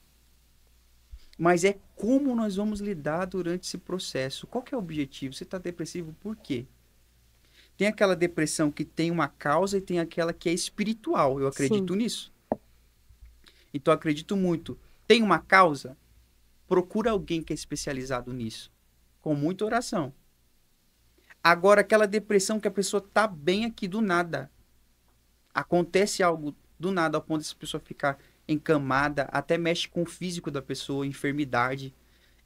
Mas é como nós vamos lidar durante esse processo. Qual que é o objetivo? Você está depressivo por quê? Tem aquela depressão que tem uma causa e tem aquela que é espiritual. Eu acredito nisso. Então, eu acredito muito. Tem uma causa? Procura alguém que é especializado nisso. Com muita oração. Agora, aquela depressão que a pessoa tá bem aqui do nada. Acontece algo do nada, ao ponto de essa pessoa ficar encamada, até mexe com o físico da pessoa, enfermidade.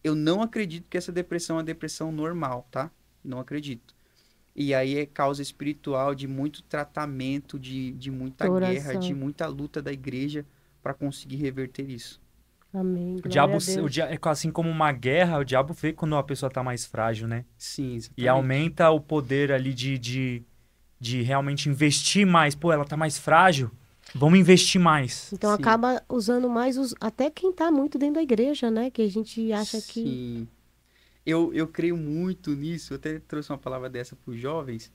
Eu não acredito que essa depressão é uma depressão normal, tá? Não acredito. E aí é causa espiritual de muito tratamento, de muita guerra, de muita luta da igreja para conseguir reverter isso. Amém. O diabo, assim como uma guerra, o diabo vê quando a pessoa tá mais frágil, né? Sim, exatamente. E aumenta o poder ali de realmente investir mais. Pô, ela tá mais frágil, vamos investir mais. Então acaba usando mais até quem tá muito dentro da igreja, né? Que a gente acha que... Sim. Eu creio muito nisso. Eu até trouxe uma palavra dessa para os jovens,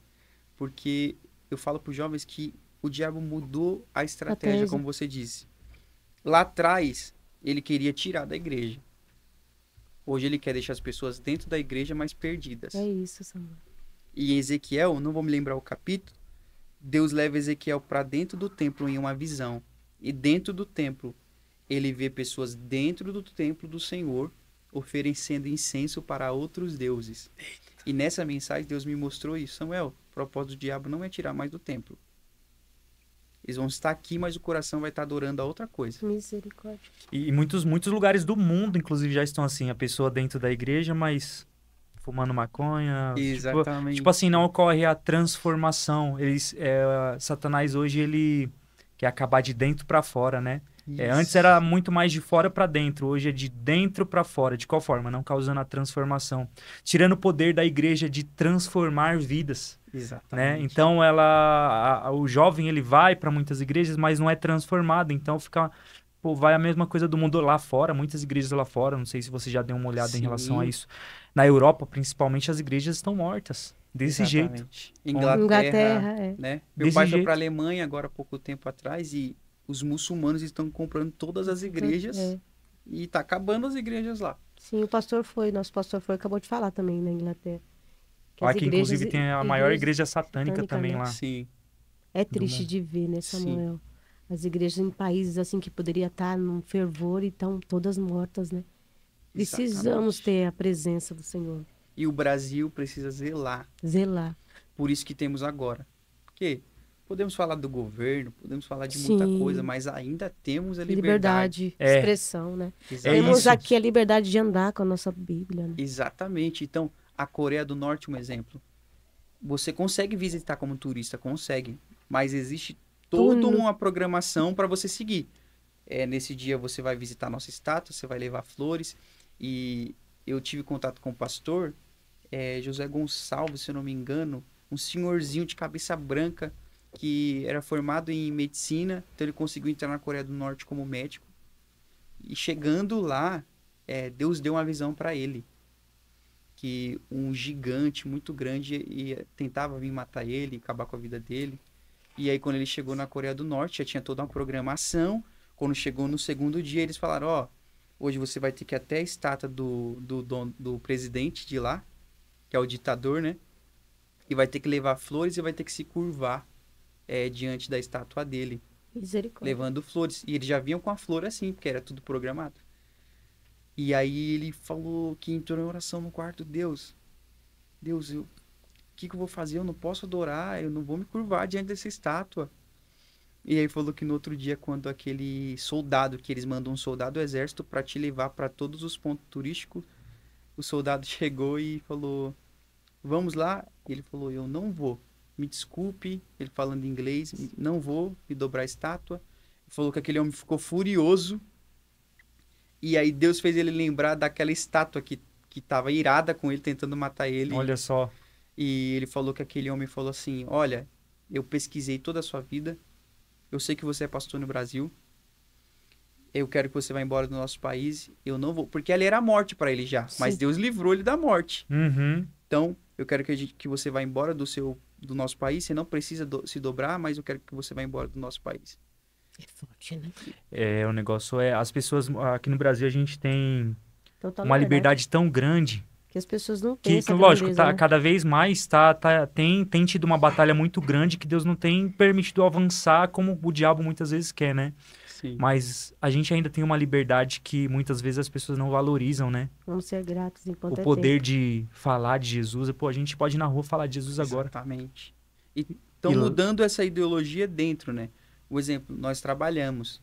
porque eu falo para os jovens que o diabo mudou a estratégia, como você disse. Lá atrás, ele queria tirar da igreja. Hoje ele quer deixar as pessoas dentro da igreja, mas perdidas. É isso, Samuel. E em Ezequiel, não vou me lembrar o capítulo, Deus leva Ezequiel para dentro do templo em uma visão. E dentro do templo, ele vê pessoas dentro do templo do Senhor oferecendo incenso para outros deuses. Eita. E nessa mensagem Deus me mostrou isso. Samuel, o propósito do diabo não é tirar mais do templo. Eles vão estar aqui, mas o coração vai estar adorando a outra coisa. Misericórdia. E muitos lugares do mundo, inclusive, já estão assim. A pessoa dentro da igreja, mas fumando maconha. Exatamente. Tipo assim, não ocorre a transformação. Satanás hoje, ele quer acabar de dentro para fora, né? Antes era muito mais de fora para dentro, hoje é de dentro para fora. De qual forma? Não causando a transformação. Tirando o poder da igreja de transformar vidas. Exatamente. Né? Então, o jovem ele vai para muitas igrejas, mas não é transformado. Então, vai a mesma coisa do mundo lá fora, muitas igrejas lá fora. Não sei se você já deu uma olhada em relação a isso. Na Europa, principalmente, as igrejas estão mortas. Desse jeito. Inglaterra, né? Meu pai foi jeito. para a Alemanha agora há pouco tempo atrás e os muçulmanos estão comprando todas as igrejas e tá acabando as igrejas lá. Sim, nosso pastor foi, acabou de falar também na Inglaterra. Que inclusive tem a maior igreja satânica também lá. Sim. É triste de ver, né, Samuel? Sim. As igrejas em países assim que poderia estar num fervor e estão todas mortas, né? Precisamos ter a presença do Senhor. E o Brasil precisa zelar. Zelar. Por isso que temos agora. Porque podemos falar do governo, podemos falar de muita coisa, mas ainda temos a liberdade. Expressão, né? Temos aqui a liberdade de andar com a nossa Bíblia. Né? Exatamente. Então, a Coreia do Norte, um exemplo. Você consegue visitar como turista, consegue. Mas existe toda uma programação para você seguir. Nesse dia você vai visitar a nossa estátua, você vai levar flores. E eu tive contato com o pastor, José Gonçalves, se eu não me engano, um senhorzinho de cabeça branca, que era formado em medicina, então ele conseguiu entrar na Coreia do Norte como médico. E chegando lá, Deus deu uma visão para ele, que um gigante muito grande tentava vir matar ele, acabar com a vida dele. E aí quando ele chegou na Coreia do Norte, já tinha toda uma programação. Quando chegou no segundo dia, eles falaram, hoje você vai ter que ir até a estátua do presidente de lá, que é o ditador, né? E vai ter que levar flores e vai ter que se curvar diante da estátua dele. Misericórdia. Levando flores. E eles já vinham com a flor assim, porque era tudo programado. E aí ele falou que entrou em oração no quarto. Deus, o que eu vou fazer? Eu não posso adorar, eu não vou me curvar diante dessa estátua. E aí falou que no outro dia, quando aquele soldado, que eles mandam um soldado do exército para te levar para todos os pontos turísticos, o soldado chegou e falou, vamos lá? E ele falou, eu não vou. Me desculpe, ele falando em inglês, não vou me dobrar a estátua. Ele falou que aquele homem ficou furioso. E aí Deus fez ele lembrar daquela estátua que estava irada com ele, tentando matar ele. Olha só. E ele falou que aquele homem falou assim, olha, eu pesquisei toda a sua vida, eu sei que você é pastor no Brasil, eu quero que você vá embora do nosso país, eu não vou, porque ali era a morte para ele já, Sim. mas Deus livrou ele da morte. Uhum. Então, eu quero que você vá embora do nosso país, você não precisa se dobrar, mas eu quero que você vá embora do nosso país. É forte, né? O negócio as pessoas, aqui no Brasil a gente tem Total uma liberdade tão grande que as pessoas não têm essa lógico, grandeza, né? cada vez mais tem tido uma batalha muito grande que Deus não tem permitido avançar como o diabo muitas vezes quer, né? Sim. Mas a gente ainda tem uma liberdade que muitas vezes as pessoas não valorizam, né? Vamos ser gratos enquanto o poder de falar de Jesus. Pô, a gente pode ir na rua falar de Jesus agora. Exatamente. E estão mudando essa ideologia dentro, né? O exemplo, nós trabalhamos.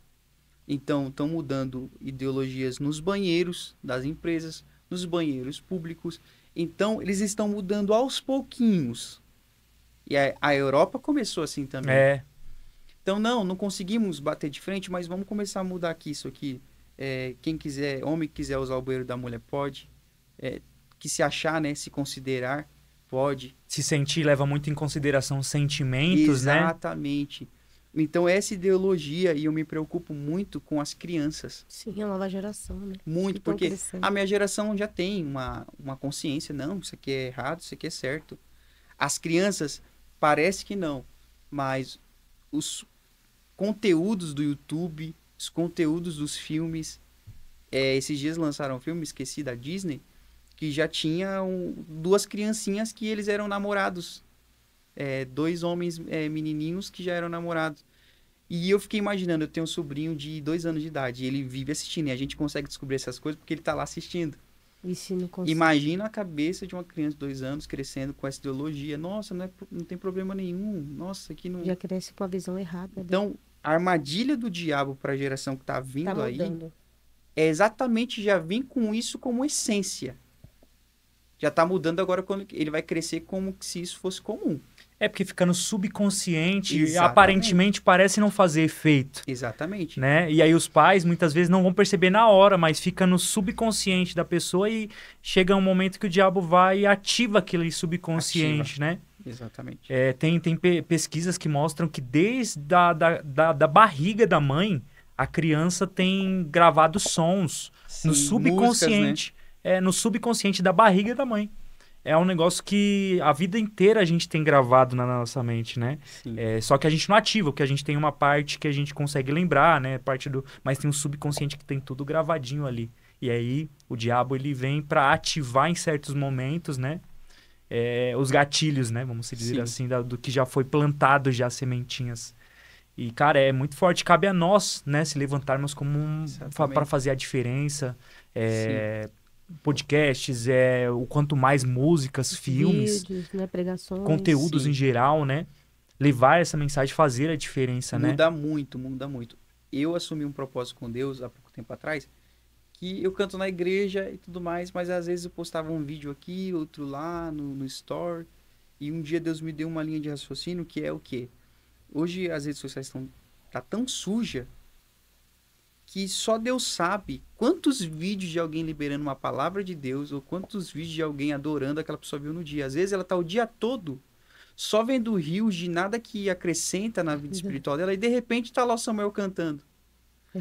Então, estão mudando ideologias nos banheiros das empresas, nos banheiros públicos. Então, eles estão mudando aos pouquinhos. E a Europa começou assim também. Então, não conseguimos bater de frente, mas vamos começar a mudar aqui isso aqui. Quem quiser, homem que quiser usar o banheiro da mulher pode. Que se achar, né, se considerar, pode. Se sentir leva muito em consideração sentimentos, né? Exatamente. Então, essa ideologia, e eu me preocupo muito com as crianças. Sim, a nova geração, né? Muito, porque a minha geração já tem uma consciência. Não, isso aqui é errado, isso aqui é certo. As crianças, parece que não. Mas os conteúdos do YouTube, os conteúdos dos filmes... esses dias lançaram um filme, esqueci, da Disney, que já tinha duas criancinhas que eles eram namorados. 2 homens menininhos que já eram namorados. E eu fiquei imaginando, eu tenho um sobrinho de 2 anos de idade, e ele vive assistindo, e a gente consegue descobrir essas coisas porque ele tá lá assistindo. E se não consegue? Imagina a cabeça de uma criança de 2 anos crescendo com essa ideologia. Nossa, não tem problema nenhum. Nossa, aqui não... Já cresce com a visão errada. Né? Então, a armadilha do diabo para a geração que tá vindo tá aí mudando. é exatamente já vir com isso como essência. Já tá mudando agora quando ele vai crescer como se isso fosse comum. É porque fica no subconsciente, e Exatamente. aparentemente parece não fazer efeito, Exatamente. né? E aí os pais muitas vezes não vão perceber na hora, mas fica no subconsciente da pessoa e chega um momento que o diabo vai e ativa aquele subconsciente, né? Exatamente. Tem pesquisas que mostram que desde da barriga da mãe, a criança tem gravado sons no Sim, subconsciente. No subconsciente da barriga da mãe. É um negócio que a vida inteira a gente tem gravado na nossa mente, né? Sim. Só que a gente não ativa, porque a gente tem uma parte que a gente consegue lembrar, né? Mas tem um subconsciente que tem tudo gravadinho ali. E aí o diabo ele vem para ativar em certos momentos, né? Os gatilhos, né? Vamos dizer Sim. assim, do que já foi plantado já sementinhas. E, cara, é muito forte. Cabe a nós, né? Se levantarmos como Exatamente. para fazer a diferença. Sim. Podcasts, o quanto mais músicas, filmes, Vídeos, né? Pregações. conteúdos Sim. em geral, né? Levar essa mensagem, fazer a diferença, né? Muda muito, muda muito. Eu assumi um propósito com Deus há pouco tempo atrás, que eu canto na igreja e tudo mais, mas às vezes eu postava um vídeo aqui, outro lá, no Store, e um dia Deus me deu uma linha de raciocínio que é o quê? Hoje as redes sociais tá tão suja que só Deus sabe quantos vídeos de alguém liberando uma palavra de Deus ou quantos vídeos de alguém adorando aquela pessoa viu no dia. Às vezes ela tá o dia todo só vendo rios de nada que acrescenta na vida espiritual dela e de repente tá lá o Samuel cantando.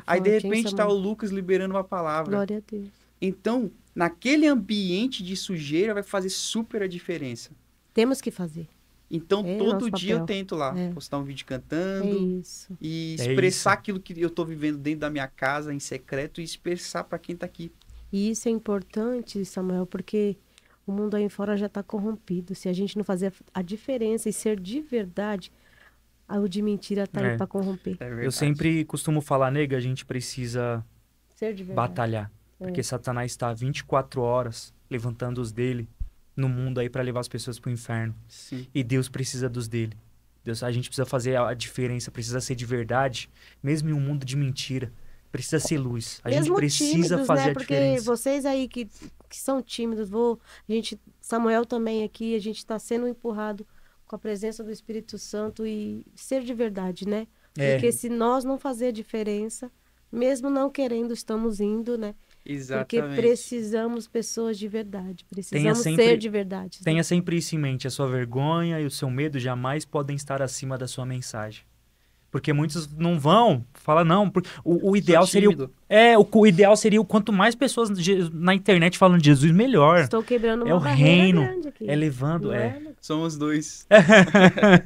Aí de forte, hein, repente tá o Samuel? Lucas liberando uma palavra. Glória a Deus. Então, naquele ambiente de sujeira vai fazer super a diferença. Temos que fazer. Então, É todo nosso dia eu papel. tento lá postar um vídeo É cantando isso. e É expressar isso. aquilo que eu tô vivendo dentro da minha casa, em secreto, e expressar para quem tá aqui. E isso é importante, Samuel, porque o mundo aí fora já está corrompido. Se a gente não fazer a diferença e ser de verdade, o de mentira está aí para corromper. É verdade. Eu sempre costumo falar, nega, a gente precisa Ser de verdade. batalhar. Porque Satanás está 24 horas levantando os dele no mundo aí para levar as pessoas pro inferno. Sim. E Deus precisa dos dele. A gente precisa fazer a diferença, precisa ser de verdade, mesmo em um mundo de mentira. Precisa ser luz. A gente Mesmo precisa tímidos, fazer né? a Porque diferença. vocês aí que são tímidos, Samuel também aqui, a gente está sendo empurrado com a presença do Espírito Santo e ser de verdade, né? Porque se nós não fazer a diferença, mesmo não querendo, estamos indo, né? Porque Exatamente. precisamos pessoas de verdade. Precisamos sempre- ser de verdade. né? Tenha sempre isso em mente. A sua vergonha e o seu medo jamais podem estar acima da sua mensagem. Porque muitos não vão, fala não. O ideal seria tímido. o ideal seria o quanto mais pessoas na internet falando de Jesus, melhor. Estou quebrando uma É o barreira reino, grande aqui. é levando, Não é. Lucas? Somos dois.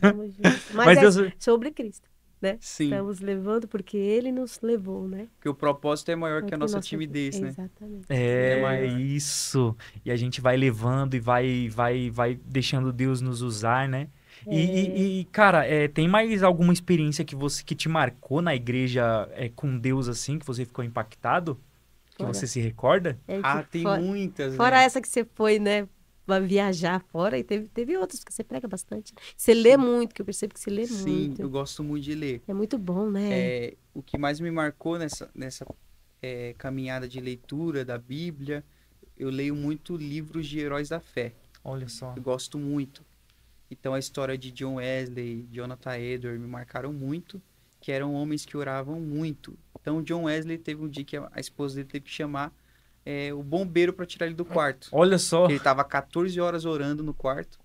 Tamo junto. Mas Mas é Deus- sobre Cristo, né? Sim. Estamos levando porque Ele nos levou, né? Porque o propósito é maior que a Aqui nossa nossa- timidez, né? Exatamente. É maior. isso. E a gente vai levando e vai deixando Deus nos usar, né? E, cara, tem mais alguma experiência que te marcou na igreja com Deus assim, que você ficou impactado? Que Fora. você se recorda? É que Tem muitas, Fora né? essa que você foi, né? Pra viajar fora, e teve outras que você prega bastante. Você lê muito, que eu percebo que você lê Sim, muito. eu gosto muito de ler. É muito bom, né? O que mais me marcou nessa caminhada de leitura da Bíblia, eu leio muito livros de heróis da fé. Olha só. Eu gosto muito. Então a história de John Wesley, Jonathan Edwards me marcaram muito, que eram homens que oravam muito. Então John Wesley teve um dia que a esposa dele teve que chamar o bombeiro para tirar ele do quarto. Olha só. Ele estava 14 horas orando no quarto,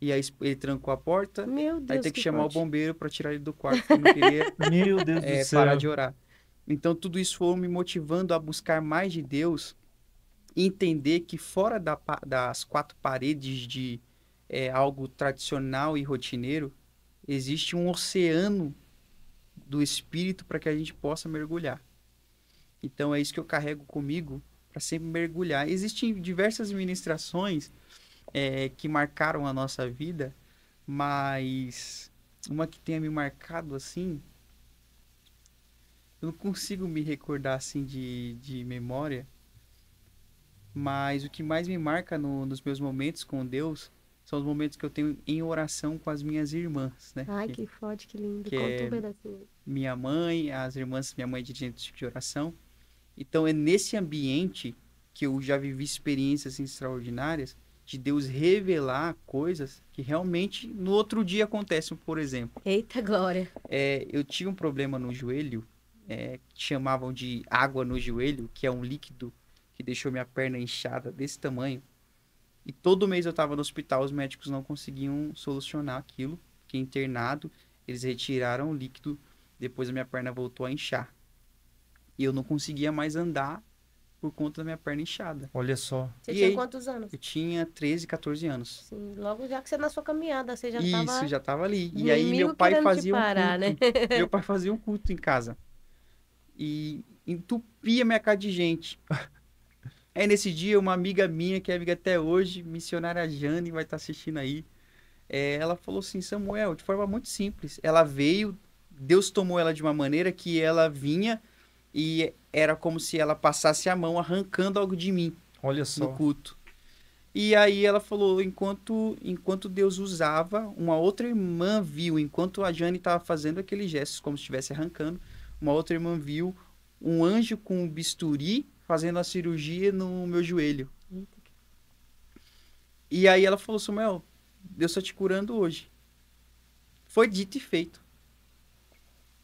e aí ele trancou a porta, Meu Deus, aí teve que chamar forte. o bombeiro para tirar ele do quarto, porque não queria Meu Deus do céu. parar de orar. Então tudo isso foi me motivando a buscar mais de Deus, e entender que fora das quatro paredes de algo tradicional e rotineiro, existe um oceano do espírito para que a gente possa mergulhar. Então é isso que eu carrego comigo para sempre mergulhar. Existem diversas ministrações que marcaram a nossa vida, mas uma que tenha me marcado assim, eu não consigo me recordar assim de memória, mas o que mais me marca nos meus momentos com Deus são os momentos que eu tenho em oração com as minhas irmãs, né? Ai, que forte, que lindo. que Conta é- um pedacinho. Minha mãe, as irmãs, minha mãe é dirigente de oração. Então é nesse ambiente que eu já vivi experiências extraordinárias de Deus revelar coisas que realmente no outro dia acontecem, por exemplo. Eita glória. Eu tive um problema no joelho, que chamavam de água no joelho, que é um líquido que deixou minha perna inchada desse tamanho. E todo mês eu estava no hospital, os médicos não conseguiam solucionar aquilo. Fiquei internado, eles retiraram o líquido, depois a minha perna voltou a inchar. E eu não conseguia mais andar por conta da minha perna inchada. Olha só. Você E tinha aí? quantos anos? Eu tinha 13, 14 anos. Sim, logo já que você na sua caminhada, você já Isso, tava já tava ali. o E aí inimigo meu pai querendo te fazia parar, um culto. Meu pai fazia um culto em casa. E entupia minha casa de gente. Aí nesse dia, uma amiga minha, que é amiga até hoje, missionária Jane, vai estar assistindo aí. Ela falou assim, Samuel, de forma muito simples. Ela veio, Deus tomou ela de uma maneira que ela vinha e era como se ela passasse a mão arrancando algo de mim Olha no só. culto. E aí ela falou, enquanto Deus usava, uma outra irmã viu, enquanto a Jane estava fazendo aqueles gestos, como se estivesse arrancando, uma outra irmã viu um anjo com um bisturi fazendo a cirurgia no meu joelho. E aí ela falou, Samuel, Deus está te curando hoje. Foi dito e feito.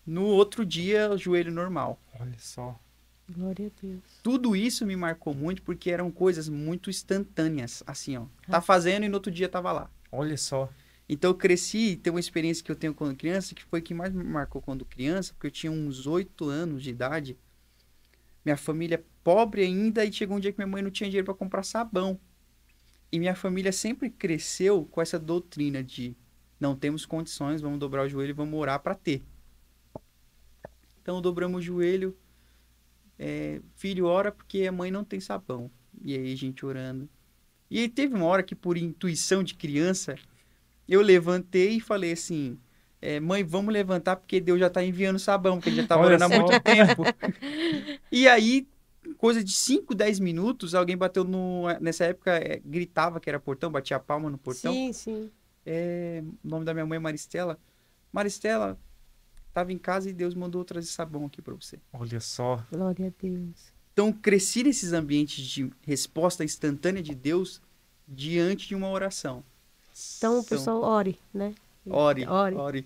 No outro dia, o joelho normal. Olha só. Glória a Deus. Tudo isso me marcou muito porque eram coisas muito instantâneas, assim, ó. Tá fazendo e no outro dia tava lá. Olha só. Então eu cresci, tem uma experiência que eu tenho quando criança, que foi que mais me marcou quando criança, porque eu tinha uns 8 anos de idade. Minha família é pobre ainda e chegou um dia que minha mãe não tinha dinheiro para comprar sabão. E minha família sempre cresceu com essa doutrina de não temos condições, vamos dobrar o joelho e vamos orar para ter. Então dobramos o joelho, filho ora porque a mãe não tem sabão. E aí a gente orando. E aí teve uma hora que por intuição de criança, eu levantei e falei assim, mãe, vamos levantar porque Deus já está enviando sabão, porque ele já estava Olha orando há só. muito tempo. E aí, coisa de 5, 10 minutos, alguém bateu nessa época, gritava que era portão, batia a palma no portão. Sim, sim. O nome da minha mãe é Maristela. Maristela, estava em casa e Deus mandou trazer sabão aqui para você. Olha só. Glória a Deus. Então, cresci nesses ambientes de resposta instantânea de Deus diante de uma oração. Então, o pessoal ore, né? Ore.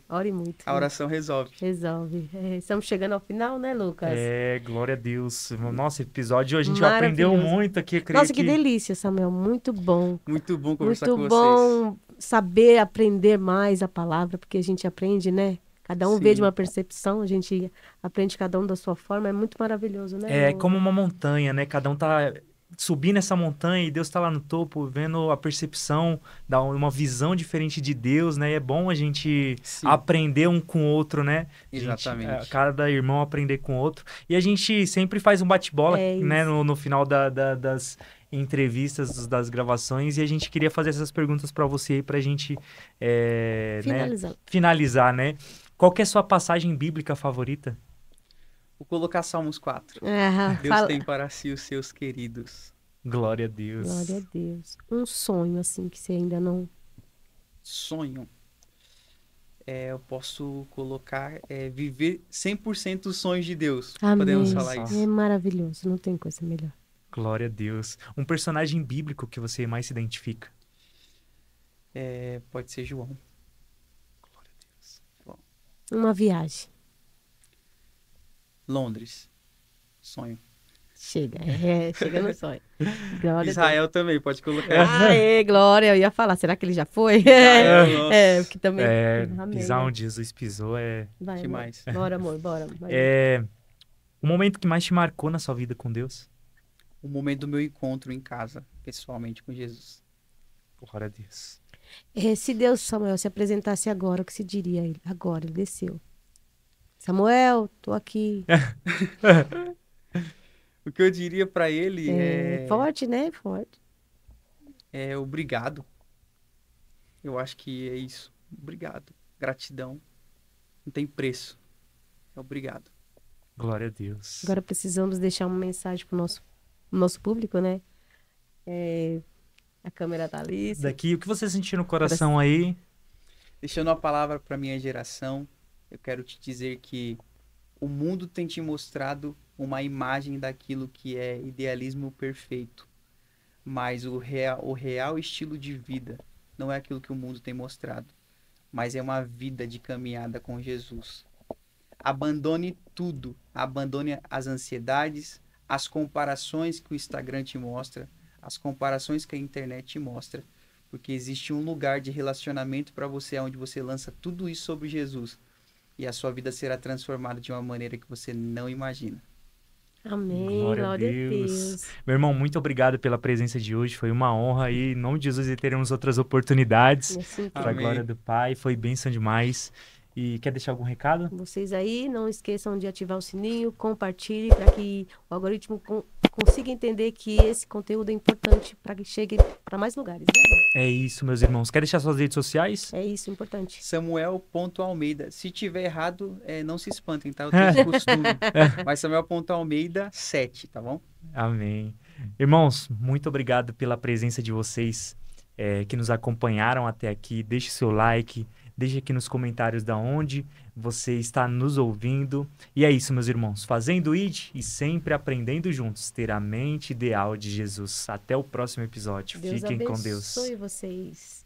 Ore muito. A oração resolve. Resolve. Estamos chegando ao final, né, Lucas? Glória a Deus. Nossa, episódio a gente aprendeu Maravilhoso. muito aqui. Eu creio Nossa, que delícia, Samuel. Muito bom. Muito bom conversar Muito com vocês. bom saber aprender mais a palavra, porque a gente aprende, né? Cada um Sim. vê de uma percepção, a gente aprende cada um da sua forma. É muito maravilhoso, né? É como uma montanha, né? Cada um tá subindo essa montanha e Deus tá lá no topo, vendo a percepção, dá uma visão diferente de Deus, né? E é bom a gente Sim. aprender um com o outro, né? Exatamente. Cada irmão aprender com o outro. E a gente sempre faz um bate-bola, né? No final das entrevistas, das gravações, e a gente queria fazer essas perguntas para você aí, pra gente finalizar, né? Qual que é a sua passagem bíblica favorita? Vou colocar Salmos 4. Deus tem para si os seus queridos. Glória a Deus. Glória a Deus. Um sonho, assim, que você ainda não... Sonho. Eu posso colocar viver 100% os sonhos de Deus. Amém. Podemos falar isso. É maravilhoso, não tem coisa melhor. Glória a Deus. Um personagem bíblico que você mais se identifica? Pode ser João. Glória a Deus. Uma viagem. Londres. Sonho. Chega no sonho. Glória Israel também, pode colocar. Aê, glória. Eu ia falar, será que ele já foi? Israel, porque também... Amém, pisar né? onde Jesus pisou Vai, demais. amor. Bora, amor, bora. O momento que mais te marcou na sua vida com Deus? O momento do meu encontro em casa, pessoalmente com Jesus. Glória a Deus. Se Deus, Samuel, se apresentasse agora, o que se diria a ele? Agora, ele desceu. Samuel, tô aqui. O que eu diria para ele Forte, né? Forte. Obrigado. Eu acho que é isso. Obrigado. Gratidão. Não tem preço. Obrigado. Glória a Deus. Agora precisamos deixar uma mensagem pro nosso público, né? A câmera tá ali. Daqui, o que você sentiu no coração aí? Deixando a palavra para minha geração, eu quero te dizer que o mundo tem te mostrado uma imagem daquilo que é idealismo perfeito. Mas o real estilo de vida não é aquilo que o mundo tem mostrado, mas é uma vida de caminhada com Jesus. Abandone tudo, abandone as ansiedades, as comparações que o Instagram te mostra, as comparações que a internet te mostra, porque existe um lugar de relacionamento para você onde você lança tudo isso sobre Jesus e a sua vida será transformada de uma maneira que você não imagina. Amém. Glória a Deus. Meu irmão, muito obrigado pela presença de hoje. Foi uma honra e em nome de Jesus e teremos outras oportunidades para a glória do Pai. Foi bênção demais. E quer deixar algum recado? Vocês aí, não esqueçam de ativar o sininho, compartilhe para que o algoritmo consiga entender que esse conteúdo é importante para que chegue para mais lugares. Né? É isso, meus irmãos. Quer deixar suas redes sociais? É isso, importante. Samuel.almeida. Se tiver errado, não se espantem, tá? Eu tenho esse costume. Mas Samuel.almeida 7, tá bom? Amém. Irmãos, muito obrigado pela presença de vocês que nos acompanharam até aqui. Deixe seu like, deixe aqui nos comentários da onde você está nos ouvindo. E é isso, meus irmãos. Fazendo ID e sempre aprendendo juntos. Ter a mente ideal de Jesus. Até o próximo episódio. Deus Fiquem com Deus. abençoe vocês.